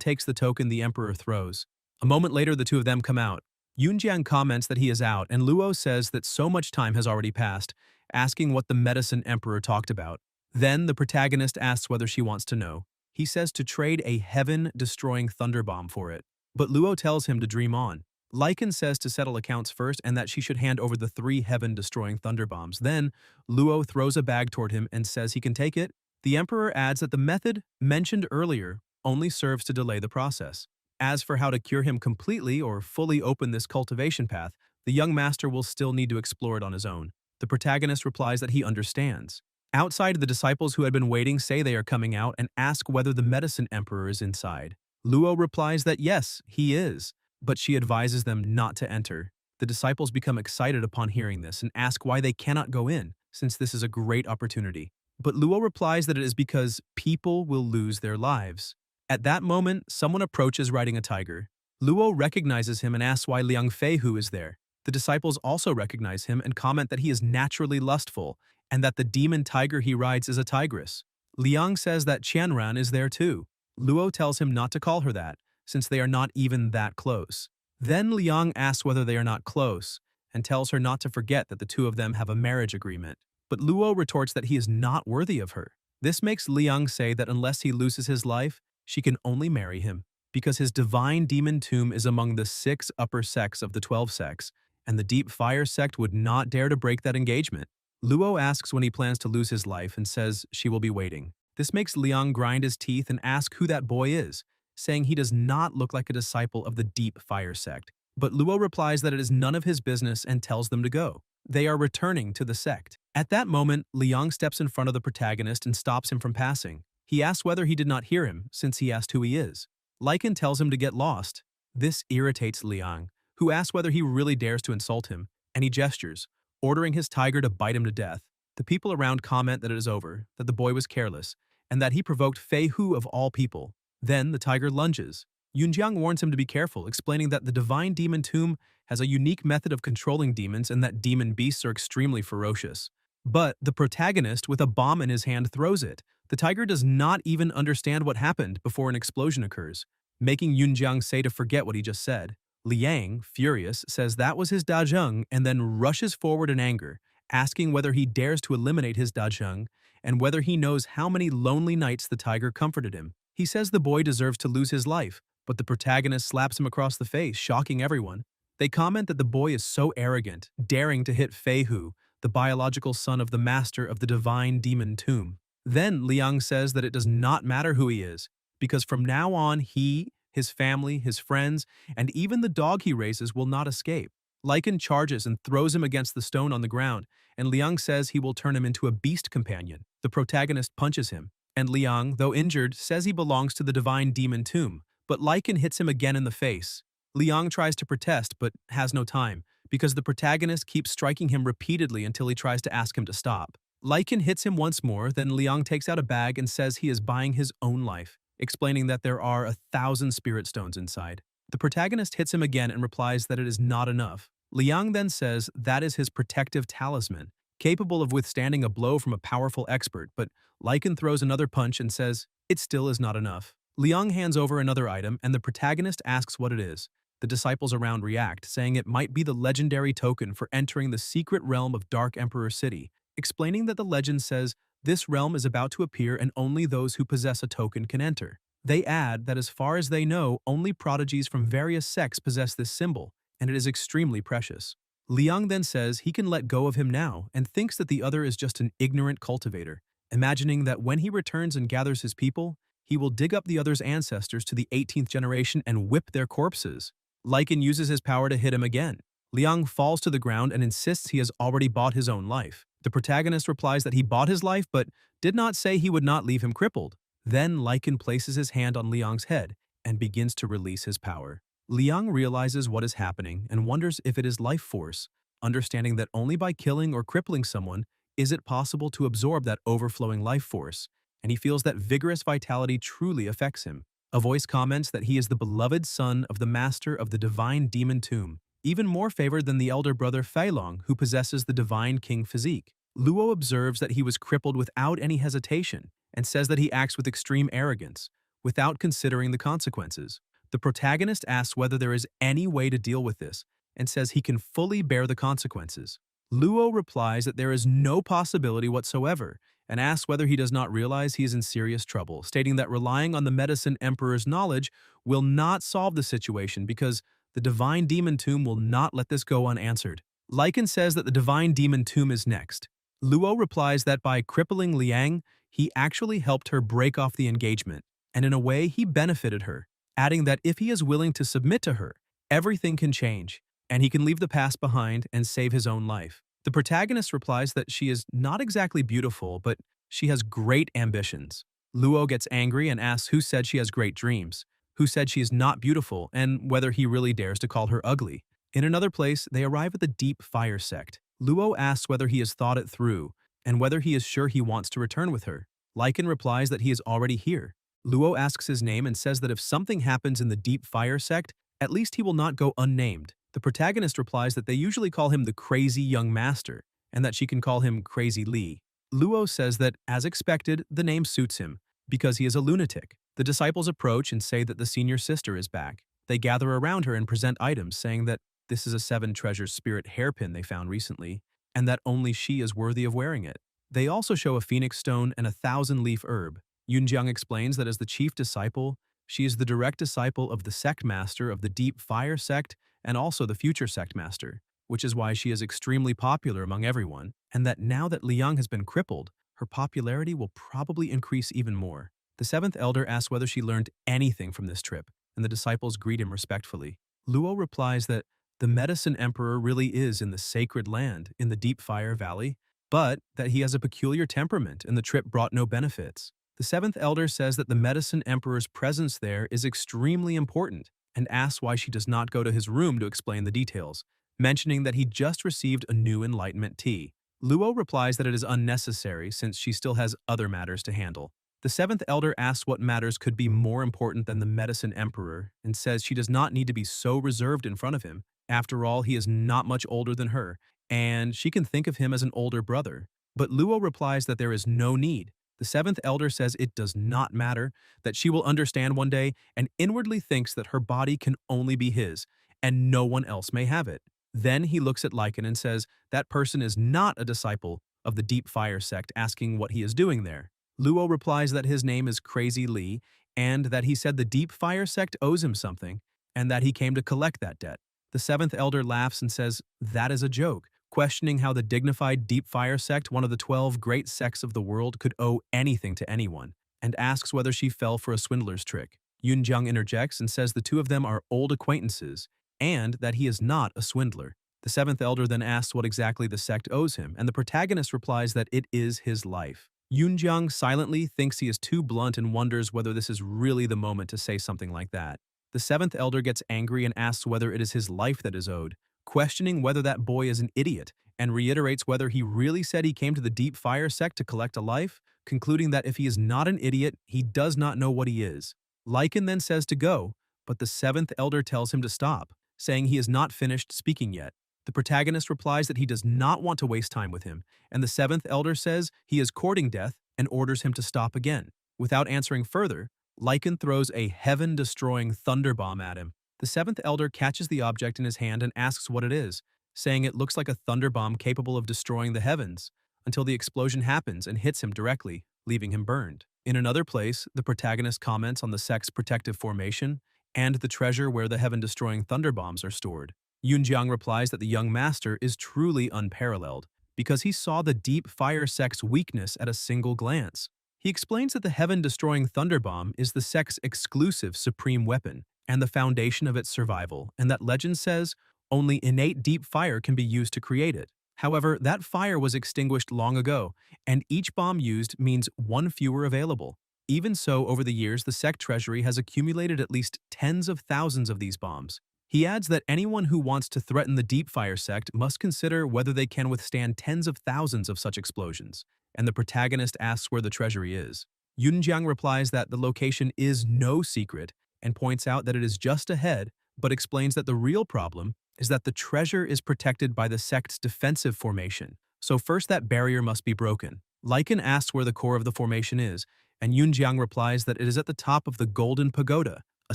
takes the token the emperor throws. A moment later, the two of them come out. Yunjiang comments that he is out, and Luo says that so much time has already passed, asking what the medicine emperor talked about. Then the protagonist asks whether she wants to know. He says to trade a heaven-destroying thunderbomb for it. But Luo tells him to dream on. Lycan says to settle accounts first and that she should hand over the 3 heaven-destroying thunderbombs. Then, Luo throws a bag toward him and says he can take it. The emperor adds that the method mentioned earlier only serves to delay the process. As for how to cure him completely or fully open this cultivation path, the young master will still need to explore it on his own. The protagonist replies that he understands. Outside, the disciples who had been waiting say they are coming out and ask whether the medicine emperor is inside. Luo replies that yes, he is, but she advises them not to enter. The disciples become excited upon hearing this and ask why they cannot go in, since this is a great opportunity. But Luo replies that it is because people will lose their lives. At that moment, someone approaches riding a tiger. Luo recognizes him and asks why Liang Feihu is there. The disciples also recognize him and comment that he is naturally lustful, and that the demon tiger he rides is a tigress. Liang says that Qianran is there too. Luo tells him not to call her that, since they are not even that close. Then Liang asks whether they are not close, and tells her not to forget that the two of them have a marriage agreement. But Luo retorts that he is not worthy of her. This makes Liang say that unless he loses his life, she can only marry him, because his divine demon tomb is among the 6 upper sects of the 12 sects, and the deep fire sect would not dare to break that engagement. Luo asks when he plans to lose his life and says she will be waiting. This makes Liang grind his teeth and ask who that boy is, saying he does not look like a disciple of the deep fire sect. But Luo replies that it is none of his business and tells them to go. They are returning to the sect. At that moment, Liang steps in front of the protagonist and stops him from passing. He asks whether he did not hear him, since he asked who he is. Lycan tells him to get lost. This irritates Liang, who asks whether he really dares to insult him, and he gestures, ordering his tiger to bite him to death. The people around comment that it is over, that the boy was careless, and that he provoked Fei Hu of all people. Then the tiger lunges. Yunjiang warns him to be careful, explaining that the divine demon tomb has a unique method of controlling demons and that demon beasts are extremely ferocious. But the protagonist, with a bomb in his hand, throws it. The tiger does not even understand what happened before an explosion occurs, making Yunjiang say to forget what he just said. Liang, furious, says that was his dazheng and then rushes forward in anger, asking whether he dares to eliminate his dazheng and whether he knows how many lonely nights the tiger comforted him. He says the boy deserves to lose his life, but the protagonist slaps him across the face, shocking everyone. They comment that the boy is so arrogant, daring to hit Fei Hu, the biological son of the master of the divine demon tomb. Then Liang says that it does not matter who he is, because from now on he, his family, his friends, and even the dog he raises will not escape. Lycan charges and throws him against the stone on the ground, and Liang says he will turn him into a beast companion. The protagonist punches him, and Liang, though injured, says he belongs to the divine demon tomb, but Lycan hits him again in the face. Liang tries to protest but has no time, because the protagonist keeps striking him repeatedly until he tries to ask him to stop. Lycan hits him once more, then Liang takes out a bag and says he is buying his own life, explaining that there are 1,000 spirit stones inside. The protagonist hits him again and replies that it is not enough. Liang then says that is his protective talisman, capable of withstanding a blow from a powerful expert, but Lycan throws another punch and says it still is not enough. Liang hands over another item and the protagonist asks what it is. The disciples around react, saying it might be the legendary token for entering the secret realm of Dark Emperor City, explaining that the legend says this realm is about to appear and only those who possess a token can enter. They add that as far as they know, only prodigies from various sects possess this symbol, and it is extremely precious. Liang then says he can let go of him now and thinks that the other is just an ignorant cultivator, imagining that when he returns and gathers his people, he will dig up the other's ancestors to the 18th generation and whip their corpses. Lycan uses his power to hit him again. Liang falls to the ground and insists he has already bought his own life. The protagonist replies that he bought his life but did not say he would not leave him crippled. Then Lycan places his hand on Liang's head and begins to release his power. Liang realizes what is happening and wonders if it is life force, understanding that only by killing or crippling someone is it possible to absorb that overflowing life force, and he feels that vigorous vitality truly affects him. A voice comments that he is the beloved son of the master of the divine demon tomb, even more favored than the elder brother Feilong, who possesses the divine king physique. Luo observes that he was crippled without any hesitation and says that he acts with extreme arrogance, without considering the consequences. The protagonist asks whether there is any way to deal with this and says he can fully bear the consequences. Luo replies that there is no possibility whatsoever and asks whether he does not realize he is in serious trouble, stating that relying on the Medicine Emperor's knowledge will not solve the situation because the Divine Demon Tomb will not let this go unanswered. Lycan says that the Divine Demon Tomb is next. Luo replies that by crippling Liang, he actually helped her break off the engagement, and in a way he benefited her, adding that if he is willing to submit to her, everything can change, and he can leave the past behind and save his own life. The protagonist replies that she is not exactly beautiful, but she has great ambitions. Luo gets angry and asks who said she has great dreams, who said she is not beautiful, and whether he really dares to call her ugly. In another place, they arrive at the Deep Fire sect. Luo asks whether he has thought it through, and whether he is sure he wants to return with her. Lycan replies that he is already here. Luo asks his name and says that if something happens in the Deep Fire sect, at least he will not go unnamed. The protagonist replies that they usually call him the Crazy Young Master, and that she can call him Crazy Lee. Luo says that, as expected, the name suits him, because he is a lunatic. The disciples approach and say that the senior sister is back. They gather around her and present items, saying that this is a 7 treasures spirit hairpin they found recently, and that only she is worthy of wearing it. They also show a phoenix stone and a 1,000-leaf herb. Yunjiang explains that as the chief disciple, she is the direct disciple of the sect master of the Deep Fire sect and also the future sect master, which is why she is extremely popular among everyone, and that now that Liang has been crippled, her popularity will probably increase even more. The 7th elder asks whether she learned anything from this trip, and the disciples greet him respectfully. Luo replies that the Medicine Emperor really is in the sacred land in the Deep Fire Valley, but that he has a peculiar temperament and the trip brought no benefits. The 7th elder says that the Medicine Emperor's presence there is extremely important and asks why she does not go to his room to explain the details, mentioning that he just received a new enlightenment tea. Luo replies that it is unnecessary since she still has other matters to handle. The 7th elder asks what matters could be more important than the Medicine Emperor and says she does not need to be so reserved in front of him. After all, he is not much older than her, and she can think of him as an older brother. But Luo replies that there is no need. The 7th elder says it does not matter, that she will understand one day, and inwardly thinks that her body can only be his, and no one else may have it. Then he looks at Lycan and says that person is not a disciple of the Deep Fire sect, asking what he is doing there. Luo replies that his name is Crazy Lee, and that he said the Deep Fire sect owes him something, and that he came to collect that debt. The 7th elder laughs and says that is a joke, questioning how the dignified Deep Fire sect, one of the 12 great sects of the world, could owe anything to anyone, and asks whether she fell for a swindler's trick. Yunjiang interjects and says the two of them are old acquaintances, and that he is not a swindler. The 7th elder then asks what exactly the sect owes him, and the protagonist replies that it is his life. Yunjiang silently thinks he is too blunt and wonders whether this is really the moment to say something like that. The 7th elder gets angry and asks whether it is his life that is owed, questioning whether that boy is an idiot, and reiterates whether he really said he came to the Deep Fire sect to collect a life, concluding that if he is not an idiot, he does not know what he is. Lycan then says to go, but the 7th elder tells him to stop, saying he is not finished speaking yet. The protagonist replies that he does not want to waste time with him, and the 7th elder says he is courting death and orders him to stop again. Without answering further, Lycan throws a heaven-destroying thunder bomb at him. The 7th elder catches the object in his hand and asks what it is, saying it looks like a thunder bomb capable of destroying the heavens, until the explosion happens and hits him directly, leaving him burned. In another place, the protagonist comments on the sect's protective formation and the treasure where the heaven-destroying thunder bombs are stored. Yunjiang replies that the young master is truly unparalleled, because he saw the Deep Fire sect's weakness at a single glance. He explains that the heaven-destroying thunder bomb is the sect's exclusive supreme weapon, and the foundation of its survival, and that legend says only innate deep fire can be used to create it. However, that fire was extinguished long ago, and each bomb used means one fewer available. Even so, over the years, the sect treasury has accumulated at least tens of thousands of these bombs. He adds that anyone who wants to threaten the Deep Fire sect must consider whether they can withstand tens of thousands of such explosions, and the protagonist asks where the treasury is. Yunjiang replies that the location is no secret and points out that it is just ahead, but explains that the real problem is that the treasure is protected by the sect's defensive formation. So first that barrier must be broken. Lycan asks where the core of the formation is, and Yunjiang replies that it is at the top of the Golden Pagoda, a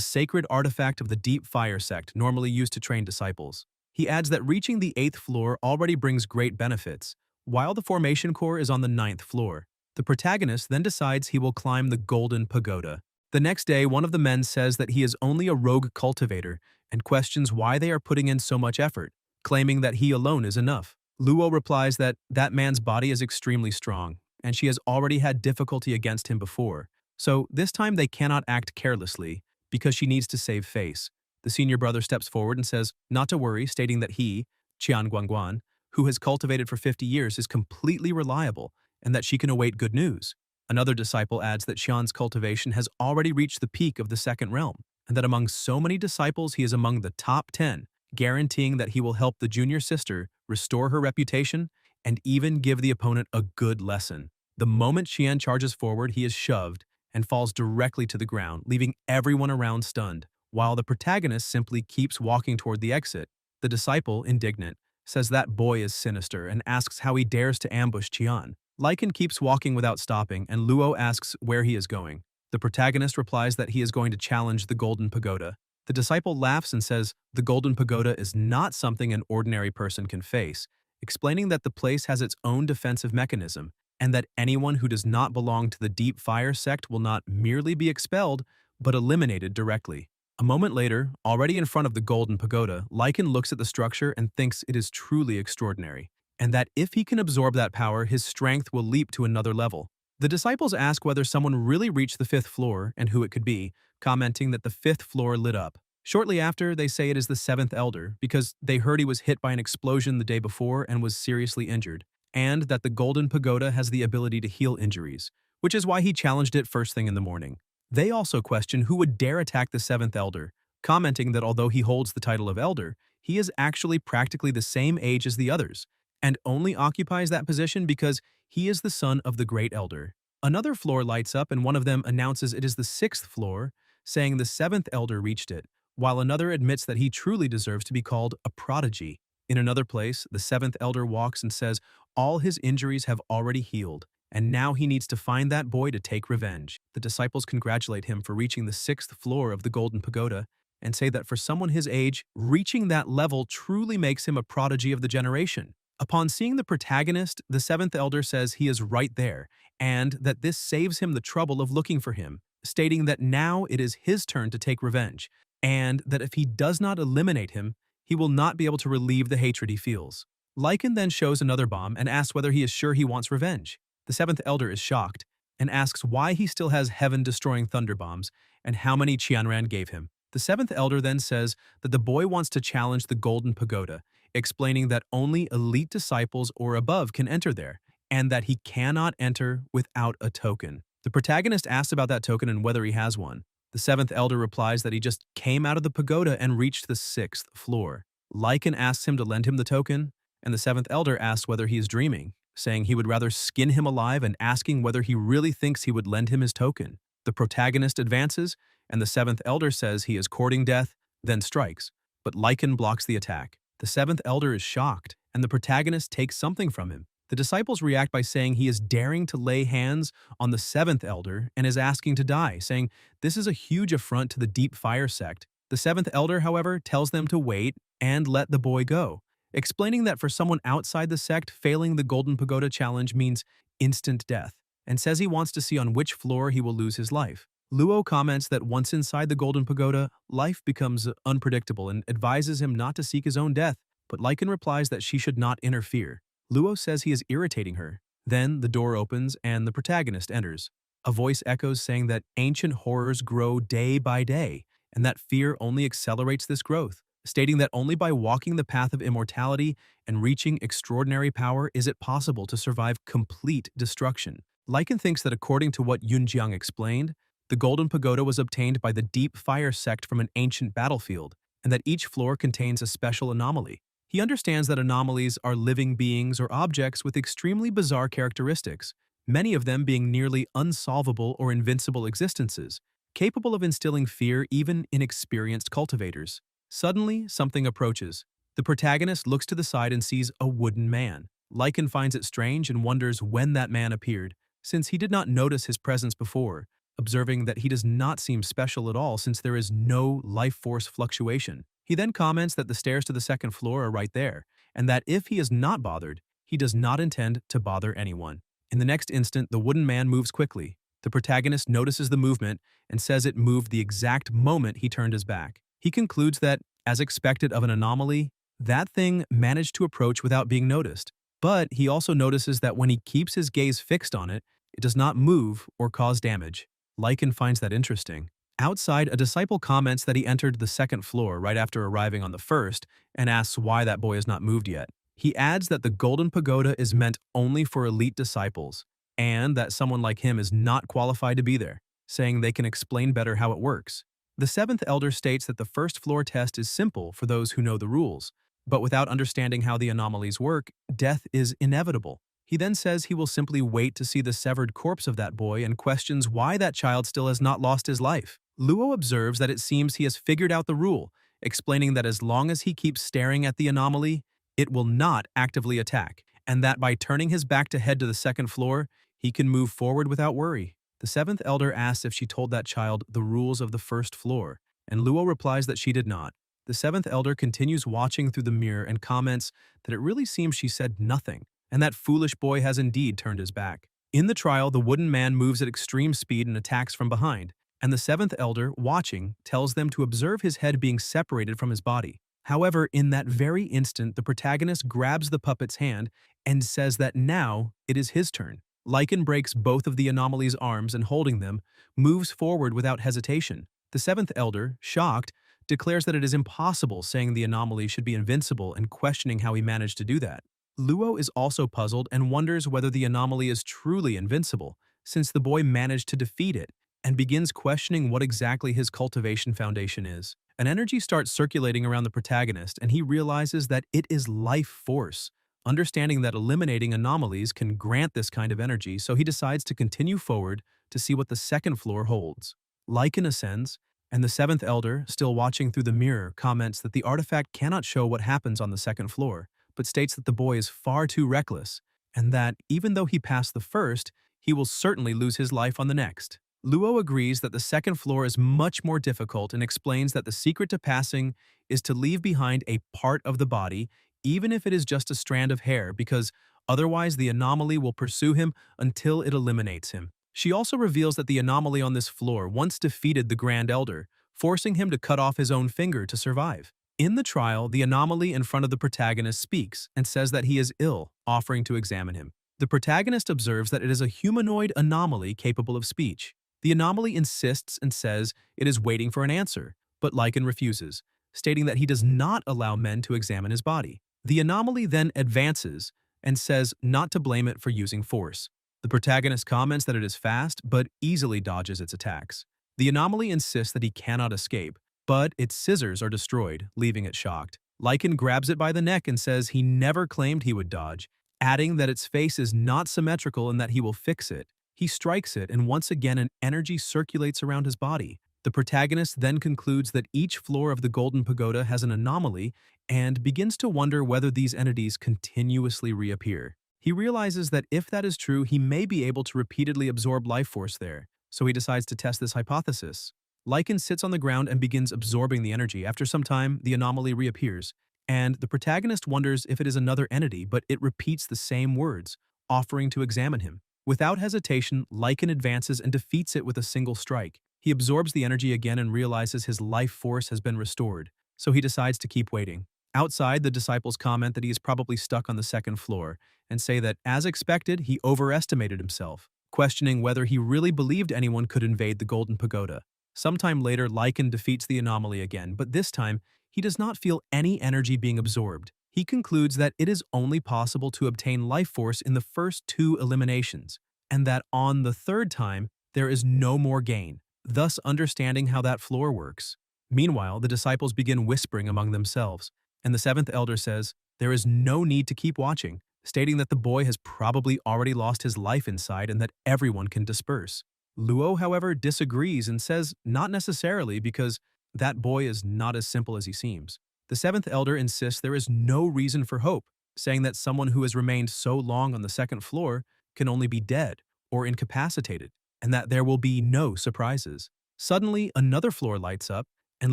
sacred artifact of the Deep Fire sect normally used to train disciples. He adds that reaching the 8th floor already brings great benefits, while the formation core is on the 9th floor. The protagonist then decides he will climb the Golden Pagoda. The next day, one of the men says that he is only a rogue cultivator and questions why they are putting in so much effort, claiming that he alone is enough. Luo replies that that man's body is extremely strong, and she has already had difficulty against him before, so this time they cannot act carelessly because she needs to save face. The senior brother steps forward and says not to worry, stating that he, Qian Guangguan, who has cultivated for 50 years, is completely reliable and that she can await good news. Another disciple adds that Qian's cultivation has already reached the peak of the second realm, and that among so many disciples he is among the top 10, guaranteeing that he will help the junior sister restore her reputation and even give the opponent a good lesson. The moment Qian charges forward, he is shoved and falls directly to the ground, leaving everyone around stunned. While the protagonist simply keeps walking toward the exit, the disciple, indignant, says that boy is sinister and asks how he dares to ambush Qian. Lycan keeps walking without stopping, and Luo asks where he is going. The protagonist replies that he is going to challenge the Golden Pagoda. The disciple laughs and says the Golden Pagoda is not something an ordinary person can face, explaining that the place has its own defensive mechanism, and that anyone who does not belong to the Deep Fire sect will not merely be expelled, but eliminated directly. A moment later, already in front of the Golden Pagoda, Lycan looks at the structure and thinks it is truly extraordinary, and that if he can absorb that power, his strength will leap to another level. The disciples ask whether someone really reached the 5th floor and who it could be, commenting that the 5th floor lit up. Shortly after, they say it is the 7th elder because they heard he was hit by an explosion the day before and was seriously injured, and that the Golden Pagoda has the ability to heal injuries, which is why he challenged it first thing in the morning. They also question who would dare attack the 7th elder, commenting that although he holds the title of elder, he is actually practically the same age as the others, and only occupies that position because he is the son of the great elder. Another floor lights up and one of them announces it is the 6th floor, saying the 7th elder reached it, while another admits that he truly deserves to be called a prodigy. In another place, the 7th elder walks and says all his injuries have already healed, and now he needs to find that boy to take revenge. The disciples congratulate him for reaching the 6th floor of the Golden Pagoda and say that for someone his age, reaching that level truly makes him a prodigy of the generation. Upon seeing the protagonist, the 7th elder says he is right there, and that this saves him the trouble of looking for him, stating that now it is his turn to take revenge, and that if he does not eliminate him, he will not be able to relieve the hatred he feels. Lycan then shows another bomb and asks whether he is sure he wants revenge. The 7th elder is shocked and asks why he still has heaven-destroying thunder bombs and how many Qianran gave him. The 7th elder then says that the boy wants to challenge the Golden Pagoda, explaining that only elite disciples or above can enter there, and that he cannot enter without a token. The protagonist asks about that token and whether he has one. The 7th elder replies that he just came out of the pagoda and reached the 6th floor. Lycan asks him to lend him the token, and the 7th elder asks whether he is dreaming, saying he would rather skin him alive and asking whether he really thinks he would lend him his token. The protagonist advances, and the 7th elder says he is courting death, then strikes, but Lycan blocks the attack. The 7th elder is shocked, and the protagonist takes something from him. The disciples react by saying he is daring to lay hands on the 7th elder and is asking to die, saying this is a huge affront to the Deep Fire sect. The 7th elder, however, tells them to wait and let the boy go, explaining that for someone outside the sect, failing the Golden Pagoda challenge means instant death, and says he wants to see on which floor he will lose his life. Luo comments that once inside the Golden Pagoda, life becomes unpredictable and advises him not to seek his own death, but Lycan replies that she should not interfere. Luo says he is irritating her. Then the door opens and the protagonist enters. A voice echoes saying that ancient horrors grow day by day, and that fear only accelerates this growth, stating that only by walking the path of immortality and reaching extraordinary power is it possible to survive complete destruction. Lycan thinks that according to what Yunjiang explained, the Golden Pagoda was obtained by the Deep Fire sect from an ancient battlefield, and that each floor contains a special anomaly. He understands that anomalies are living beings or objects with extremely bizarre characteristics, many of them being nearly unsolvable or invincible existences, capable of instilling fear even in experienced cultivators. Suddenly, something approaches. The protagonist looks to the side and sees a wooden man. Lycan finds it strange and wonders when that man appeared, since he did not notice his presence before, observing that he does not seem special at all since there is no life force fluctuation. He then comments that the stairs to the second floor are right there, and that if he is not bothered, he does not intend to bother anyone. In the next instant, the wooden man moves quickly. The protagonist notices the movement and says it moved the exact moment he turned his back. He concludes that, as expected of an anomaly, that thing managed to approach without being noticed. But he also notices that when he keeps his gaze fixed on it, it does not move or cause damage. Lycan finds that interesting. Outside, a disciple comments that he entered the second floor right after arriving on the first and asks why that boy has not moved yet. He adds that the Golden Pagoda is meant only for elite disciples and that someone like him is not qualified to be there, saying they can explain better how it works. The seventh elder states that the first floor test is simple for those who know the rules, but without understanding how the anomalies work, death is inevitable. He then says he will simply wait to see the severed corpse of that boy and questions why that child still has not lost his life. Luo observes that it seems he has figured out the rule, explaining that as long as he keeps staring at the anomaly, it will not actively attack, and that by turning his back to head to the second floor, he can move forward without worry. The seventh elder asks if she told that child the rules of the first floor, and Luo replies that she did not. The seventh elder continues watching through the mirror and comments that it really seems she said nothing, and that foolish boy has indeed turned his back. In the trial, the wooden man moves at extreme speed and attacks from behind, and the seventh elder, watching, tells them to observe his head being separated from his body. However, in that very instant, the protagonist grabs the puppet's hand and says that now it is his turn. Lycan breaks both of the anomaly's arms and holding them, moves forward without hesitation. The seventh elder, shocked, declares that it is impossible, saying the anomaly should be invincible and questioning how he managed to do that. Luo is also puzzled and wonders whether the anomaly is truly invincible, since the boy managed to defeat it, and begins questioning what exactly his cultivation foundation is. An energy starts circulating around the protagonist, and he realizes that it is life force. Understanding that eliminating anomalies can grant this kind of energy, so he decides to continue forward to see what the second floor holds. Lycan ascends, and the seventh elder, still watching through the mirror, comments that the artifact cannot show what happens on the second floor, but states that the boy is far too reckless, and that, even though he passed the first, he will certainly lose his life on the next. Luo agrees that the second floor is much more difficult and explains that the secret to passing is to leave behind a part of the body, even if it is just a strand of hair, because otherwise the anomaly will pursue him until it eliminates him. She also reveals that the anomaly on this floor once defeated the Grand Elder, forcing him to cut off his own finger to survive. In the trial, the anomaly in front of the protagonist speaks and says that he is ill, offering to examine him. The protagonist observes that it is a humanoid anomaly capable of speech. The anomaly insists and says it is waiting for an answer, but Lycan refuses, stating that he does not allow men to examine his body. The anomaly then advances and says not to blame it for using force. The protagonist comments that it is fast, but easily dodges its attacks. The anomaly insists that he cannot escape, but its scissors are destroyed, leaving it shocked. Lycan grabs it by the neck and says he never claimed he would dodge, adding that its face is not symmetrical and that he will fix it. He strikes it, and once again an energy circulates around his body. The protagonist then concludes that each floor of the Golden Pagoda has an anomaly and begins to wonder whether these entities continuously reappear. He realizes that if that is true, he may be able to repeatedly absorb life force there, so he decides to test this hypothesis. Lycan sits on the ground and begins absorbing the energy. After some time, the anomaly reappears, and the protagonist wonders if it is another entity, but it repeats the same words, offering to examine him. Without hesitation, Lycan advances and defeats it with a single strike. He absorbs the energy again and realizes his life force has been restored, so he decides to keep waiting. Outside, the disciples comment that he is probably stuck on the second floor and say that, as expected, he overestimated himself, questioning whether he really believed anyone could invade the Golden Pagoda. Sometime later, Lycan defeats the anomaly again, but this time, he does not feel any energy being absorbed. He concludes that it is only possible to obtain life force in the first 2 eliminations, and that on the third time, there is no more gain, thus understanding how that floor works. Meanwhile, the disciples begin whispering among themselves, and the 7th elder says, there is no need to keep watching, stating that the boy has probably already lost his life inside and that everyone can disperse. Luo, however, disagrees and says not necessarily because that boy is not as simple as he seems. The 7th elder insists there is no reason for hope, saying that someone who has remained so long on the 2nd floor can only be dead or incapacitated, and that there will be no surprises. Suddenly, another floor lights up, and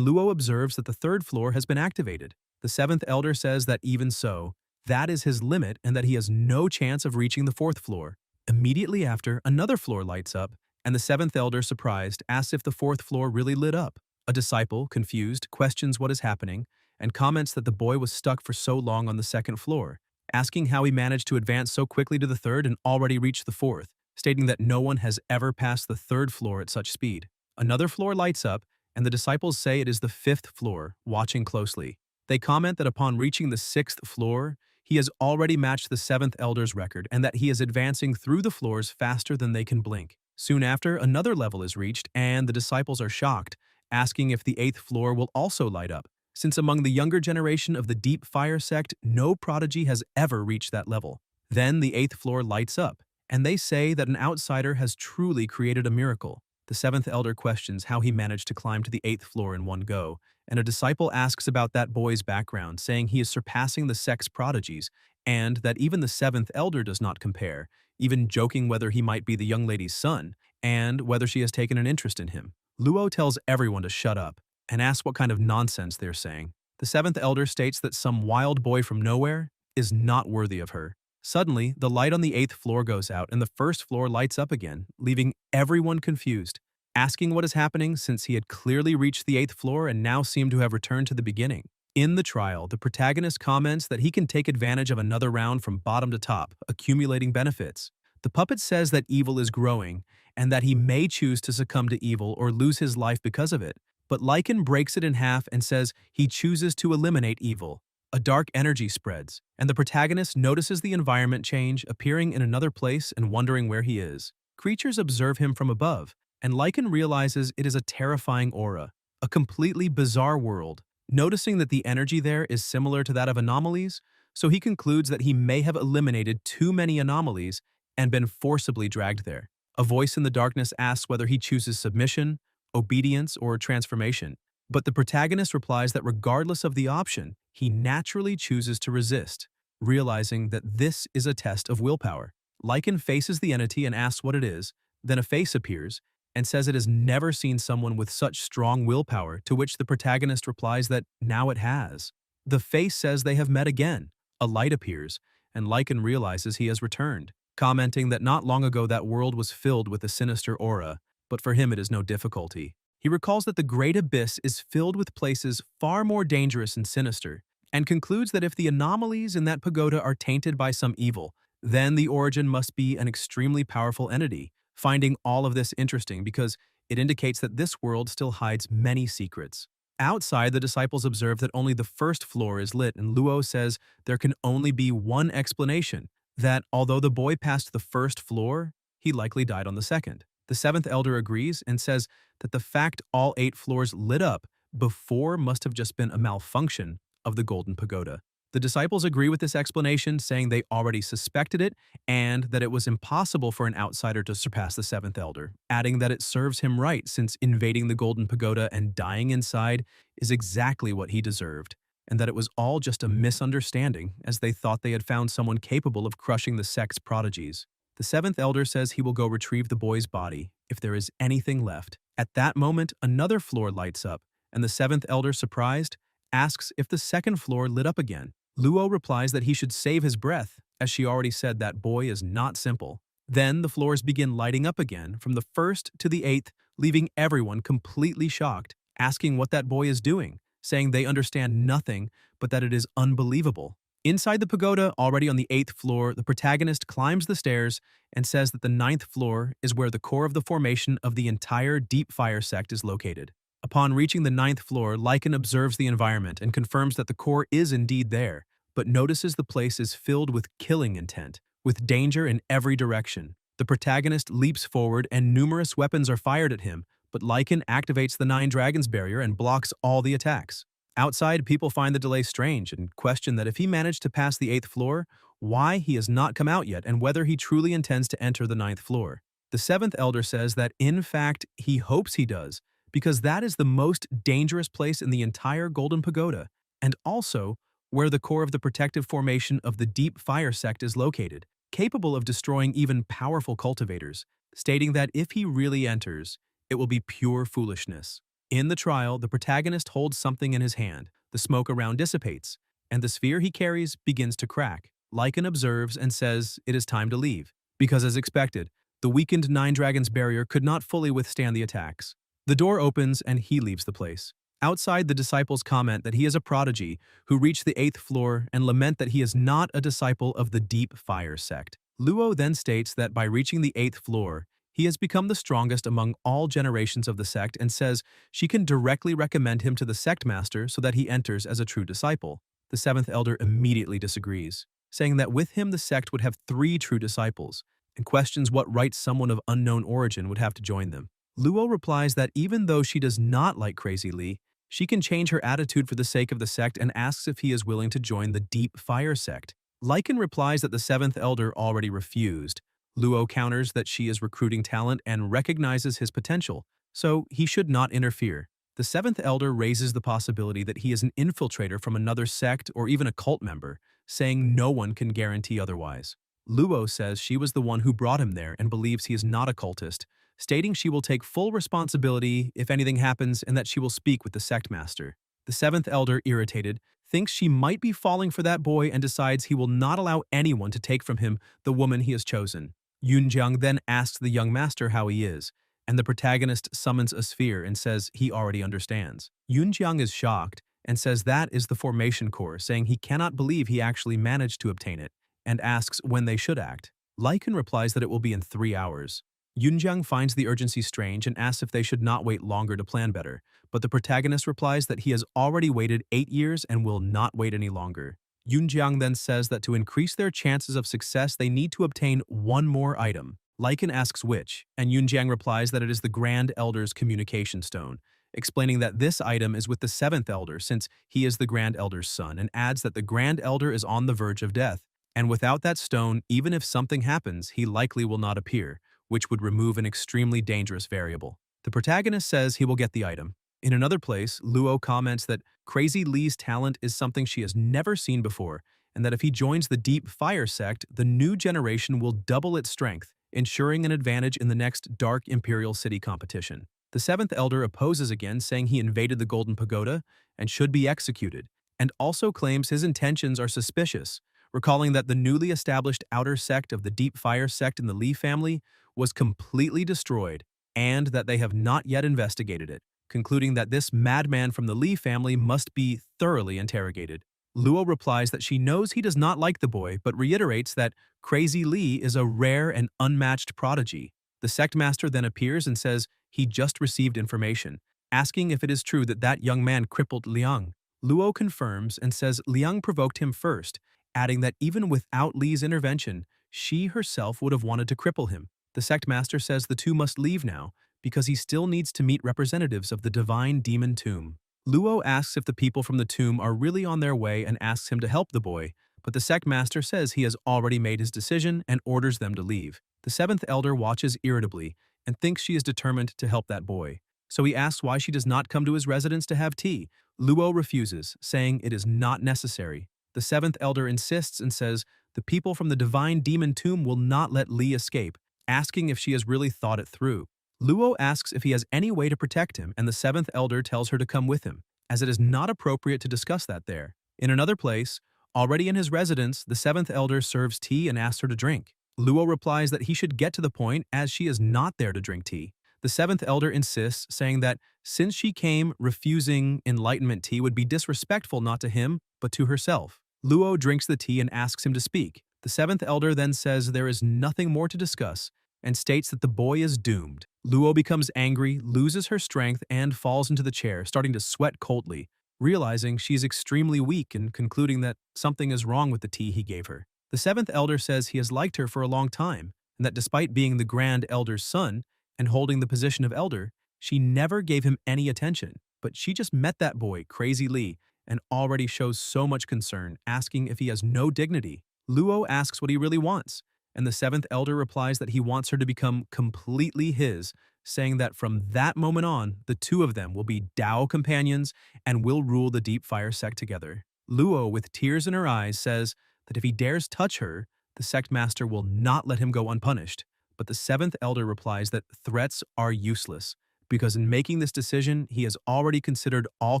Luo observes that the 3rd floor has been activated. The 7th elder says that even so, that is his limit and that he has no chance of reaching the 4th floor. Immediately after, another floor lights up, and the 7th elder, surprised, asks if the 4th floor really lit up. A disciple, confused, questions what is happening and comments that the boy was stuck for so long on the 2nd floor, asking how he managed to advance so quickly to the 3rd and already reach the 4th, stating that no one has ever passed the 3rd floor at such speed. Another floor lights up, and the disciples say it is the 5th floor, watching closely. They comment that upon reaching the 6th floor, he has already matched the 7th elder's record and that he is advancing through the floors faster than they can blink. Soon after, another level is reached, and the disciples are shocked, asking if the 8th floor will also light up, since among the younger generation of the Deep Fire sect, no prodigy has ever reached that level. Then the 8th floor lights up, and they say that an outsider has truly created a miracle. The 7th elder questions how he managed to climb to the 8th floor in one go, and a disciple asks about that boy's background, saying he is surpassing the sect's prodigies, and that even the 7th elder does not compare, even joking whether he might be the young lady's son, and whether she has taken an interest in him. Luo tells everyone to shut up, and asks what kind of nonsense they're saying. The 7th elder states that some wild boy from nowhere is not worthy of her. Suddenly, the light on the 8th floor goes out and the 1st floor lights up again, leaving everyone confused, asking what is happening since he had clearly reached the 8th floor and now seemed to have returned to the beginning. In the trial, the protagonist comments that he can take advantage of another round from bottom to top, accumulating benefits. The puppet says that evil is growing and that he may choose to succumb to evil or lose his life because of it, but Lycan breaks it in half and says he chooses to eliminate evil. A dark energy spreads, and the protagonist notices the environment change, appearing in another place and wondering where he is. Creatures observe him from above, and Lycan realizes it is a terrifying aura, a completely bizarre world. Noticing that the energy there is similar to that of anomalies, so he concludes that he may have eliminated too many anomalies and been forcibly dragged there. A voice in the darkness asks whether he chooses submission, obedience, or transformation, but the protagonist replies that regardless of the option, he naturally chooses to resist, realizing that this is a test of willpower. Lycan faces the entity and asks what it is, then a face appears and says it has never seen someone with such strong willpower, to which the protagonist replies that now it has. The face says they have met again. A light appears, and Lycan realizes he has returned, commenting that not long ago that world was filled with a sinister aura, but for him it is no difficulty. He recalls that the Great Abyss is filled with places far more dangerous and sinister, and concludes that if the anomalies in that pagoda are tainted by some evil, then the origin must be an extremely powerful entity, finding all of this interesting because it indicates that this world still hides many secrets. Outside, the disciples observe that only the 1st floor is lit, and Luo says there can only be one explanation, that although the boy passed the 1st floor, he likely died on the 2nd. The 7th elder agrees and says that the fact all 8 floors lit up before must have just been a malfunction of the Golden Pagoda. The disciples agree with this explanation, saying they already suspected it and that it was impossible for an outsider to surpass the 7th elder, adding that it serves him right since invading the Golden Pagoda and dying inside is exactly what he deserved, and that it was all just a misunderstanding as they thought they had found someone capable of crushing the sect's prodigies. The 7th elder says he will go retrieve the boy's body if there is anything left. At that moment, another floor lights up, and the 7th elder, surprised, asks if the 2nd floor lit up again. Luo replies that he should save his breath, as she already said that boy is not simple. Then the floors begin lighting up again, from the 1st to the 8th, leaving everyone completely shocked, asking what that boy is doing, saying they understand nothing but that it is unbelievable. Inside the pagoda, already on the 8th floor, the protagonist climbs the stairs and says that the 9th floor is where the core of the formation of the entire Deep Fire sect is located. Upon reaching the 9th floor, Lycan observes the environment and confirms that the core is indeed there, but notices the place is filled with killing intent, with danger in every direction. The protagonist leaps forward and numerous weapons are fired at him, but Lycan activates the Nine Dragons barrier and blocks all the attacks. Outside, people find the delay strange and question that if he managed to pass the 8th floor, why he has not come out yet and whether he truly intends to enter the 9th floor. The 7th Elder says that, in fact, he hopes he does, because that is the most dangerous place in the entire Golden Pagoda, and also where the core of the protective formation of the Deep Fire sect is located, capable of destroying even powerful cultivators, stating that if he really enters, it will be pure foolishness. In the trial, the protagonist holds something in his hand, the smoke around dissipates, and the sphere he carries begins to crack. Lycan observes and says it is time to leave, because as expected, the weakened Nine Dragons barrier could not fully withstand the attacks. The door opens and he leaves the place. Outside, the disciples comment that he is a prodigy who reached the 8th floor and lament that he is not a disciple of the Deep Fire sect. Luo then states that by reaching the 8th floor, he has become the strongest among all generations of the sect and says she can directly recommend him to the sect master so that he enters as a true disciple. The 7th Elder immediately disagrees, saying that with him the sect would have 3 true disciples, and questions what right someone of unknown origin would have to join them. Luo replies that even though she does not like Crazy Lee, she can change her attitude for the sake of the sect and asks if he is willing to join the Deep Fire sect. Lycan replies that the 7th Elder already refused. Luo counters that she is recruiting talent and recognizes his potential, so he should not interfere. The 7th Elder raises the possibility that he is an infiltrator from another sect or even a cult member, saying no one can guarantee otherwise. Luo says she was the one who brought him there and believes he is not a cultist, stating she will take full responsibility if anything happens and that she will speak with the sect master. The 7th Elder, irritated, thinks she might be falling for that boy and decides he will not allow anyone to take from him the woman he has chosen. Yunjiang then asks the young master how he is, and the protagonist summons a sphere and says he already understands. Yunjiang is shocked and says that is the formation core, saying he cannot believe he actually managed to obtain it, and asks when they should act. Lycan replies that it will be in 3 hours. Yunjiang finds the urgency strange and asks if they should not wait longer to plan better, but the protagonist replies that he has already waited 8 years and will not wait any longer. Yunjiang then says that to increase their chances of success, they need to obtain one more item. Lycan asks which, and Yunjiang replies that it is the Grand Elder's communication stone, explaining that this item is with the 7th Elder since he is the Grand Elder's son, and adds that the Grand Elder is on the verge of death, and without that stone, even if something happens, he likely will not appear, which would remove an extremely dangerous variable. The protagonist says he will get the item. In another place, Luo comments that Crazy Lee's talent is something she has never seen before, and that if he joins the Deep Fire sect, the new generation will double its strength, ensuring an advantage in the next Dark Imperial City competition. The 7th Elder opposes again, saying he invaded the Golden Pagoda and should be executed, and also claims his intentions are suspicious, recalling that the newly established outer sect of the Deep Fire sect in the Lee family was completely destroyed, and that they have not yet investigated it, concluding that this madman from the Lee family must be thoroughly interrogated. Luo replies that she knows he does not like the boy, but reiterates that Crazy Lee is a rare and unmatched prodigy. The sect master then appears and says he just received information, asking if it is true that that young man crippled Liang. Luo confirms and says Liang provoked him first, adding that even without Li's intervention, she herself would have wanted to cripple him. The sect master says the two must leave now, because he still needs to meet representatives of the Divine Demon Tomb. Luo asks if the people from the tomb are really on their way and asks him to help the boy, but the sect master says he has already made his decision and orders them to leave. The 7th Elder watches irritably and thinks she is determined to help that boy, so he asks why she does not come to his residence to have tea. Luo refuses, saying it is not necessary. The 7th Elder insists and says the people from the Divine Demon Tomb will not let Li escape, asking if she has really thought it through. Luo asks if he has any way to protect him, and the 7th Elder tells her to come with him, as it is not appropriate to discuss that there. In another place, already in his residence, the 7th Elder serves tea and asks her to drink. Luo replies that he should get to the point as she is not there to drink tea. The 7th Elder insists, saying that since she came, refusing enlightenment tea would be disrespectful not to him, but to herself. Luo drinks the tea and asks him to speak. The seventh elder then says there is nothing more to discuss and states that the boy is doomed. Luo becomes angry, loses her strength, and falls into the chair, starting to sweat coldly, realizing she's extremely weak and concluding that something is wrong with the tea he gave her. The seventh elder says he has liked her for a long time, and that despite being the grand elder's son and holding the position of elder, she never gave him any attention. But she just met that boy, Crazy Lee, and already shows so much concern, asking if he has no dignity. Luo asks what he really wants, and the seventh elder replies that he wants her to become completely his, saying that from that moment on, the two of them will be Dao companions and will rule the Deep Fire sect together. Luo, with tears in her eyes, says that if he dares touch her, the sect master will not let him go unpunished. But the seventh elder replies that threats are useless, because in making this decision, he has already considered all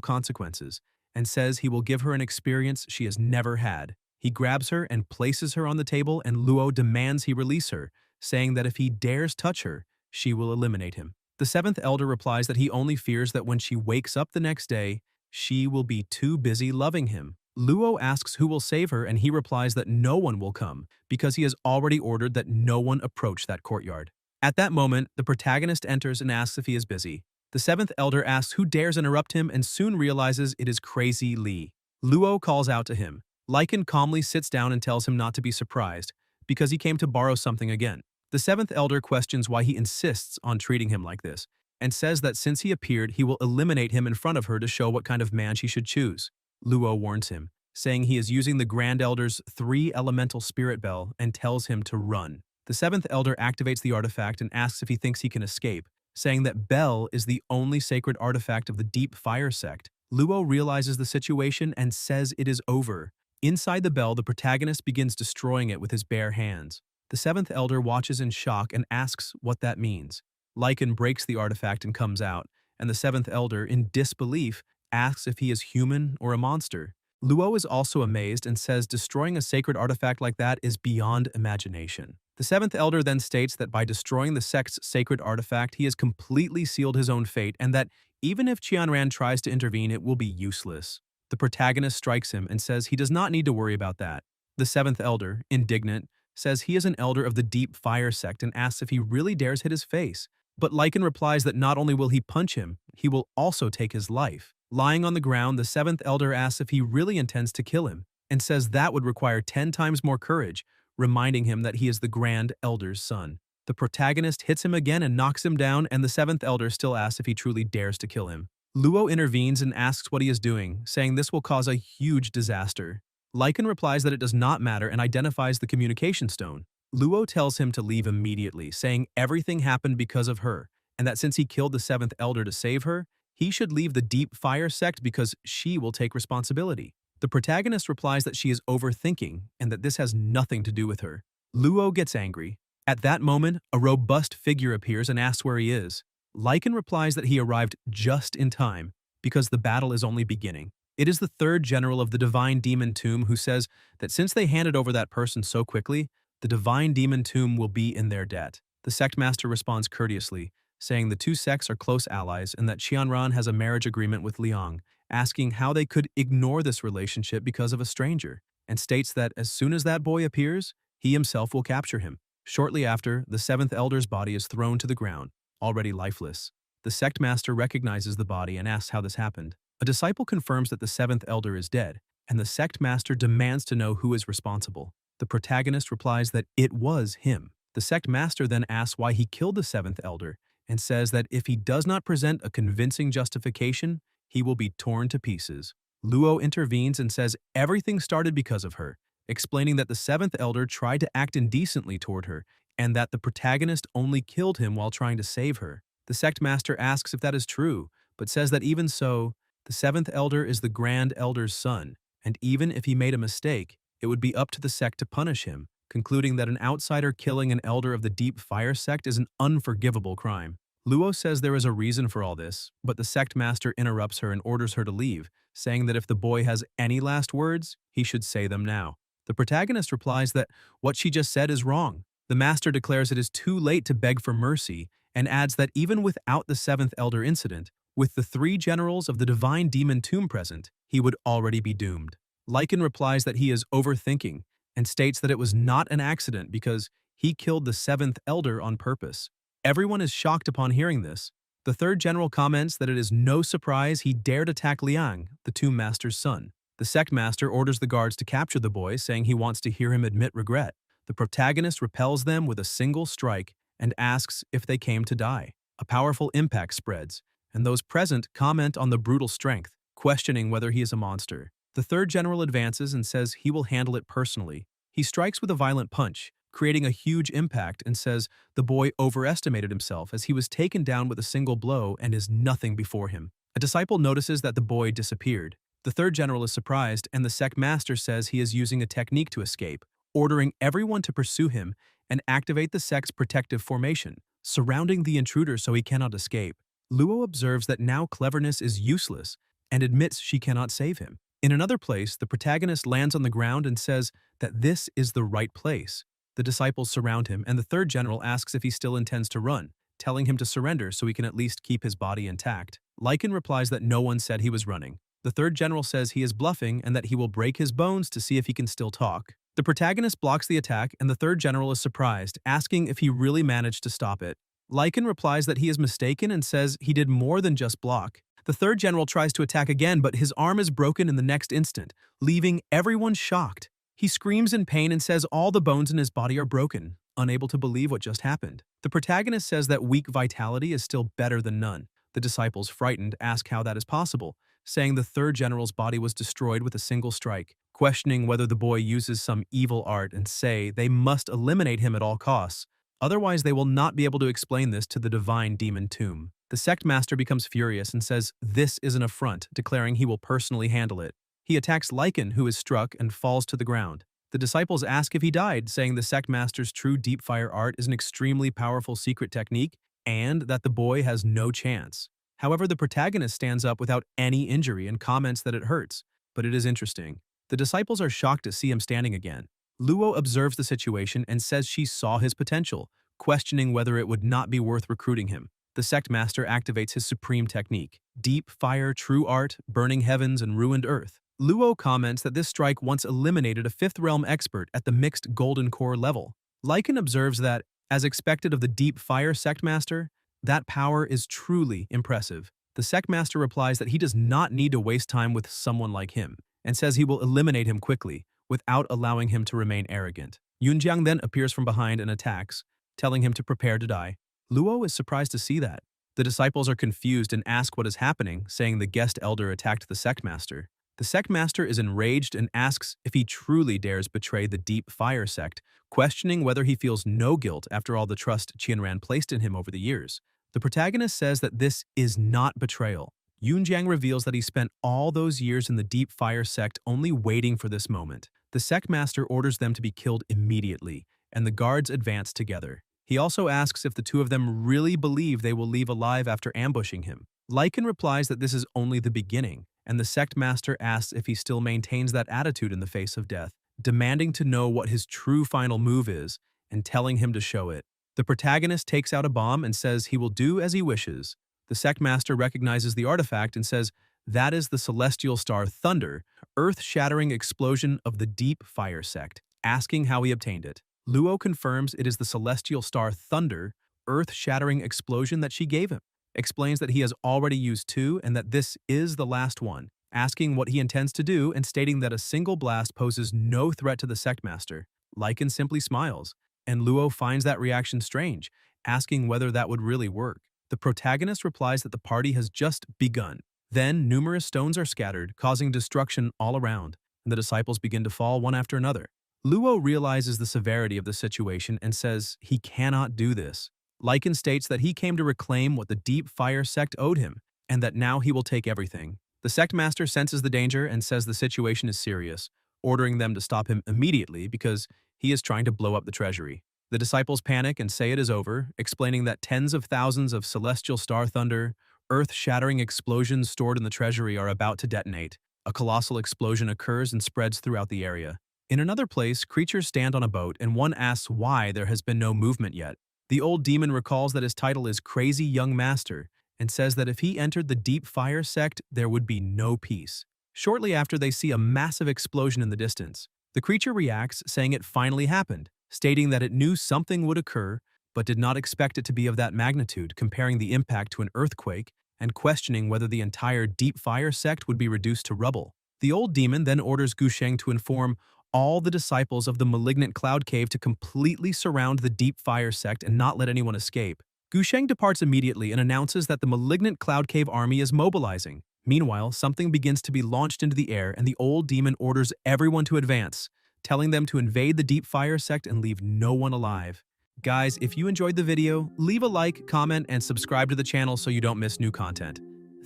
consequences, and says he will give her an experience she has never had. He grabs her and places her on the table, and Luo demands he release her, saying that if he dares touch her, she will eliminate him. The seventh elder replies that he only fears that when she wakes up the next day, she will be too busy loving him. Luo asks who will save her, and he replies that no one will come, because he has already ordered that no one approach that courtyard. At that moment, the protagonist enters and asks if he is busy. The seventh elder asks who dares interrupt him and soon realizes it is Crazy Lee. Luo calls out to him. Lycan calmly sits down and tells him not to be surprised, because he came to borrow something again. The seventh elder questions why he insists on treating him like this, and says that since he appeared, he will eliminate him in front of her to show what kind of man she should choose. Luo warns him, saying he is using the Grand Elder's 3-elemental spirit bell and tells him to run. The seventh elder activates the artifact and asks if he thinks he can escape, saying that Bell is the only sacred artifact of the Deep Fire sect. Luo realizes the situation and says it is over. Inside the bell, the protagonist begins destroying it with his bare hands. The seventh elder watches in shock and asks what that means. Lycan breaks the artifact and comes out, and the seventh elder, in disbelief, asks if he is human or a monster. Luo is also amazed and says destroying a sacred artifact like that is beyond imagination. The seventh elder then states that by destroying the sect's sacred artifact, he has completely sealed his own fate, and that even if Qianran tries to intervene, it will be useless. The protagonist strikes him and says he does not need to worry about that. The seventh elder, indignant, says he is an elder of the Deep Fire sect and asks if he really dares hit his face. But Lycan replies that not only will he punch him, he will also take his life. Lying on the ground, the seventh elder asks if he really intends to kill him, and says that would require 10 times more courage, reminding him that he is the Grand Elder's son. The protagonist hits him again and knocks him down, and the seventh elder still asks if he truly dares to kill him. Luo intervenes and asks what he is doing, saying this will cause a huge disaster. Lycan replies that it does not matter and identifies the communication stone. Luo tells him to leave immediately, saying everything happened because of her, and that since he killed the seventh elder to save her, he should leave the Deep Fire sect because she will take responsibility. The protagonist replies that she is overthinking and that this has nothing to do with her. Luo gets angry. At that moment, a robust figure appears and asks where he is. Lycan replies that he arrived just in time because the battle is only beginning. It is the third general of the Divine Demon Tomb who says that since they handed over that person so quickly, the Divine Demon Tomb will be in their debt. The sect master responds courteously, saying the two sects are close allies and that Qianran has a marriage agreement with Liang, asking how they could ignore this relationship because of a stranger, and states that as soon as that boy appears, he himself will capture him. Shortly after, the seventh elder's body is thrown to the ground, already lifeless. The sect master recognizes the body and asks how this happened. A disciple confirms that the seventh elder is dead, and the sect master demands to know who is responsible. The protagonist replies that it was him. The sect master then asks why he killed the seventh elder, and says that if he does not present a convincing justification, he will be torn to pieces. Luo intervenes and says everything started because of her, explaining that the seventh elder tried to act indecently toward her, and that the protagonist only killed him while trying to save her. The sect master asks if that is true, but says that even so, the seventh elder is the Grand Elder's son, and even if he made a mistake, it would be up to the sect to punish him, concluding that an outsider killing an elder of the Deep Fire sect is an unforgivable crime. Luo says there is a reason for all this, but the sect master interrupts her and orders her to leave, saying that if the boy has any last words, he should say them now. The protagonist replies that what she just said is wrong. The master declares it is too late to beg for mercy, and adds that even without the seventh elder incident, with the 3 generals of the Divine Demon Tomb present, he would already be doomed. Lycan replies that he is overthinking and states that it was not an accident because he killed the seventh elder on purpose. Everyone is shocked upon hearing this. The third general comments that it is no surprise he dared attack Liang, the Tomb Master's son. The sect master orders the guards to capture the boy, saying he wants to hear him admit regret. The protagonist repels them with a single strike and asks if they came to die. A powerful impact spreads, and those present comment on the brutal strength, questioning whether he is a monster. The third general advances and says he will handle it personally. He strikes with a violent punch, creating a huge impact, and says the boy overestimated himself as he was taken down with a single blow and is nothing before him. A disciple notices that the boy disappeared. The third general is surprised, and the sect master says he is using a technique to escape, ordering everyone to pursue him and activate the sect's protective formation, surrounding the intruder so he cannot escape. Luo observes that now cleverness is useless and admits she cannot save him. In another place, the protagonist lands on the ground and says that this is the right place. The disciples surround him, and the third general asks if he still intends to run, telling him to surrender so he can at least keep his body intact. Lycan replies that no one said he was running. The third general says he is bluffing and that he will break his bones to see if he can still talk. The protagonist blocks the attack, and the third general is surprised, asking if he really managed to stop it. Lycan replies that he is mistaken and says he did more than just block. The third general tries to attack again, but his arm is broken in the next instant, leaving everyone shocked. He screams in pain and says all the bones in his body are broken, unable to believe what just happened. The protagonist says that weak vitality is still better than none. The disciples, frightened, ask how that is possible, saying the third general's body was destroyed with a single strike, questioning whether the boy uses some evil art and say they must eliminate him at all costs. Otherwise, they will not be able to explain this to the divine demon tomb. The sect master becomes furious and says this is an affront, declaring he will personally handle it. He attacks Lycan, who is struck and falls to the ground. The disciples ask if he died, saying the sect master's true deep fire art is an extremely powerful secret technique and that the boy has no chance. However, the protagonist stands up without any injury and comments that it hurts, but it is interesting. The disciples are shocked to see him standing again. Luo observes the situation and says she saw his potential, questioning whether it would not be worth recruiting him. The sect master activates his supreme technique, deep fire, true art, burning heavens, and ruined earth. Luo comments that this strike once eliminated a fifth realm expert at the mixed golden core level. Lycan observes that, as expected of the deep fire sect master, that power is truly impressive. The sect master replies that he does not need to waste time with someone like him, and says he will eliminate him quickly, without allowing him to remain arrogant. Yunjiang then appears from behind and attacks, telling him to prepare to die. Luo is surprised to see that. The disciples are confused and ask what is happening, saying the guest elder attacked the sect master. The sect master is enraged and asks if he truly dares betray the deep fire sect, questioning whether he feels no guilt after all the trust Qianran placed in him over the years. The protagonist says that this is not betrayal. Yunjiang reveals that he spent all those years in the deep fire sect only waiting for this moment. The sect master orders them to be killed immediately, and the guards advance together. He also asks if the two of them really believe they will leave alive after ambushing him. Lycan replies that this is only the beginning, and the sect master asks if he still maintains that attitude in the face of death, demanding to know what his true final move is and telling him to show it. The protagonist takes out a bomb and says he will do as he wishes. The sect master recognizes the artifact and says that is the celestial star Thunder, earth-shattering explosion of the deep fire sect, asking how he obtained it. Luo confirms it is the celestial star Thunder, earth-shattering explosion that she gave him, explains that he has already used two and that this is the last one, asking what he intends to do and stating that a single blast poses no threat to the sect master. Lycan simply smiles, and Luo finds that reaction strange, asking whether that would really work. The protagonist replies that the party has just begun. Then numerous stones are scattered, causing destruction all around, and the disciples begin to fall one after another. Luo realizes the severity of the situation and says he cannot do this. Lycan states that he came to reclaim what the deep fire sect owed him, and that now he will take everything. The sect master senses the danger and says the situation is serious, ordering them to stop him immediately because he is trying to blow up the treasury. The disciples panic and say it is over, explaining that tens of thousands of celestial star thunder, earth-shattering explosions stored in the treasury are about to detonate. A colossal explosion occurs and spreads throughout the area. In another place, creatures stand on a boat and one asks why there has been no movement yet. The old demon recalls that his title is Crazy Young Master and says that if he entered the deep fire sect, there would be no peace. Shortly after, they see a massive explosion in the distance. The creature reacts, saying it finally happened, stating that it knew something would occur, but did not expect it to be of that magnitude, comparing the impact to an earthquake and questioning whether the entire Deep Fire sect would be reduced to rubble. The old demon then orders Gusheng to inform all the disciples of the malignant Cloud Cave to completely surround the Deep Fire sect and not let anyone escape. Gusheng departs immediately and announces that the malignant Cloud Cave army is mobilizing. Meanwhile, something begins to be launched into the air and the old demon orders everyone to advance, telling them to invade the Deep Fire sect and leave no one alive. Guys, if you enjoyed the video, leave a like, comment, and subscribe to the channel so you don't miss new content.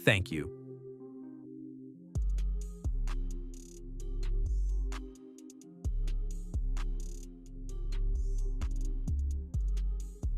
Thank you.